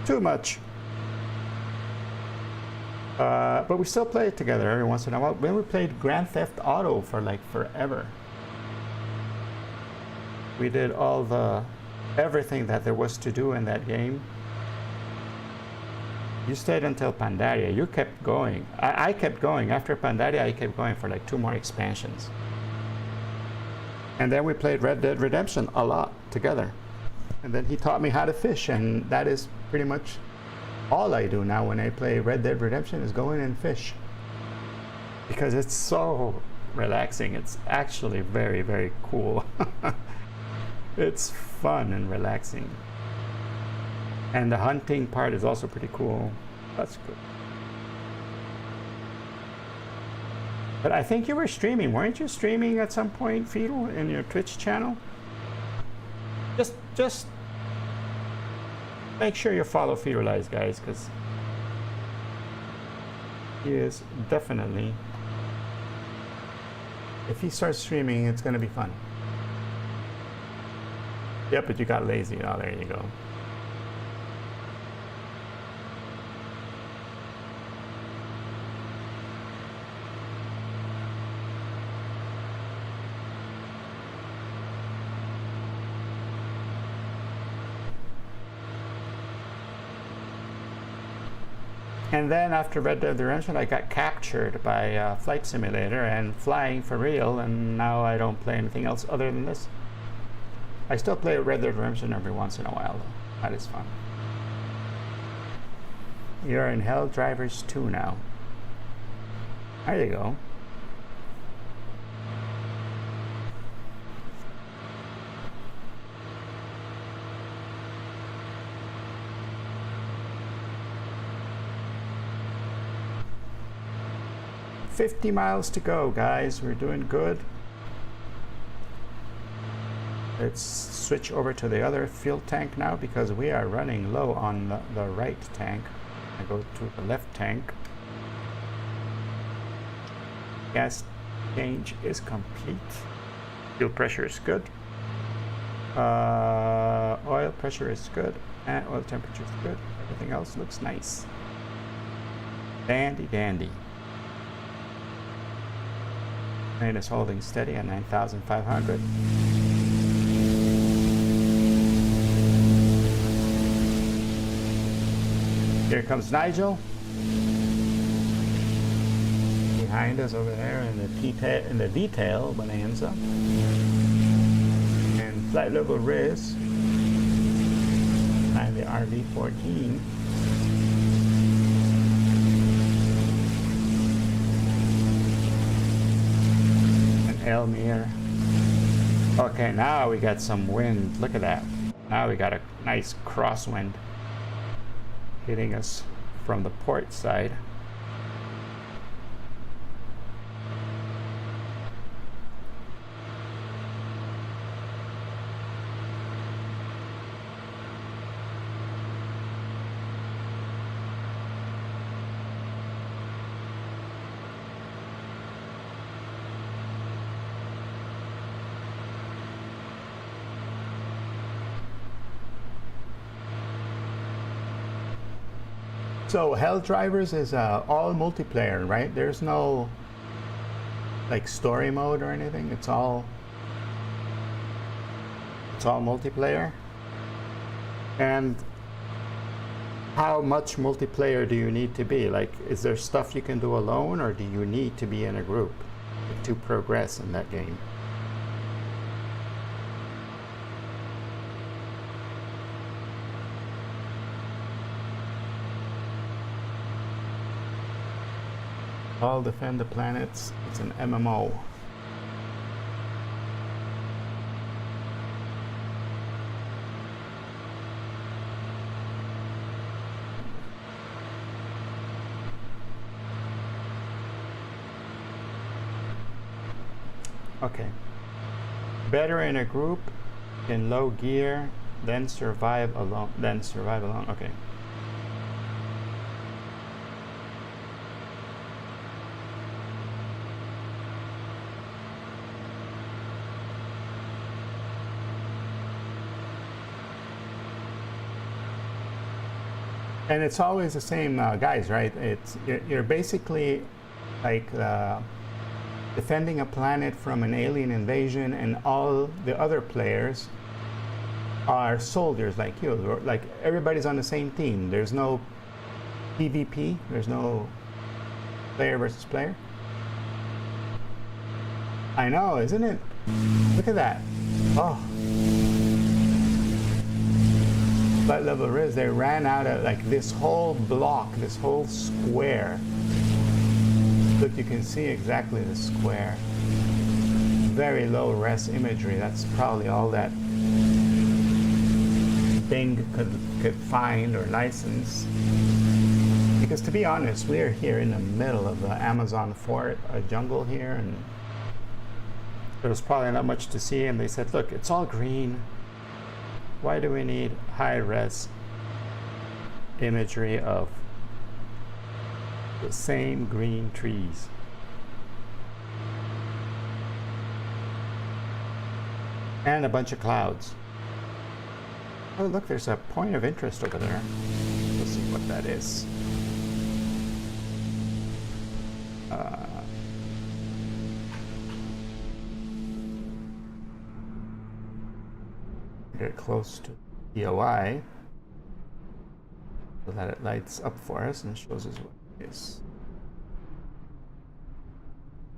Too much. But we still play it together every once in a while. When we played Grand Theft Auto for like forever. We did everything that there was to do in that game. You stayed until Pandaria. You kept going. I kept going. After Pandaria, I kept going for like 2 more expansions. And then we played Red Dead Redemption a lot together. And then he taught me how to fish, and that is pretty much all I do now when I play Red Dead Redemption is go in and fish. Because it's so relaxing. It's actually very, very cool. It's fun and relaxing. And the hunting part is also pretty cool. That's good. But I think you were streaming. Weren't you streaming at some point, Fetal, in your Twitch channel? Just make sure you follow Fetal, guys, because he is definitely, if he starts streaming, it's going to be fun. Yep, but you got lazy. Oh, there you go. And then after Red Dead Redemption, I got captured by a flight simulator and flying for real, and now I don't play anything else other than this. I still play Red Dead Redemption every once in a while, though. That is fun. You're in Hell Drivers 2 now. There you go. $50 miles to go, guys. We're doing good. Let's switch over to the other fuel tank now because we are running low on the right tank. I go to the left tank. Gas change is complete. Fuel pressure is good. Oil pressure is good. And oil temperature is good. Everything else looks nice. Dandy, dandy. Plane is holding steady at 9,500. Here comes Nigel. Behind us over there in the detail bonanza. And flight level Riz. Behind the RV-14. Elmere. Okay, now we got some wind. Look at that. Now we got a nice crosswind hitting us from the port side. So Hell Drivers is all multiplayer, right? There's no like story mode or anything. It's all multiplayer. And how much multiplayer do you need to be? Like, is there stuff you can do alone, or do you need to be in a group to progress in that game? All Defend the Planets. It's an MMO. Okay. Better in a group, in low gear, then survive alone. Okay. And it's always the same guys, right? You're basically like defending a planet from an alien invasion, and all the other players are soldiers like you. Like, everybody's on the same team. There's no PvP. There's no player versus player. I know, isn't it? Look at that. Oh. Flight level Riz, they ran out of like this whole block, this whole square. Look, you can see exactly the square. very low res imagery. That's probably all that Bing could find or license. Because to be honest, we're here in the middle of the Amazon jungle here, and there's probably not much to see. And they said, look, it's all green. Why do we need high res imagery of the same green trees? And a bunch of clouds. Oh, look, there's a point of interest over there. Let's see what that is. Get close to DOI so that it lights up for us and shows us what it is.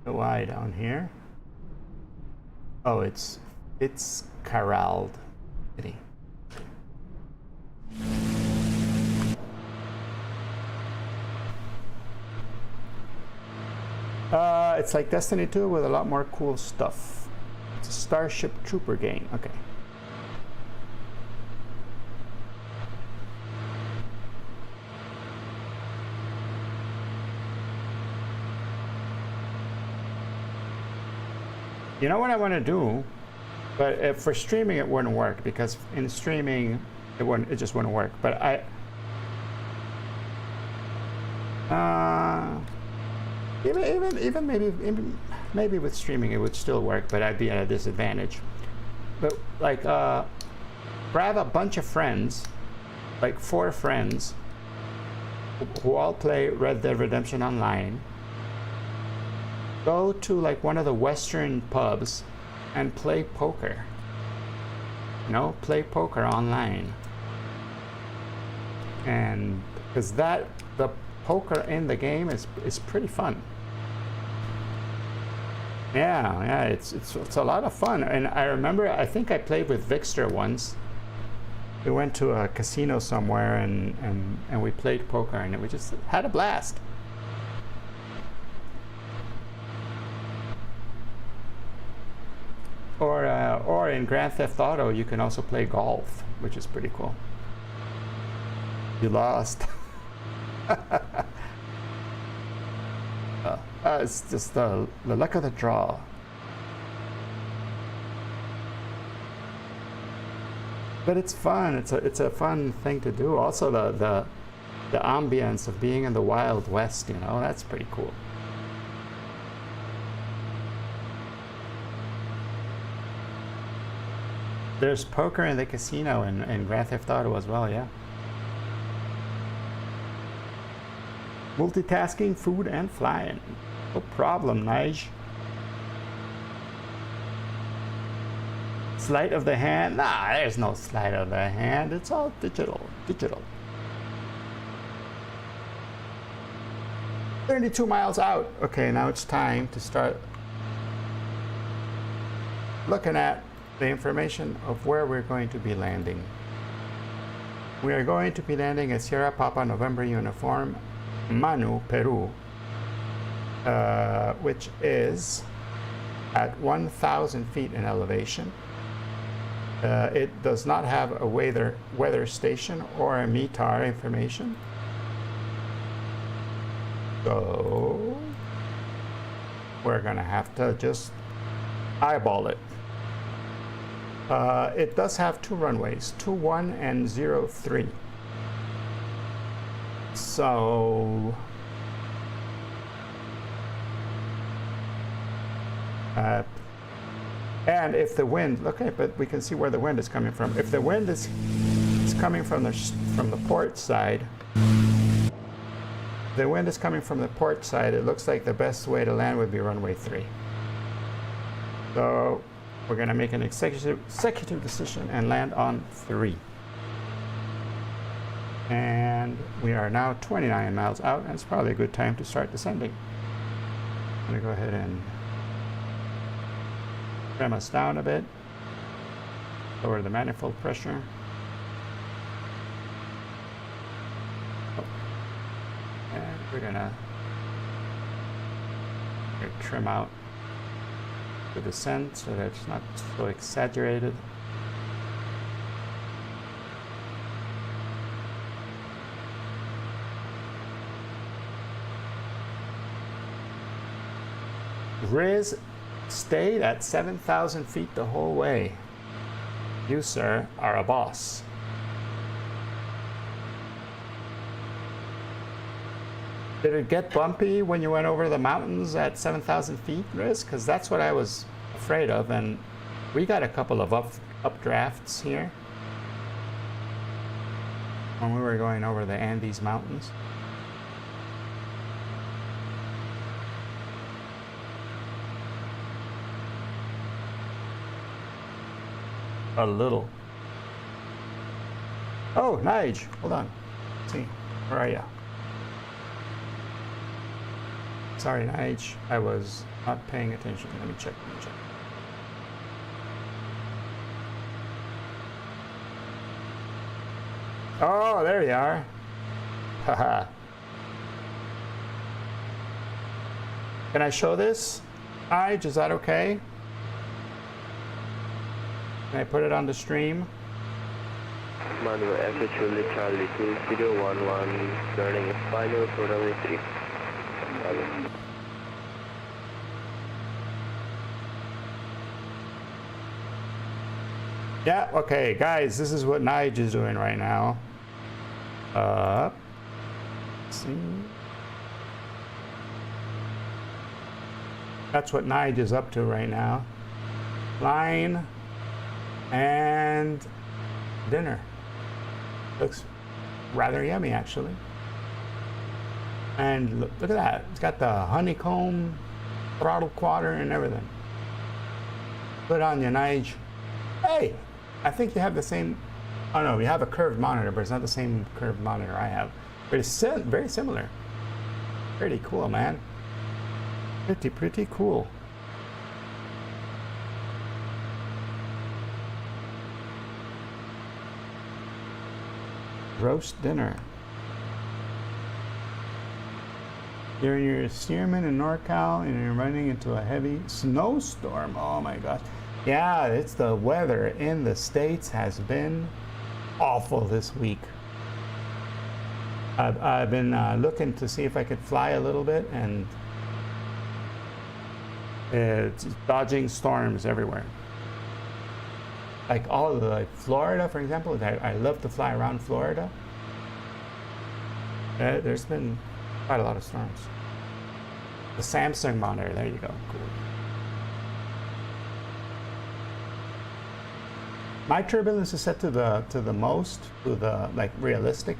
DOI down here. Oh, it's Carald City. It's like Destiny 2 with a lot more cool stuff. It's a Starship Trooper game. Okay. You know what I want to do? But if for streaming it wouldn't work, because in streaming it just wouldn't work. But even maybe with streaming it would still work, but I'd be at a disadvantage. But like grab a bunch of friends, like 4 friends, who all play Red Dead Redemption Online. Go to like one of the Western pubs and play poker. You know, play poker online. And because the poker in the game is pretty fun. Yeah, it's a lot of fun. And I remember, I think I played with Vixter once. We went to a casino somewhere and we played poker, and we just had a blast. Or in Grand Theft Auto, you can also play golf, which is pretty cool. You lost. It's just the luck of the draw. But it's fun. It's a fun thing to do. Also, the ambience of being in the Wild West, you know, that's pretty cool. There's poker in the casino in Grand Theft Auto as well, yeah. Multitasking, food, and flying. No problem, Nige. Sleight of the hand? Nah, there's no sleight of the hand. It's all digital. 32 miles out. Okay, now it's time to start looking at the information of where we're going to be landing. We are going to be landing at Sierra Papa November Uniform, Manu, Peru, which is at 1,000 feet in elevation. It does not have a weather station or a METAR information. So we're gonna have to just eyeball it. It does have 2 runways, 21 and 03. So and if the wind, okay, but we can see where the wind is coming from. If the wind is coming from the port side, the wind is coming from the port side, it looks like the best way to land would be runway 3. So we're going to make an executive decision and land on 3. And we are now 29 miles out, and it's probably a good time to start descending. I'm going to go ahead and trim us down a bit, lower the manifold pressure. And we're going to trim out the descent so that it's not so exaggerated. Riz stayed at 7,000 feet the whole way. You, sir, are a boss. Did it get bumpy when you went over the mountains at 7,000 feet, Riz? Because that's what I was afraid of, and we got a couple of updrafts here when we were going over the Andes Mountains. A little. Oh, Nige, hold on. Let's see, where are you? Sorry, Nige, I was not paying attention. Let me check. Oh, there you are. Haha. Can I show this? Nige, is that okay? Can I put it on the stream? Manual Aperture Charlie 2011, turning final for runway 3. Yeah, okay, guys, this is what Nige is doing right now. Let's see. That's what Nige is up to right now. Line and dinner. Looks rather yummy, actually. And look at that. It's got the honeycomb throttle quarter and everything. Good on you, Nige. Hey, I think you have the same. Oh no, you have a curved monitor, but it's not the same curved monitor I have. But it's very similar. Pretty cool, man. Pretty cool. Roast dinner. You're in your Stearman in NorCal and you're running into a heavy snowstorm. Oh my gosh. Yeah, it's the weather in the States has been awful this week. I've been looking to see if I could fly a little bit, and it's dodging storms everywhere. Like all of like Florida, for example. I love to fly around Florida. There's been quite a lot of storms. The Samsung monitor, there you go, cool. My turbulence is set to the most, to the like realistic.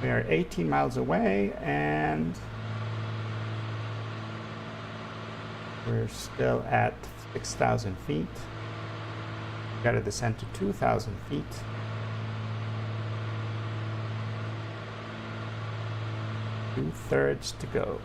We are 18 miles away and we're still at 6,000 feet. Got to descend to 2,000 feet. Two-thirds to go.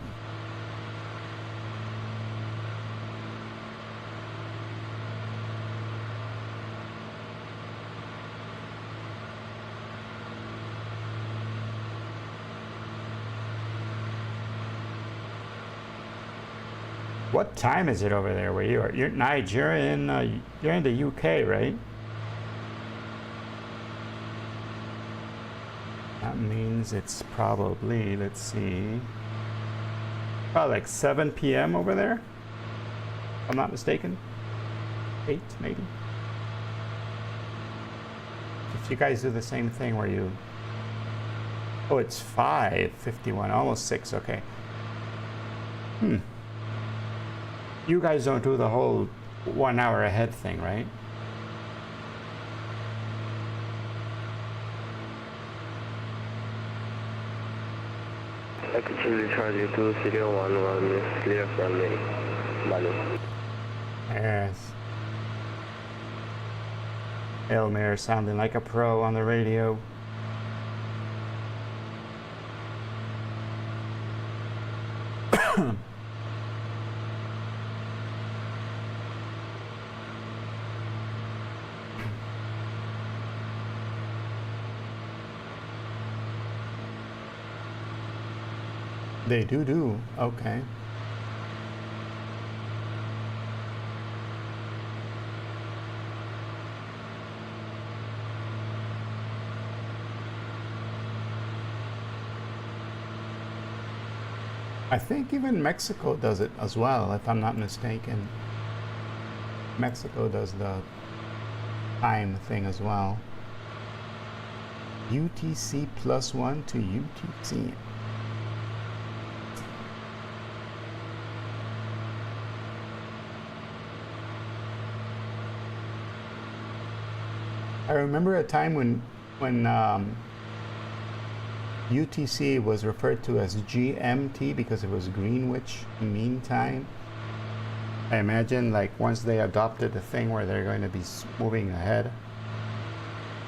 What time is it over there where you are? You're Nige, you're in the UK, right? That means it's probably, let's see, about like 7 p.m. over there, if I'm not mistaken. 8 maybe. If you guys do the same thing where you, oh, it's 5:51, almost 6. Okay. You guys don't do the whole 1 hour ahead thing, right? Actually, Charlie 2011 is clear from me. Manu. Yes. Elmer sounding like a pro on the radio. They do. Okay. I think even Mexico does it as well, if I'm not mistaken. Mexico does the time thing as well. UTC +1 to UTC. I remember a time when UTC was referred to as GMT because it was Greenwich Mean Time. I imagine like once they adopted the thing where they're going to be moving ahead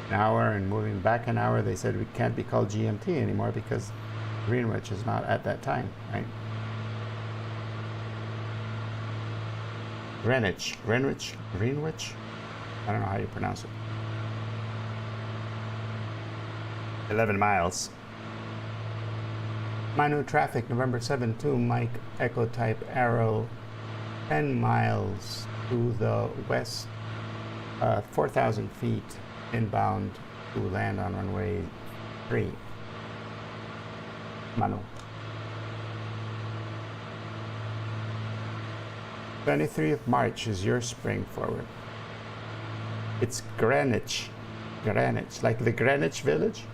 an hour and moving back an hour, they said we can't be called GMT anymore because Greenwich is not at that time, right? Greenwich. I don't know how you pronounce it. 11 miles. Manu traffic, November 7-2, Mike Echo type arrow, 10 miles to the west, 4,000 feet inbound to land on runway 3. Manu. 23th March is your spring forward. It's Greenwich, like the Greenwich Village.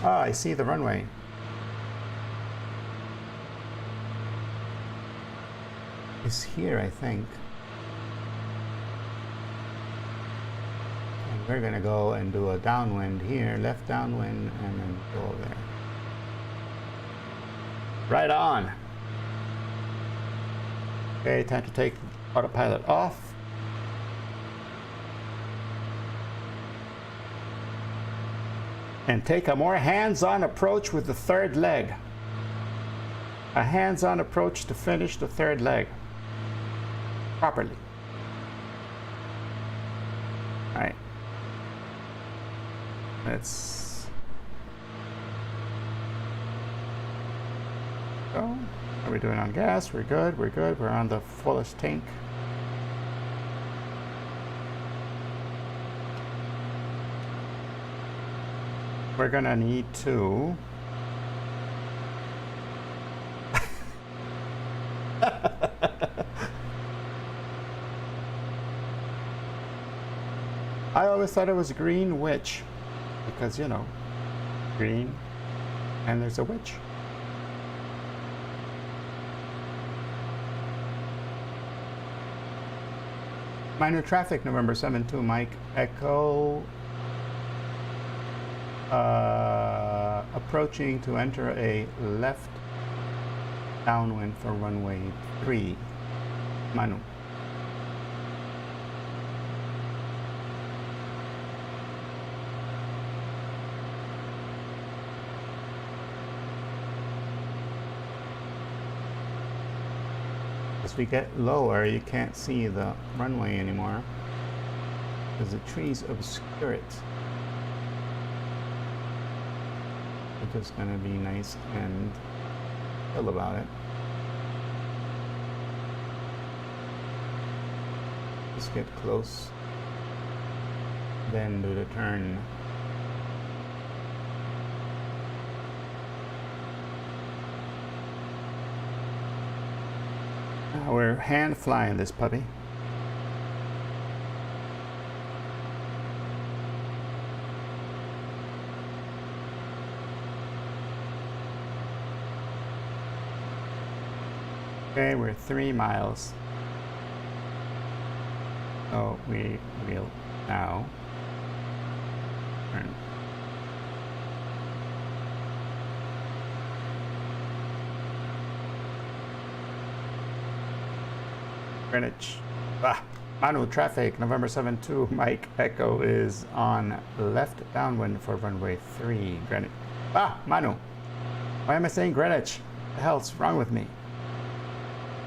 Ah, I see the runway. It's here, I think. And we're gonna go and do a downwind here, left downwind, and then go over there. Right on. Okay, time to take autopilot off. And take a more hands-on approach with the third leg. A hands-on approach to finish the third leg properly. All right. Let's go. How are we doing on gas? We're good. We're on the fullest tank. We're gonna need to I always thought it was Greenwich because, you know, green and there's a witch. Minor traffic, November 7-2, Mike Echo. Approaching to enter a left downwind for runway 3. Manu. As we get lower, you can't see the runway anymore because the trees obscure it. It's just gonna be nice and chill about it. Just get close, then do the turn. Now we're hand flying this puppy. Okay, we're 3 miles. So we will now turn. Greenwich. Manu traffic, November 7-2, Mike Echo is on left downwind for runway 3, Greenwich. Manu. Why am I saying Greenwich? What the hell's wrong with me?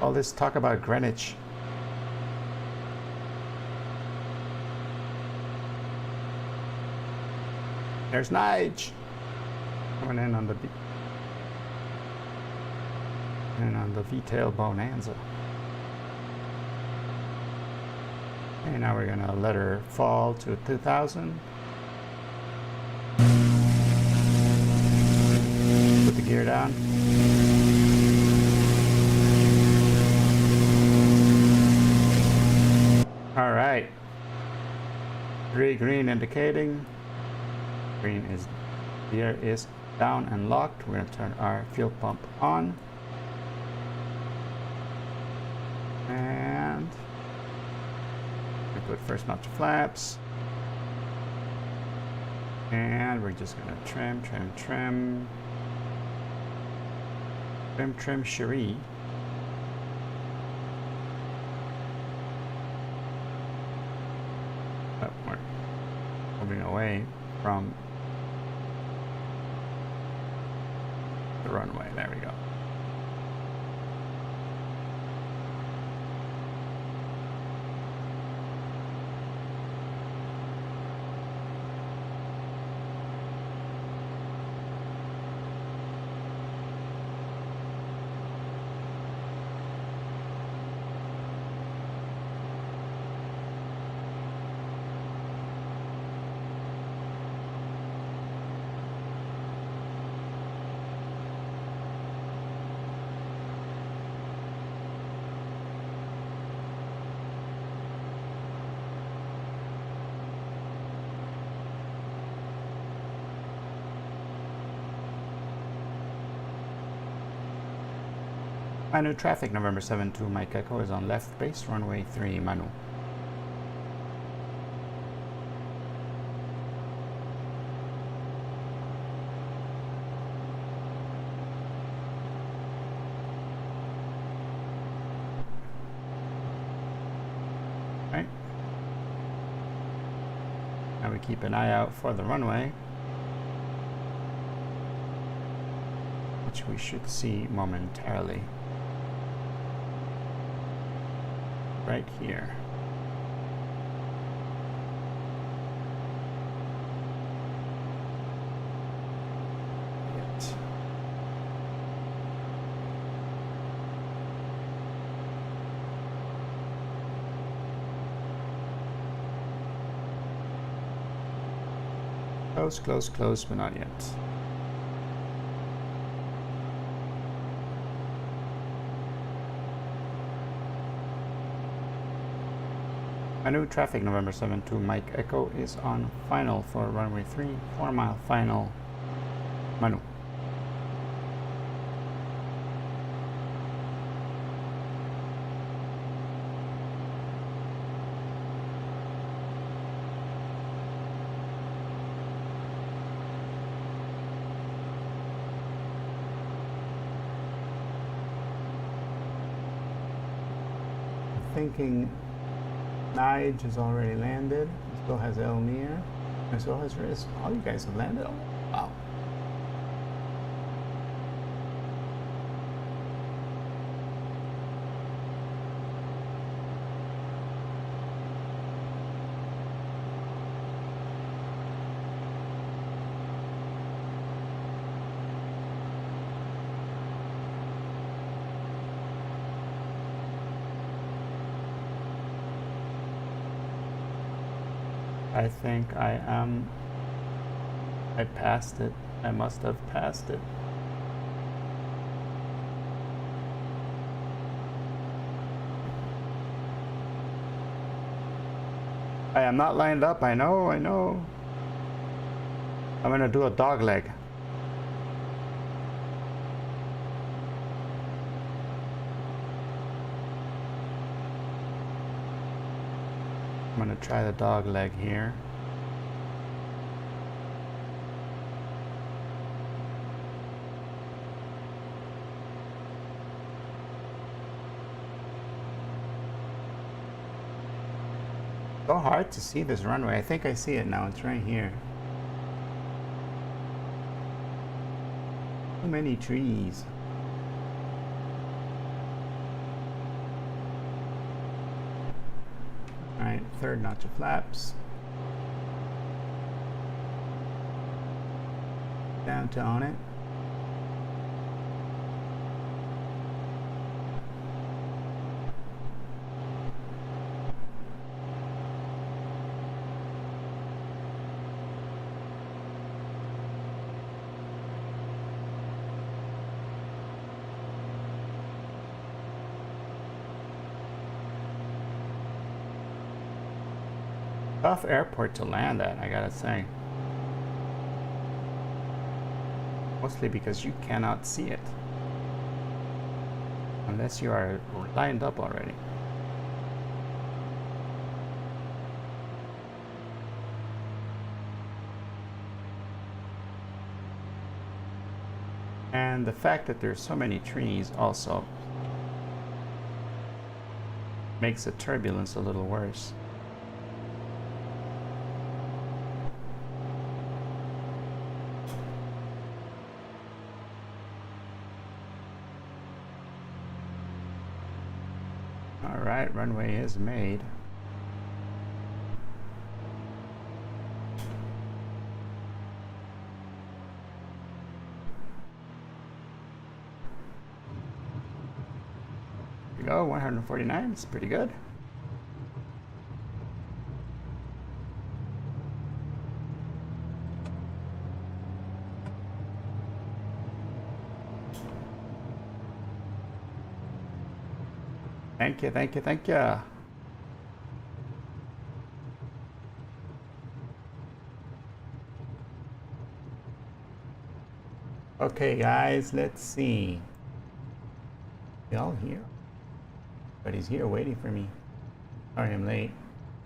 All this talk about Greenwich. There's Nige coming in on the V-tail Bonanza. And now we're gonna let her fall to 2,000. Put the gear down. All right. 3 green indicating. Green is, gear is down and locked. We're gonna turn our fuel pump on. And we put first notch flaps. And we're just gonna trim, Cherie. But we're moving away from the runway. There we go. Manu traffic, November 72, Mike Echo is on left base, runway 3, Manu. Right. Now we keep an eye out for the runway, which we should see momentarily. Right here. Yet. Close, close, close, but not yet. Manu traffic, November 72, Mike Echo is on final for runway 3, 4 mile final, Manu. Thinking Nige has already landed. Still has Elmir. And so has Riz. All you guys have landed. Oh, wow. I think I passed it. I must have passed it. I am not lined up, I know. I'm gonna do a dog leg. I'm gonna try the dog leg here. So hard to see this runway. I think I see it now. It's right here. Too many trees. Alright, third notch of flaps. downtown it. Tough airport to land at, I gotta say. Mostly because you cannot see it. Unless you are lined up already. And the fact that there's so many trees also makes the turbulence a little worse. Alright, runway is made. Here we go, 149, it's pretty good. Thank you, thank you, thank you. Okay, guys, let's see. Y'all here? But he's here waiting for me. Sorry, I'm late.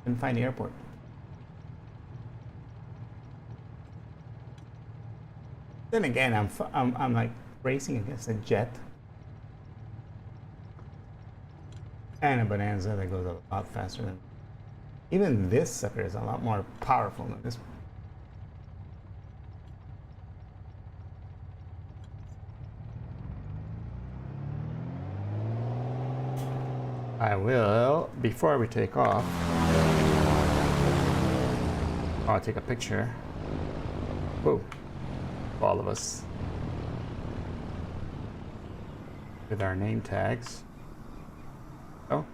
Couldn't find the airport. Then again, I'm like racing against a jet. And a Bonanza that goes a lot faster than... Even this sucker is a lot more powerful than this one. I will, before we take off, I'll take a picture. Whoa. All of us. With our name tags. Oh.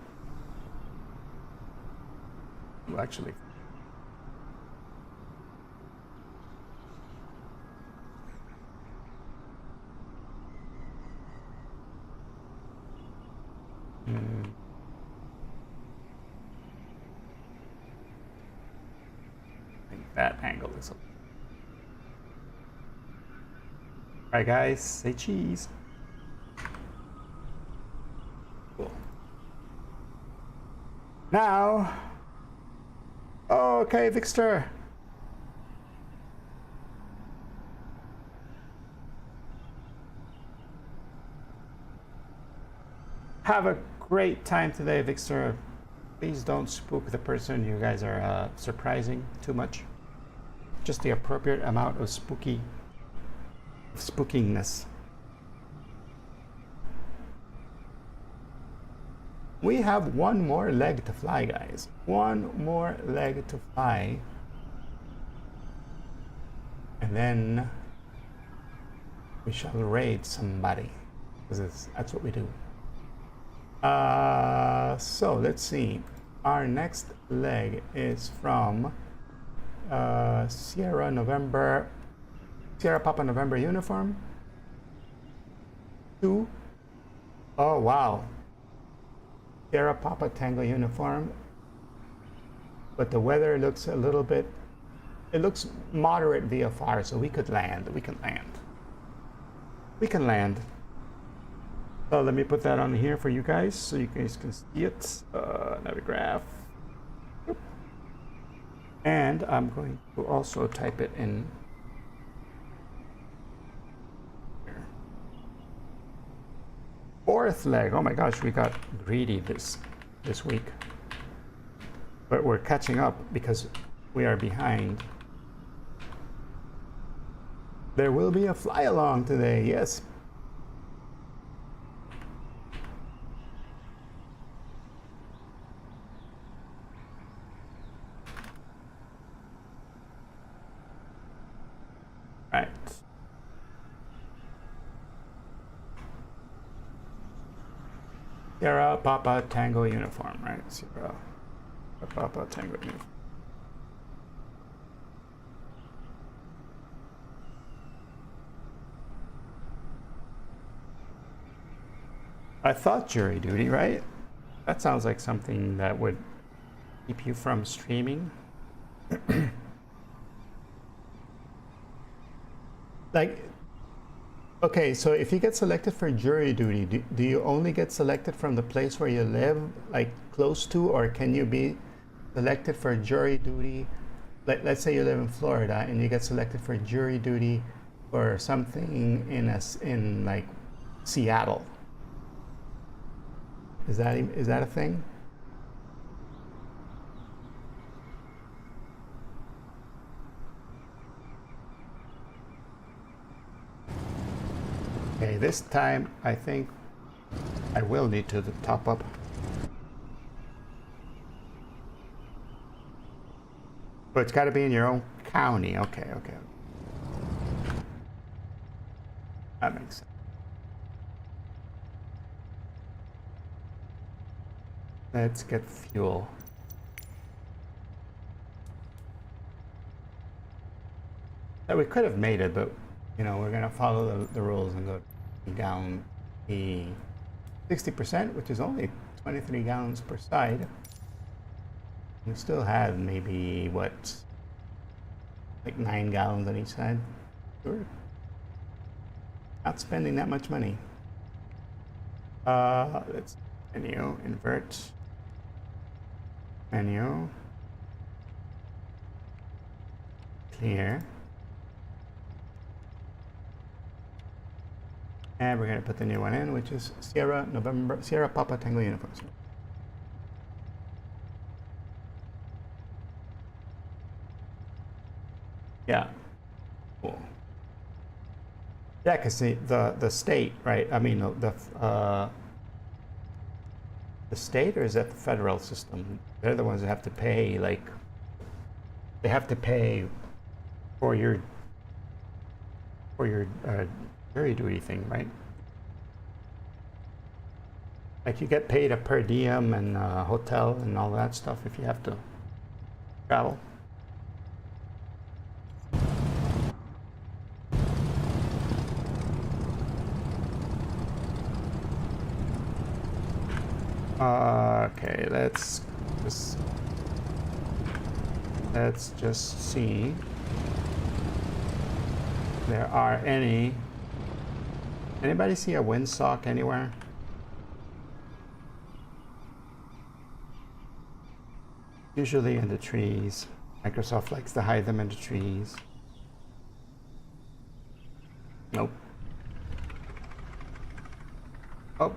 Well, actually. I think that angle is... Alright guys, say cheese. Cool. Now, okay, Victor. Have a great time today, Victor. Please don't spook the person you guys are surprising too much. Just the appropriate amount of spookiness. We have one more leg to fly, guys. One more leg to fly. And then we shall raid somebody. Because that's what we do. So let's see. Our next leg is from Sierra Papa November uniform to, oh wow, Sierra Papa Tango uniform, but the weather looks a little bit, it looks moderate VFR, so we can land. So let me put that on here for you guys so you guys can see it. Navigraph. And I'm going to also type it in. Fourth leg. Oh my gosh, we got greedy this week. But we're catching up because we are behind. There will be a fly along today, yes. Right. Sierra Papa Tango uniform, right? Sierra Papa Tango uniform. I thought jury duty, right? That sounds like something that would keep you from streaming. Like, okay, so if you get selected for jury duty, do you only get selected from the place where you live, like close to, or can you be selected for jury duty? Let's say you live in Florida and you get selected for jury duty for something in like Seattle. Is that a thing? Okay, this time I think I will need to top up. But it's got to be in your own county. Okay, okay. That makes sense. Let's get fuel. Now, we could have made it, but you know, we're gonna follow the rules and go down the 60%, which is only 23 gallons per side. We still have maybe what, like 9 gallons on each side. We're not spending that much money. Let's menu, invert, menu, clear. And we're going to put the new one in, which is Sierra Papa Tango uniform. Yeah. Cool. Yeah, because the state, right? I mean, the state, or is that the federal system? They're the ones that have to pay, like, they have to pay for your jury duty thing, right? Like you get paid a per diem and hotel and all that stuff if you have to travel. Okay, let's just see if there are anybody see a windsock anywhere? Usually in the trees. Microsoft likes to hide them in the trees. Nope. Oh.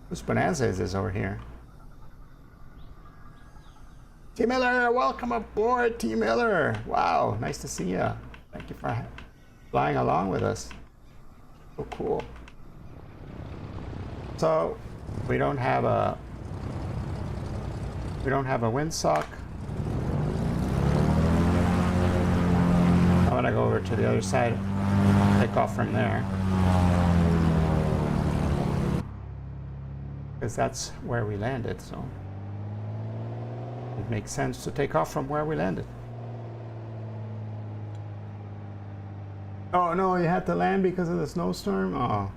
Whose bonanza is this over here? T. Miller, welcome aboard, T. Miller. Wow, nice to see you. Thank you for flying along with us. So cool. So we don't have a windsock. I'm gonna go over to the other side, take off from there, because that's where we landed. So it makes sense to take off from where we landed. Oh no, you had to land because of the snowstorm? Oh.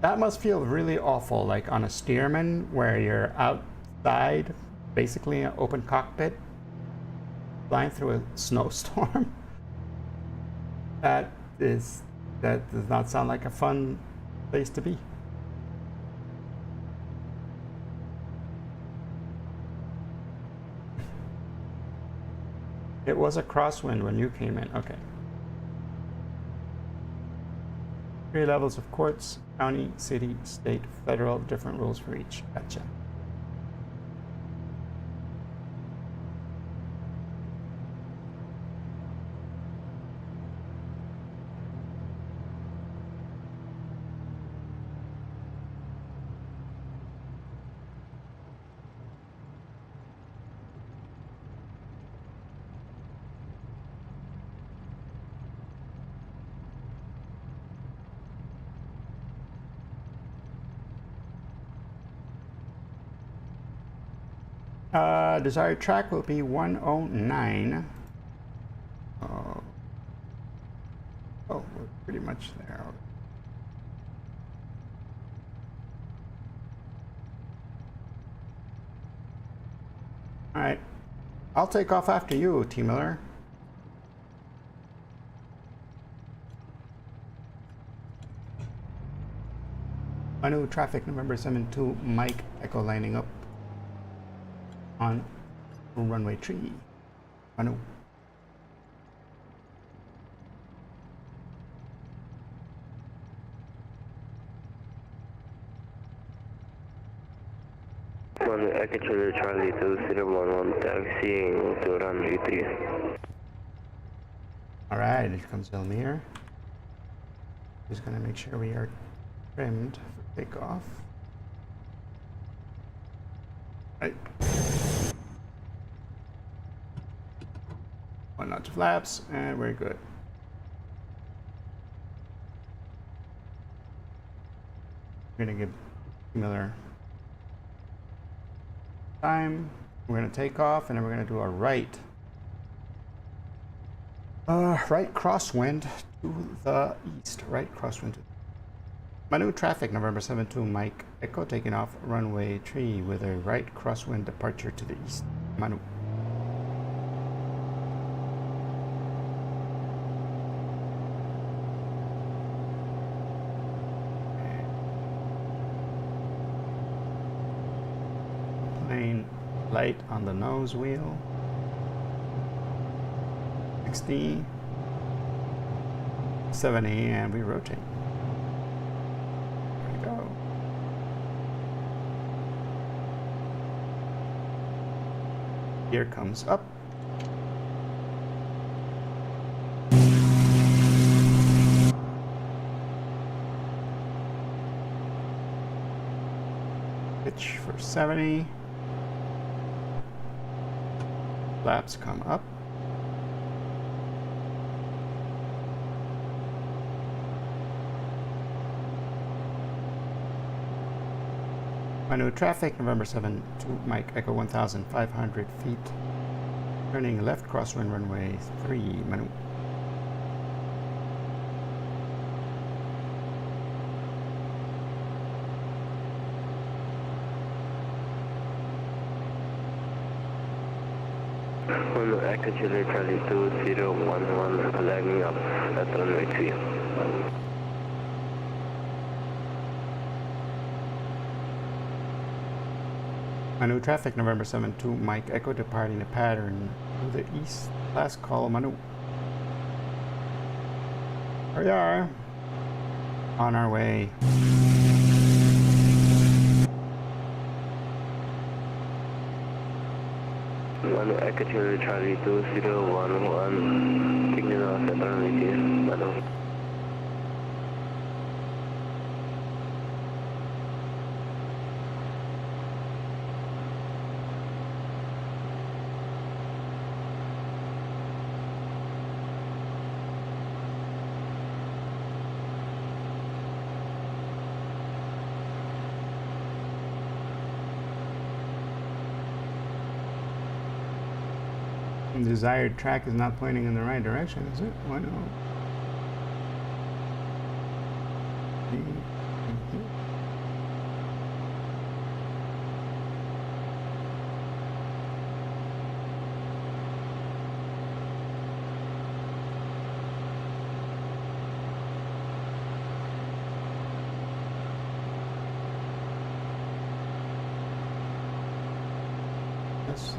That must feel really awful, like on a Stearman where you're outside, basically an open cockpit, flying through a snowstorm. That does not sound like a fun place to be. It was a crosswind when you came in. Okay. 3 levels of courts: county, city, state, federal, different rules for each. Gotcha. Desired track will be 109. Oh, we're pretty much there. All right, I'll take off after you, T. Miller. Manu traffic November 72, Mike Echo lining up on runway 3. Manu. Manu Echo Charlie 2011 taxiing to runway 3. All right, here comes Elmir. He's gonna make sure we are trimmed for takeoff. Right. 1 notch flaps, and we're good. We're gonna give Miller time. We're gonna take off, and then we're gonna do a right crosswind to the east. Right crosswind to Manu traffic November 72 Mike Echo taking off runway 3 with a right crosswind departure to the east. Manu. Plane light on the nose wheel. 60, 70, and we rotate. There we go. Gear comes up. Pitch for 70. Flaps come up. Manu traffic November 7 to Mike Echo 1,500 feet. Turning left crosswind runway 3 Manu. Manu Echo Charlie 2011 lagging up at runway 3. Manu traffic November 7 to Mike Echo departing the pattern to the east. Last call Manu. Here we are. On our way. Manu Echo Charlie 2011 taking off at runway 3. Manu. The desired track is not pointing in the right direction, is it? Why no?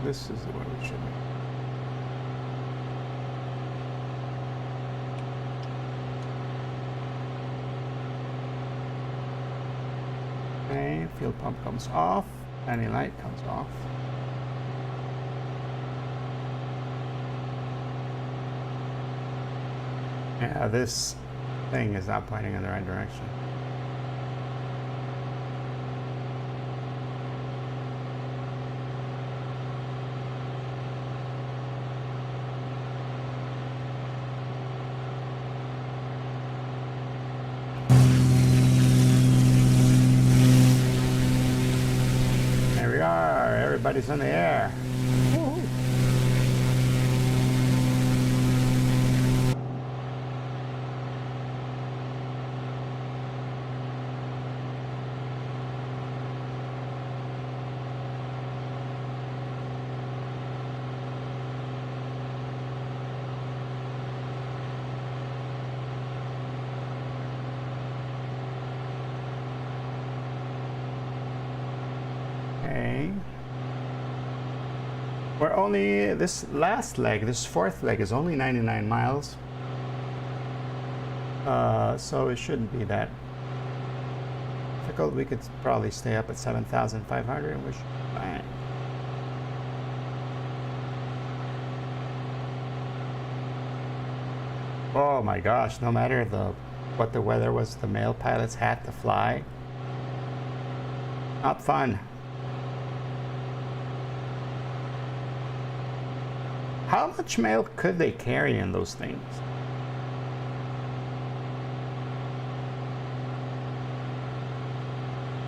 This is the way we should be. Okay, fuel pump comes off, any light comes off. Yeah, this thing is not pointing in the right direction. everybody's in the air. Woo-hoo. Okay. We're only, this last leg, this fourth leg is only 99 miles. So it shouldn't be that difficult. We could probably stay up at 7,500 and we should be fine. Oh my gosh, no matter what the weather was, the male pilots had to fly. Not fun. How much mail could they carry in those things?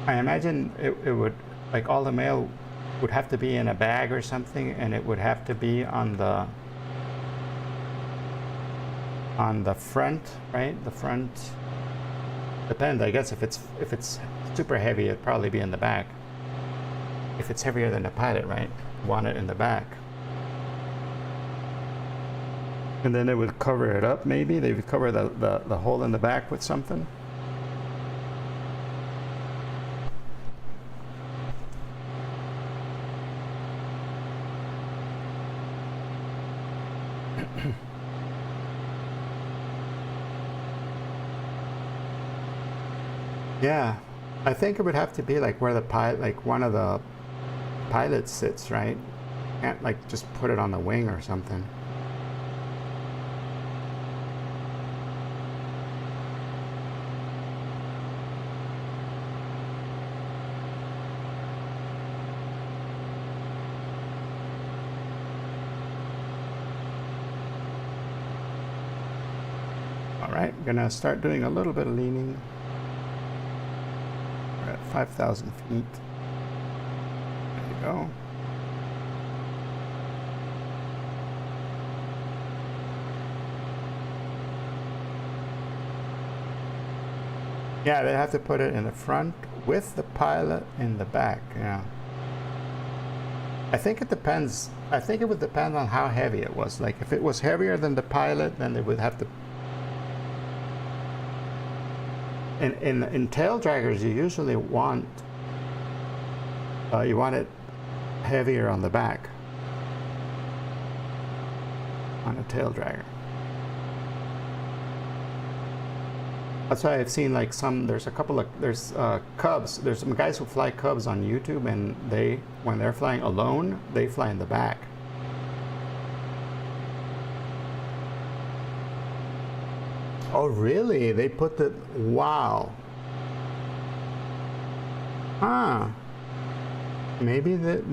I imagine it would, like all the mail would have to be in a bag or something, and it would have to be on the front, right? The front. Depends, I guess. If it's super heavy, it'd probably be in the back. If it's heavier than the pilot, right? Want it in the back. And then it would cover it up, maybe? They would cover the hole in the back with something? Yeah, I think it would have to be like where the pilot, like one of the pilots sits, right? Can't like just put it on the wing or something. All right, I'm gonna start doing a little bit of leaning. We're at 5,000 feet. There you go. Yeah, they have to put it in the front with the pilot in the back. Yeah. I think it depends. I think it would depend on how heavy it was. Like if it was heavier than the pilot, then they would have to. In tail draggers, you usually want it heavier on the back on a tail dragger. That's why I've seen like there's Cubs. There's some guys who fly Cubs on YouTube, and when they're flying alone, they fly in the back. Oh, really? They put the... Wow. Huh. Maybe the...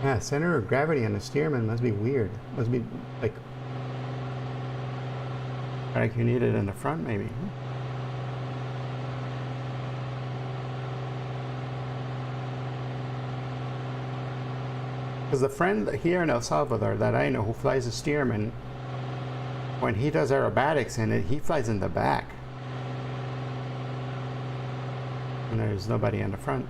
Yeah, center of gravity on the steerman must be weird. Must be, like you need it in the front, maybe. Because the friend here in El Salvador that I know who flies a steerman, when he does aerobatics in it, he flies in the back. And there's nobody in the front.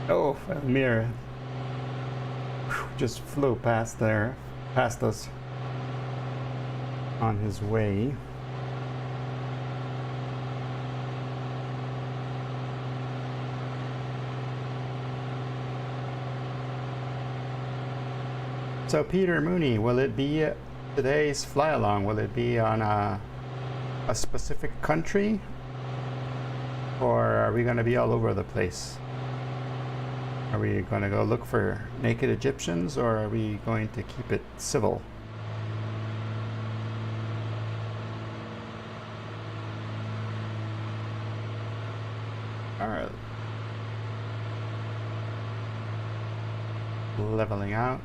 Oh, Mir just flew past us on his way. So Peter Mooney, will it be today's fly along? Will it be on a specific country Or are we going to be all over the place? Are we going to go look for naked Egyptians, or are we going to keep it civil? All right. Leveling out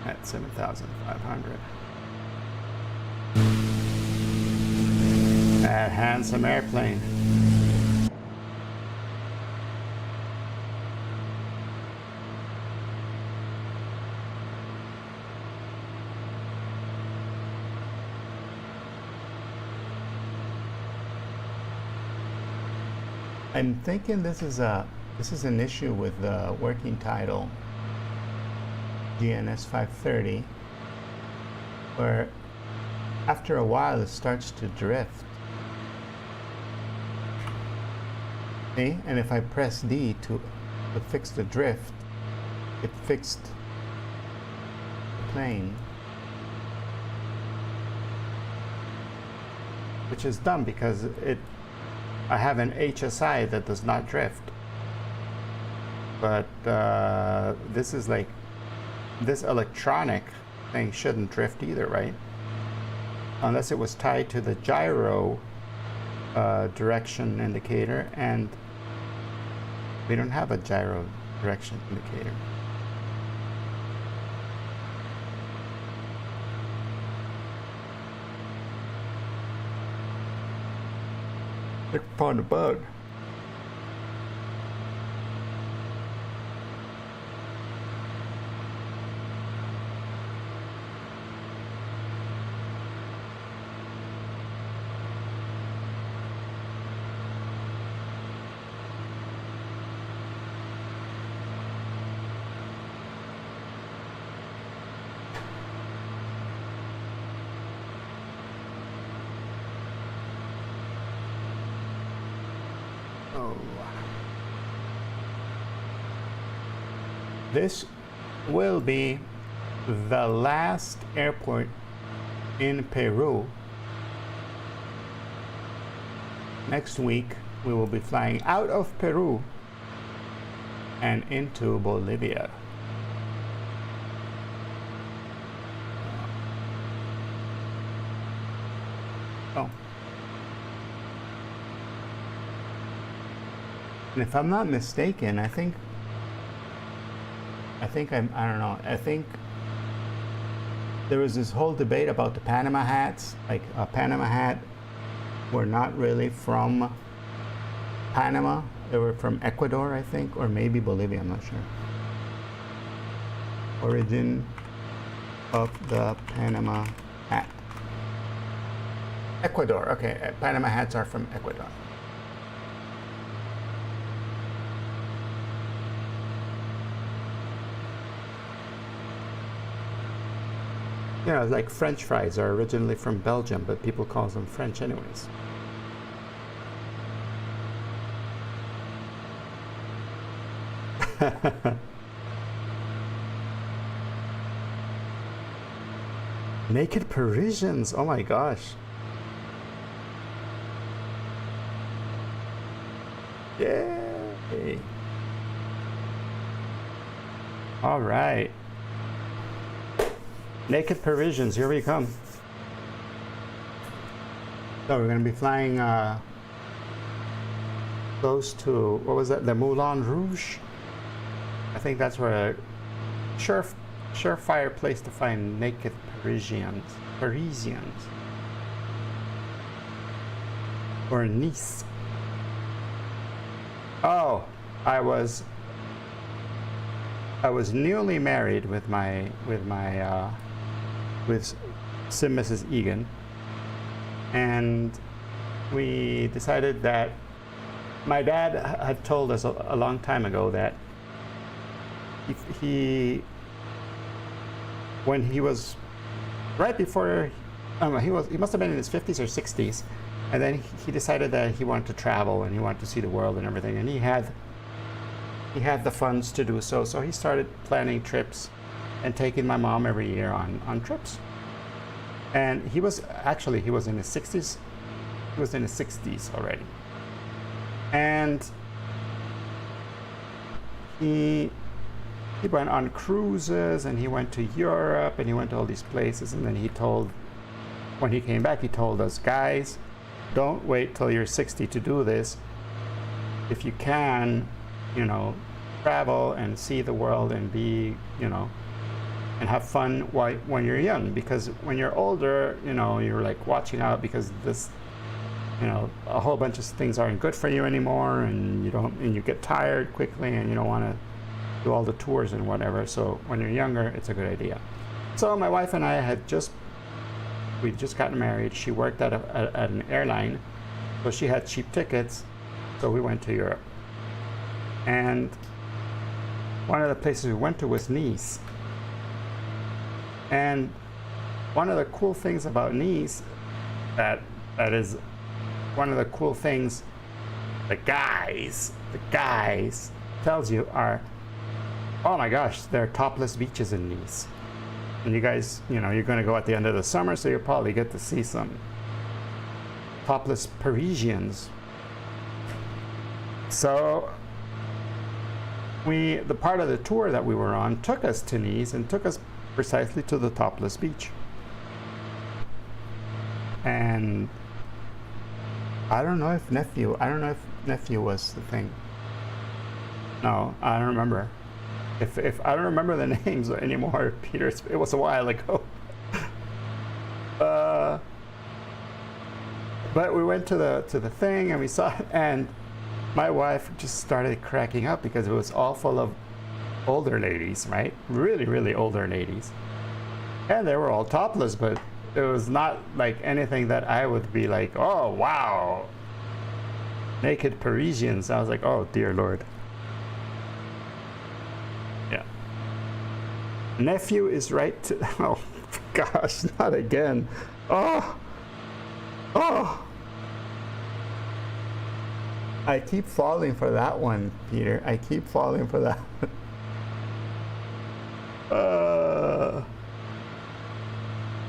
at 7,500. That handsome airplane. I'm thinking this is an issue with the working title GNS 530, where after a while it starts to drift. See? And if I press D to fix the drift, it fixed the plane. Which is dumb because I have an HSI that does not drift. But this is like, this electronic thing shouldn't drift either, right? Unless it was tied to the gyro direction indicator, and we don't have a gyro direction indicator. Click upon the bug. This will be the last airport in Peru. Next week, we will be flying out of Peru and into Bolivia. Oh. And if I'm not mistaken, I think I don't know. I think there was this whole debate about the Panama hats. Like a Panama hat were not really from Panama. They were from Ecuador, I think, or maybe Bolivia, I'm not sure. Origin of the Panama hat. Ecuador, okay. Panama hats are from Ecuador. You know, like French fries are originally from Belgium, but people call them French anyways. Naked Parisians, oh my gosh. Yay. All right. Naked Parisians, here we come. So we're going to be flying close to, what was that, the Moulin Rouge? I think that's where a surefire place to find naked Parisians. Or Nice. Oh, I was newly married with Sim Mrs. Egan, and we decided that my dad had told us a long time ago that when he was right before, I don't know, he must have been in his 50s or 60s, and then he decided that he wanted to travel and he wanted to see the world and everything, and he had the funds to do so. So he started planning trips and taking my mom every year on trips. And he was in his 60s. He was in his 60s already. And he went on cruises, and he went to Europe, and he went to all these places. And then when he came back, he told us, guys, don't wait till you're 60 to do this. If you can, you know, travel and see the world and be, you know, and have fun when you're young, because when you're older, you know, you're like watching out because this, you know, a whole bunch of things aren't good for you anymore, and you get tired quickly, and you don't want to do all the tours and whatever. So when you're younger, it's a good idea. So my wife and I we'd just gotten married. She worked at an airline, so she had cheap tickets. So we went to Europe, and one of the places we went to was Nice. And one of the cool things about Nice, that is one of the cool things the guys tells you are, oh my gosh, there are topless beaches in Nice. And you guys, you know, you're going to go at the end of the summer, so you'll probably get to see some topless Parisians. So the part of the tour that we were on took us to Nice and took us precisely to the topless beach. And I don't know if nephew was the thing. No, I don't remember. If I don't remember the names anymore, Peter, it was a while ago. But we went to the thing, and we saw it, and my wife just started cracking up because it was all full of older ladies, right? Really, really older ladies. And they were all topless, but it was not like anything that I would be like, oh, wow, naked Parisians. I was like, oh, dear Lord. Yeah. Nephew is right to, oh, gosh, not again. Oh. I keep falling for that one, Peter. I keep falling for that one.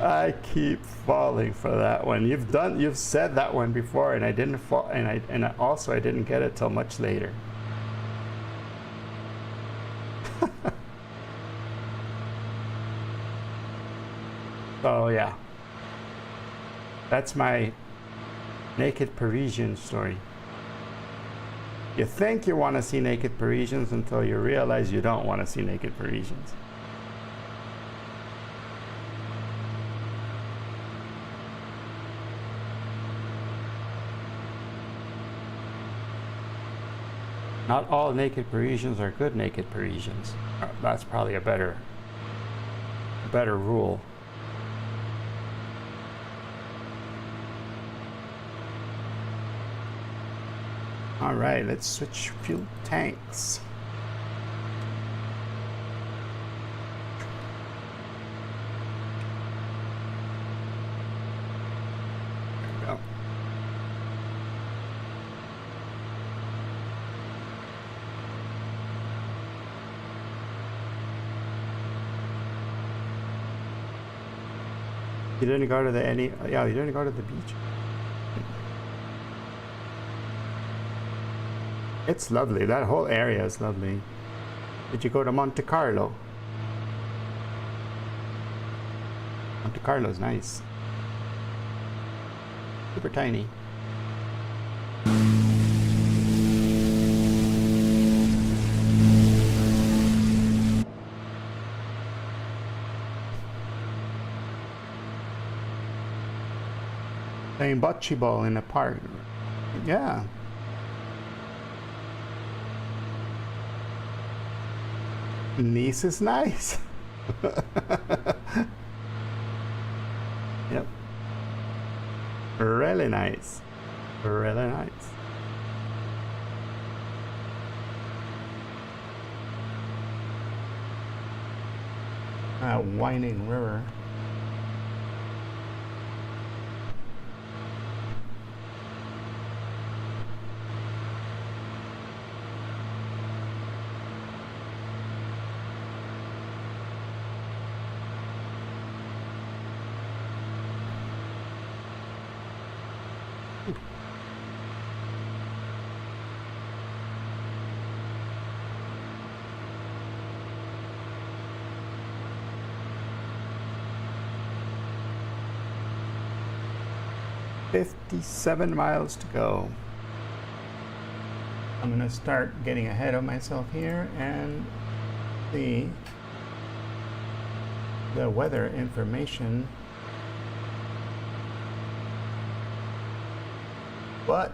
I keep falling for that one. You've said that one before, and I didn't fall, and I didn't get it till much later. So yeah, that's my naked Parisian story. You think you want to see naked Parisians until you realize you don't want to see naked Parisians. Not all naked Parisians are good naked Parisians. That's probably a better rule. All right, let's switch fuel tanks. There we go. You didn't go to you didn't go to the beach. It's lovely. That whole area is lovely. Did you go to Monte Carlo? Monte Carlo's nice. Super tiny. Playing bocce ball in a park. Yeah. Nice is nice. Yep. Really nice. Really nice. Winding river. 57 miles to go. I'm gonna start getting ahead of myself here and see the weather information. But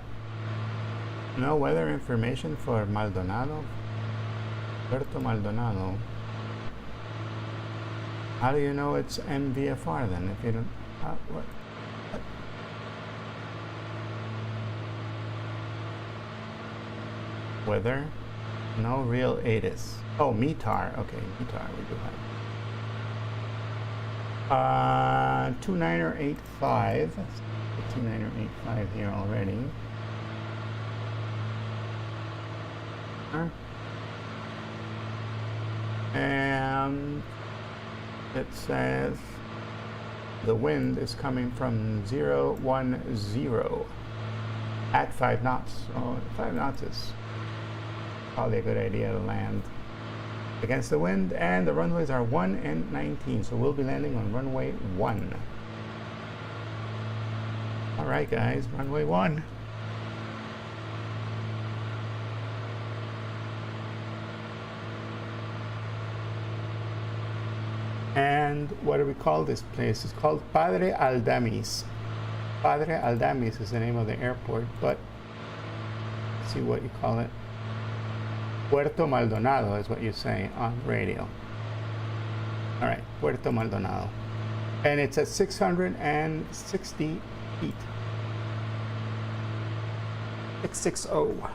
no weather information for Maldonado, Puerto Maldonado. How do you know it's MVFR then if you don't, what? Weather, no real ATIS. Oh, METAR, okay, METAR we do have. 2985, 2985 here already. And it says the wind is coming from 010 at 5 knots. So 5 knots is probably a good idea to land against the wind, and the runways are 1 and 19, so we'll be landing on runway 1. All right, guys, runway 1. And what do we call this place? It's called Padre Aldamis. Padre Aldamis is the name of the airport, but let's see what you call it. Puerto Maldonado is what you say on radio. All right, Puerto Maldonado. And it's at 660 feet. 660.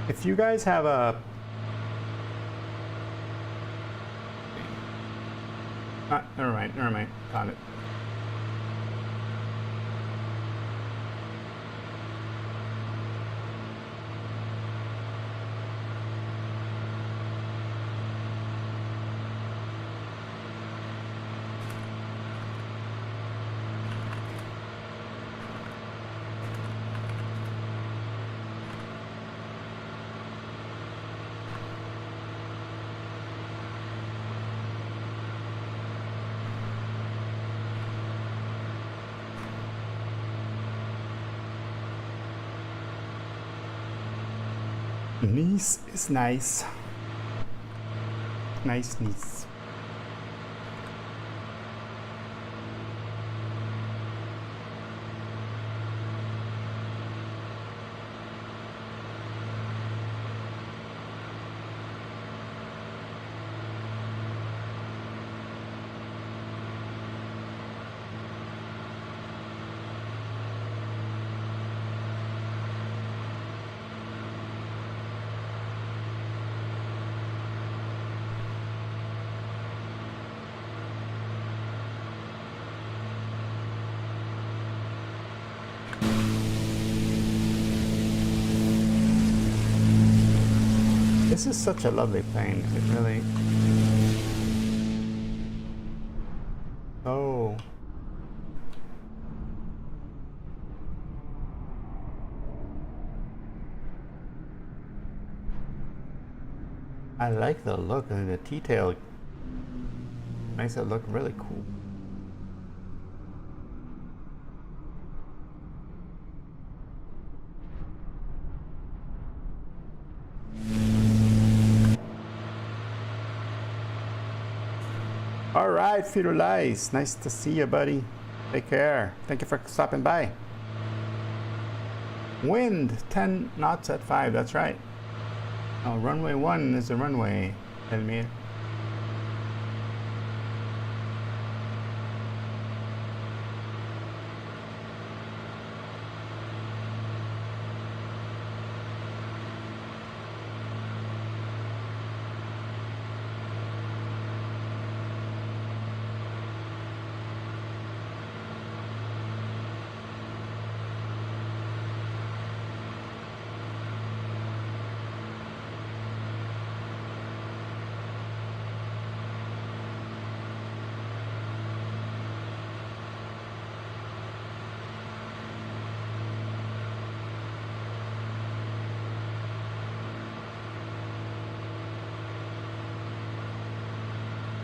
If you guys have a never mind, got it. Nice is nice. Nice Nice. This is such a lovely plane. It really. Oh. I like the look and the detail. Makes it look really cool. All right, Firulais, nice to see you, buddy. Take care. Thank you for stopping by. Wind 10 knots at 5. That's right. Oh, runway 1 is the runway, Elmir.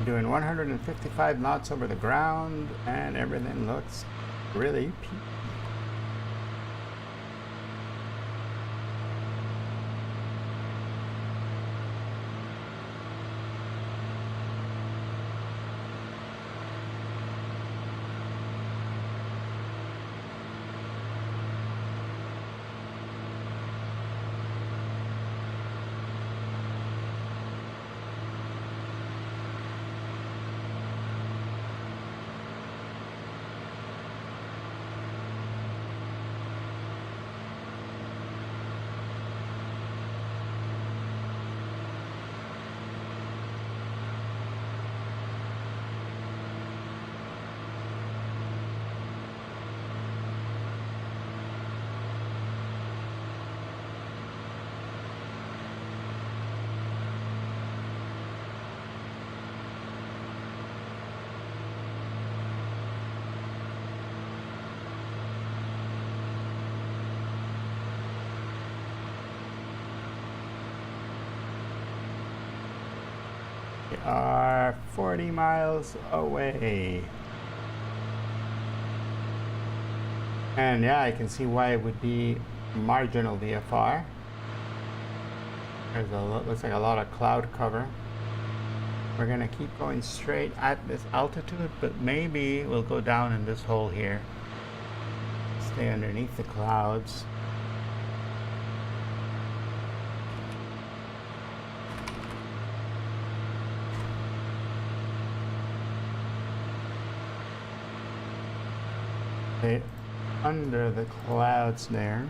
Doing 155 knots over the ground, and everything looks really peachy. We are 40 miles away. And yeah, I can see why it would be marginal VFR. There's looks like a lot of cloud cover. We're gonna keep going straight at this altitude, but maybe we'll go down in this hole here. Stay underneath the clouds. Stay under the clouds there.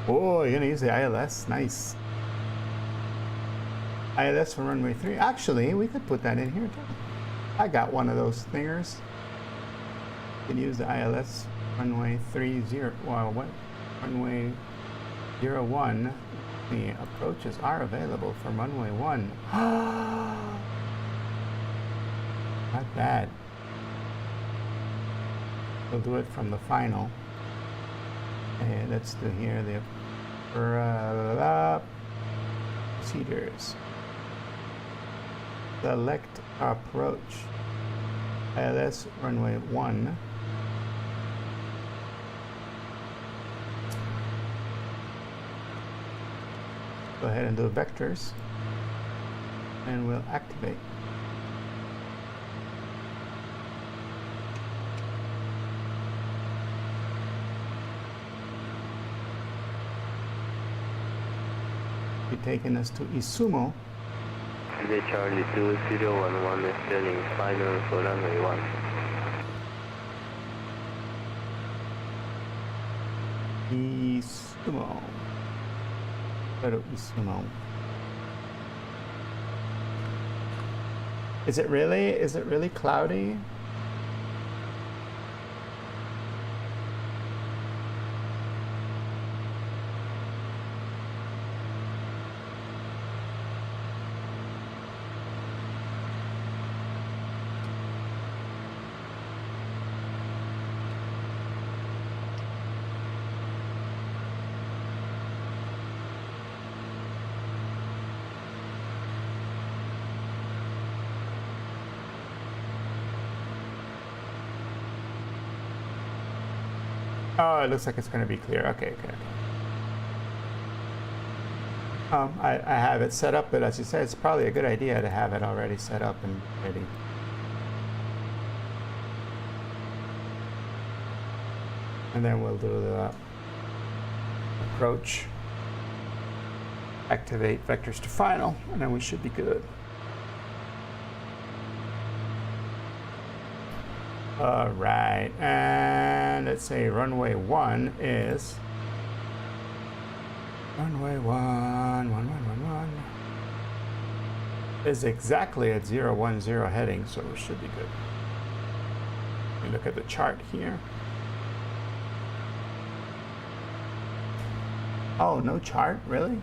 Oh, you're gonna use the ILS? Nice. ILS for runway 3. Actually, we could put that in here too. I got one of those thingers. You can use the ILS runway 30. Well, what? Runway 01. The approaches are available for runway 1. Not bad. We'll do it from the final. Okay, let's do here the procedures. Select approach. ILS runway 1. Go ahead and do vectors, and we'll activate. Taking us to Isumo. Charlie 2011 is turning final for runway 1. Isumo. Go to Isumo. Is it really cloudy? Oh, it looks like it's going to be clear. Okay. I have it set up, but as you said, it's probably a good idea to have it already set up and ready. And then we'll do the approach, activate vectors to final, and then we should be good. All right, and let's say runway 1 is runway 1 is exactly at 010 heading, so we should be good. Let me look at the chart here. Oh, no chart, really?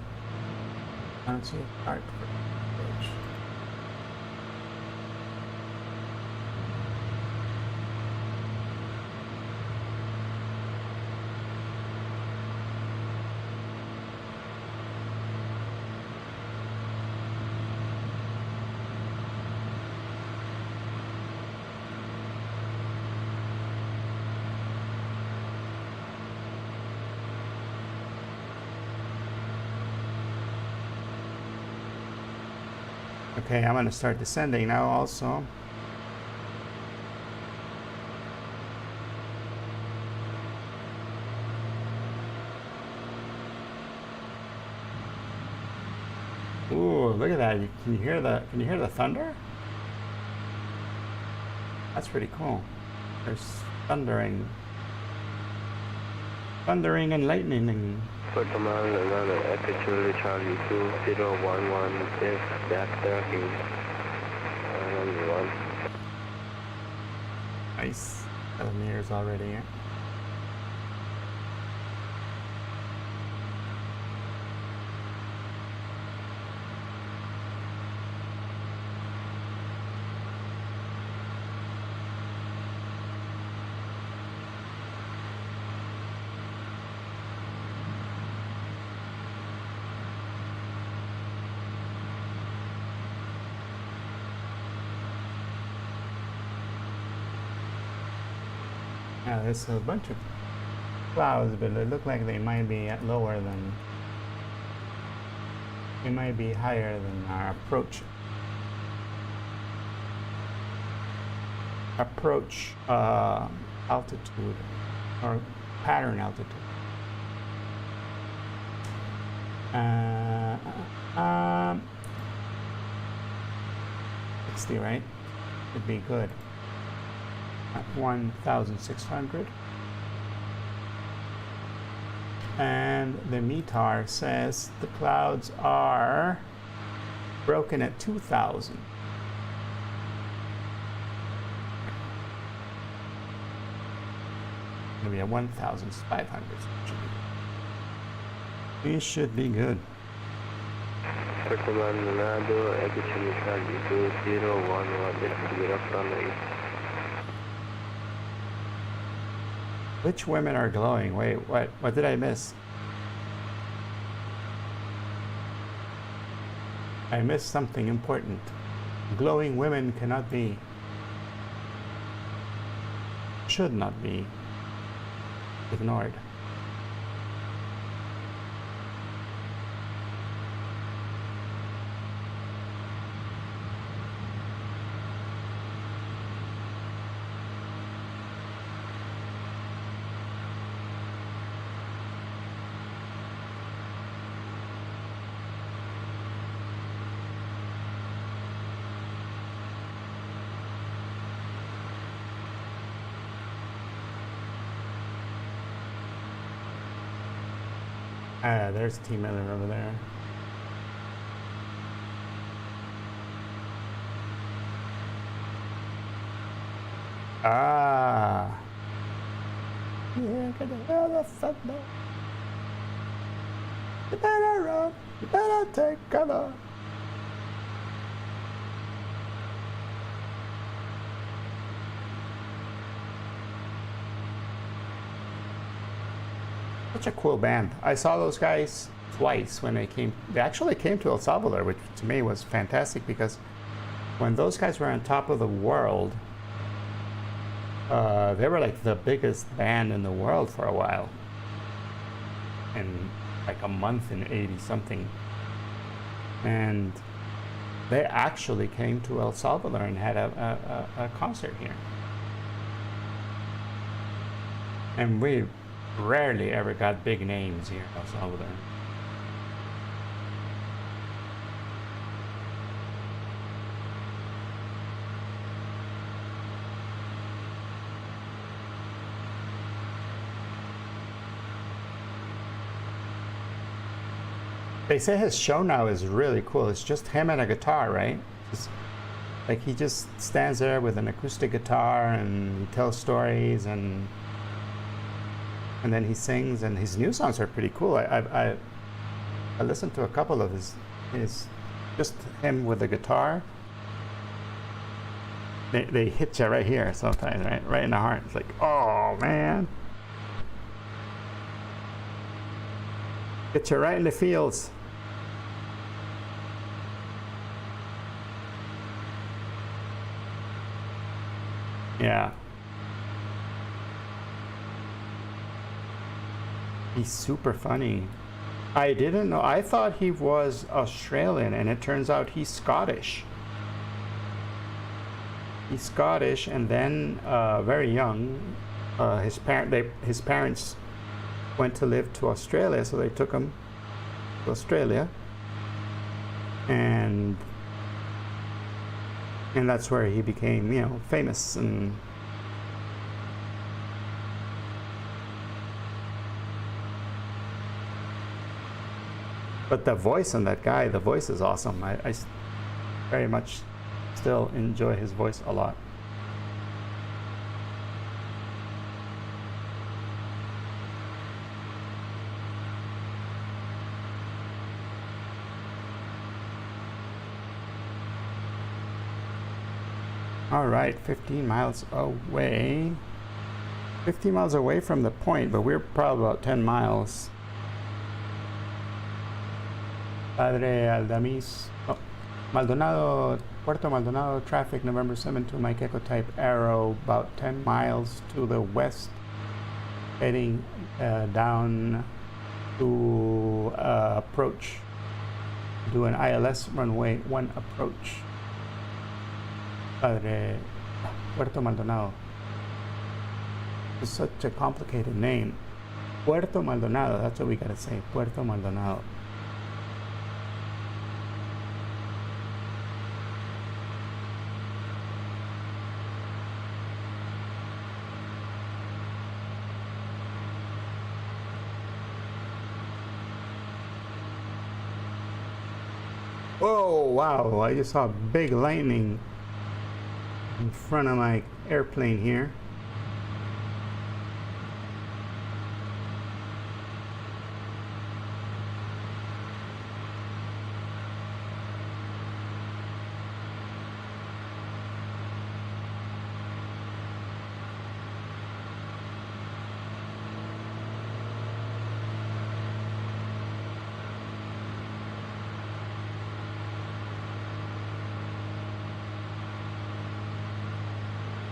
I don't see a chart for approach. Okay, I'm going to start descending now also. Ooh, look at that. Can you hear the thunder? That's pretty cool. There's thundering and lightning. For command, another aperture Charlie 2011 is back tracking. 1. Nice. Telemeters already. Yeah. Yeah, there's a bunch of clouds, but they look like they might be lower than, they might be higher than our approach altitude or pattern altitude. 60, right? Would be good. At 1,600. And the METAR says the clouds are broken at 2,000. Maybe at 1,500. We should be good. Fernando, Aperture Charlie 2011 is clear up runway. Which women are glowing? Wait, what did I miss? I missed something important. Glowing women cannot be, should not be ignored. There's T Miller over there. Ah. Yeah, can you hear the thunder? You better run. You better take cover. Such a cool band. I saw those guys twice when they came. They actually came to El Salvador, which to me was fantastic because when those guys were on top of the world, they were like the biggest band in the world for a while. In like a month in 80 something. And they actually came to El Salvador and had a concert here. And we rarely ever got big names here in El Salvador. They say his show now is really cool. It's just him and a guitar, right? Just, like he just stands there with an acoustic guitar and he tells stories and then he sings, and his new songs are pretty cool. I listened to a couple of his just him with the guitar. They hit you right here sometimes, right in the heart. It's like, oh man, hit you right in the feels. Yeah. He's super funny. I didn't know. I thought he was Australian, and it turns out he's Scottish. He's Scottish, and then very young, his parents went to live to Australia, so they took him to Australia, and that's where he became, famous. And but the voice on that guy, the voice is awesome. I very much still enjoy his voice a lot. All right, 15 miles away. 15 miles away from the point, but we're probably about 10 miles. Padre Aldamis. Oh, Maldonado, Puerto Maldonado traffic, November 7 to Mike Echo type arrow, about 10 miles to the west, heading down to approach. Do an ILS runway 1 approach. Padre Puerto Maldonado. It's such a complicated name. Puerto Maldonado, that's what we gotta say. Puerto Maldonado. Whoa, wow, I just saw big lightning in front of my airplane here.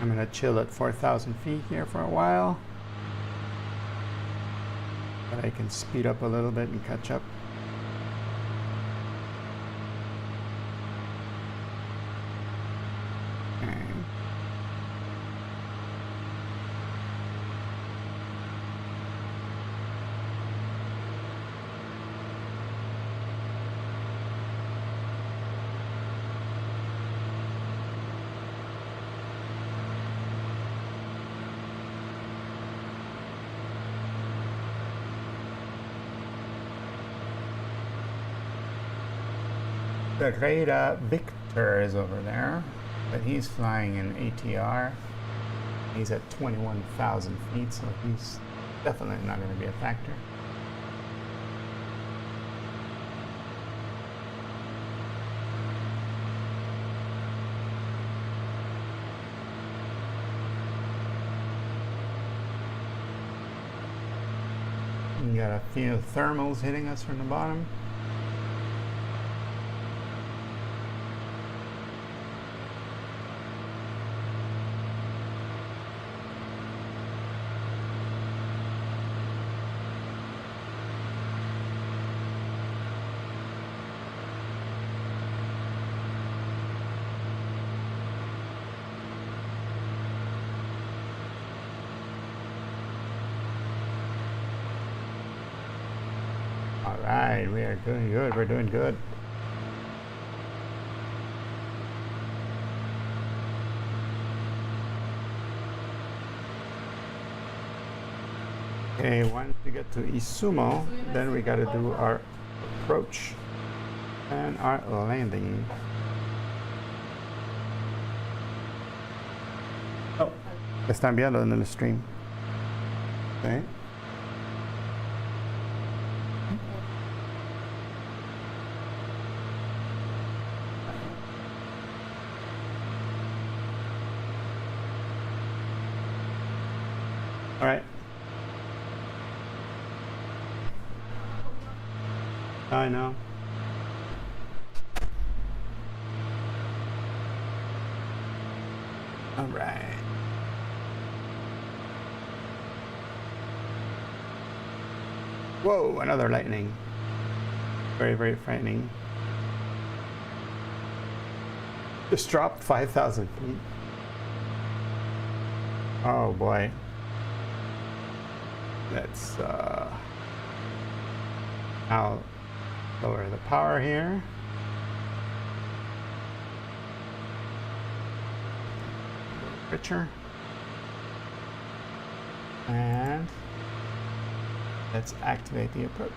I'm gonna chill at 4,000 feet here for a while, but I can speed up a little bit and catch up. Okay. The Radar Victor is over there, but he's flying in ATR. He's at 21,000 feet, so he's definitely not going to be a factor. We got a few thermals hitting us from the bottom. right, we are doing good. We're doing good. Okay, once we get to Isumo, then we got to do our approach and our landing. Oh, están viendo en el stream. Okay. All right. I know. All right. Whoa, another lightning. Very, very frightening. Just dropped 5,000 feet. Oh boy. Let's now lower the power here. Richer. And let's activate the approach.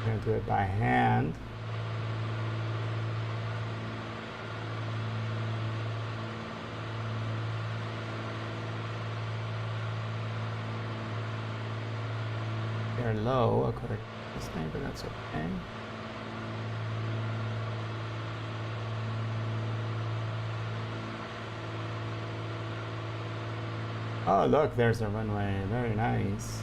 I'm going to do it by hand. They're low according to this thing, but that's okay. Oh, look, there's a runway. Very nice.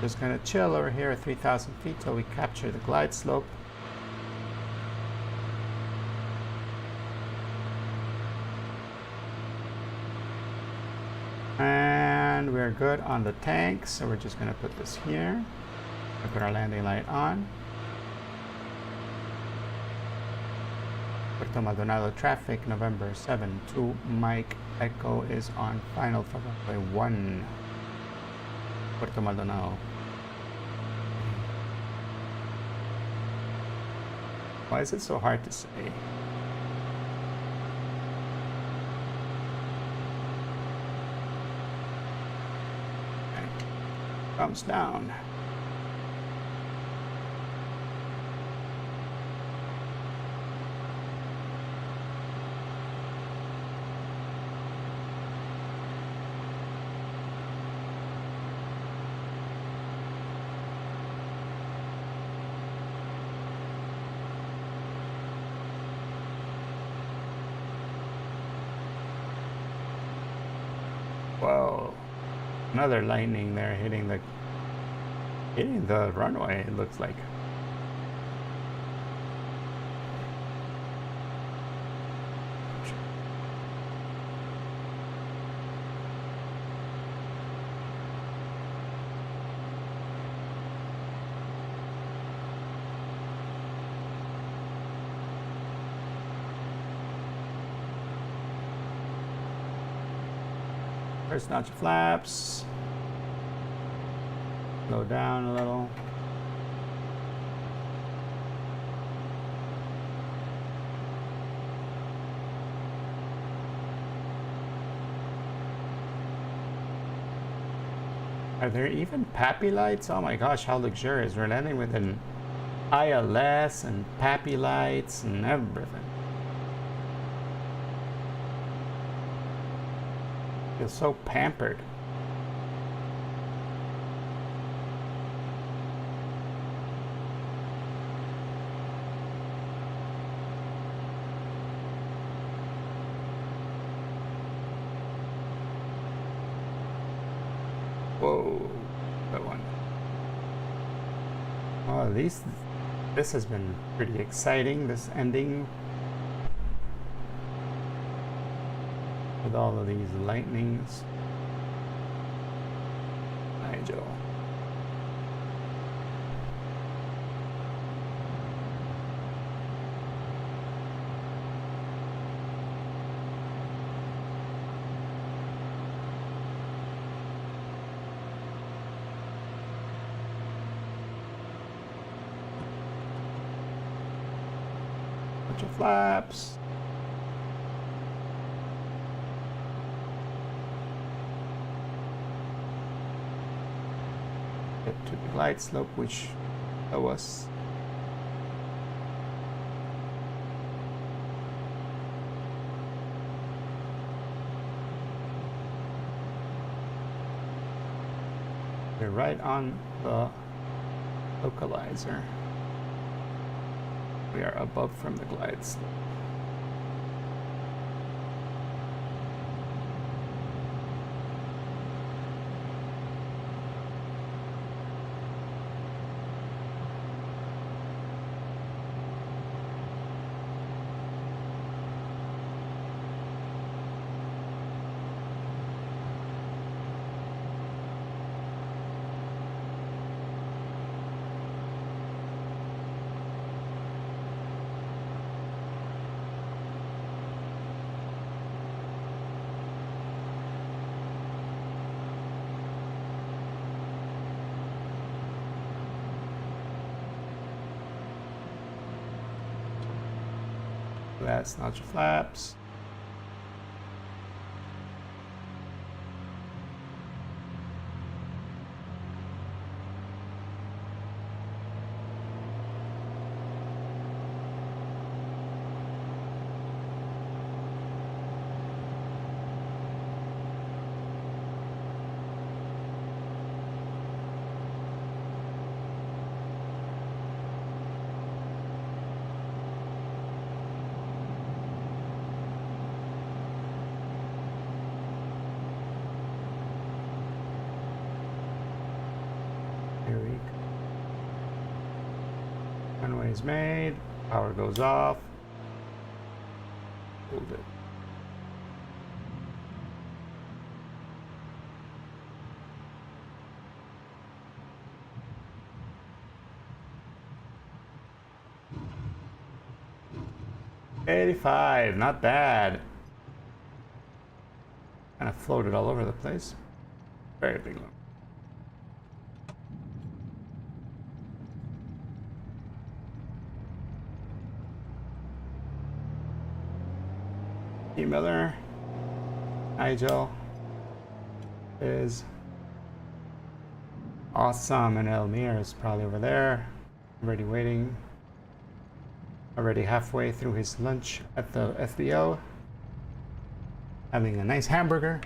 Just gonna chill over here at 3,000 feet till we capture the glide slope. And we're good on the tank, so we're just gonna put this here. We'll put our landing light on. Puerto Maldonado traffic, November 7 to Mike Echo is on final for runway 1. Puerto Maldonado. Why is it so hard to say? Okay. Thumbs down. Whoa, another lightning there hitting the runway, it looks like. First notch of flaps. Slow down a little. Are there even PAPI lights? Oh my gosh, how luxurious. We're landing with an ILS and PAPI lights and everything. Feel so pampered. Whoa, that one. Well, at least this has been pretty exciting, this ending. With all of these lightnings. Nigel. Bunch of flaps. Get to the glide slope, which was we're right on the localizer. We are above from the glide slope. That's not your flaps. Runway is made, power goes off. Hold it. $85, not bad. Kind of floated all over the place. Very big one. Miller, Nigel is awesome, and Elmir is probably over there, already waiting, already halfway through his lunch at the FBO, having a nice hamburger.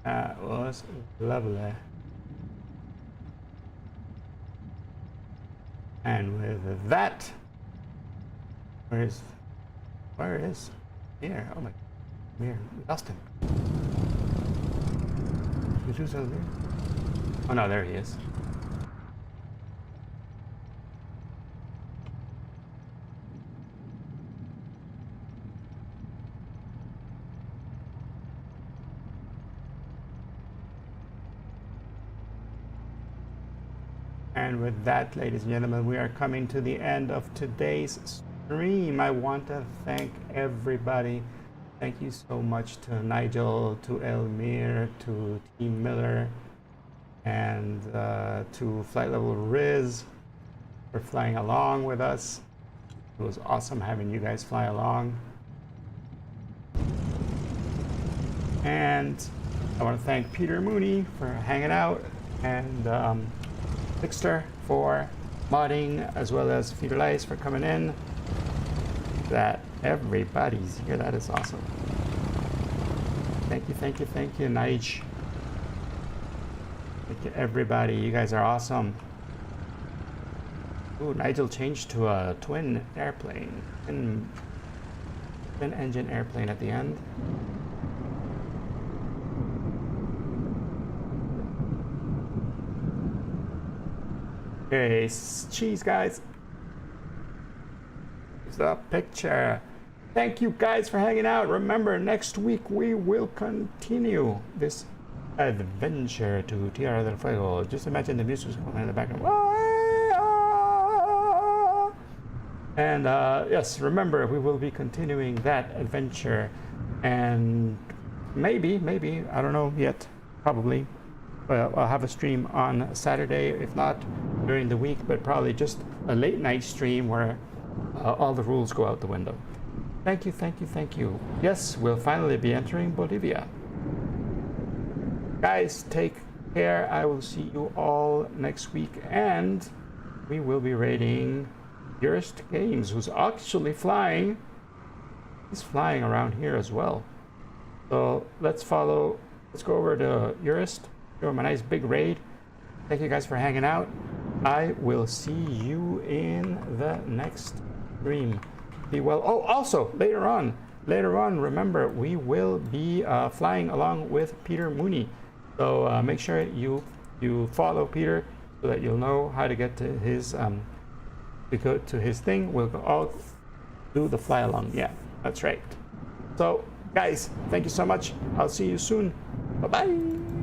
That was lovely. And with that, where is here? Oh my, here, we lost him. Did you lose over there? Oh no, there he is. And with that, ladies and gentlemen, we are coming to the end of today's stream. I want to thank everybody Thank you so much to Nigel, to Elmir, to Team Miller, and to Flight Level Riz for flying along with us. It was awesome having you guys fly along. And I want to thank Peter Mooney for hanging out, and Dixter for modding, as well as Feeder Lice for coming in. That everybody's here. That is awesome. Thank you, thank you, thank you, Nige. Thank you, everybody. You guys are awesome. Ooh, Nigel changed to a twin airplane. Twin engine airplane at the end. Okay, cheese, guys. Here's the picture. Thank you guys for hanging out. Remember, next week we will continue this adventure to Tierra del Fuego. Just imagine the music's going in the background. And yes, remember, we will be continuing that adventure. And maybe, I don't know yet, probably, I'll have a stream on Saturday, if not during the week, but probably just a late night stream where all the rules go out the window. Thank you, thank you, thank you. Yes, we'll finally be entering Bolivia. Guys, take care. I will see you all next week, and we will be raiding Jurist Games, who's actually flying. He's flying around here as well. So let's go over to Jurist, give him a nice big raid. Thank you guys for hanging out. I will see you in the next stream. Be well. Oh, also later on, remember, we will be flying along with Peter Mooney. So make sure you follow Peter so that you'll know how to get to his thing. We'll all do the fly along. Yeah, that's right. So guys, thank you so much. I'll see you soon. Bye bye.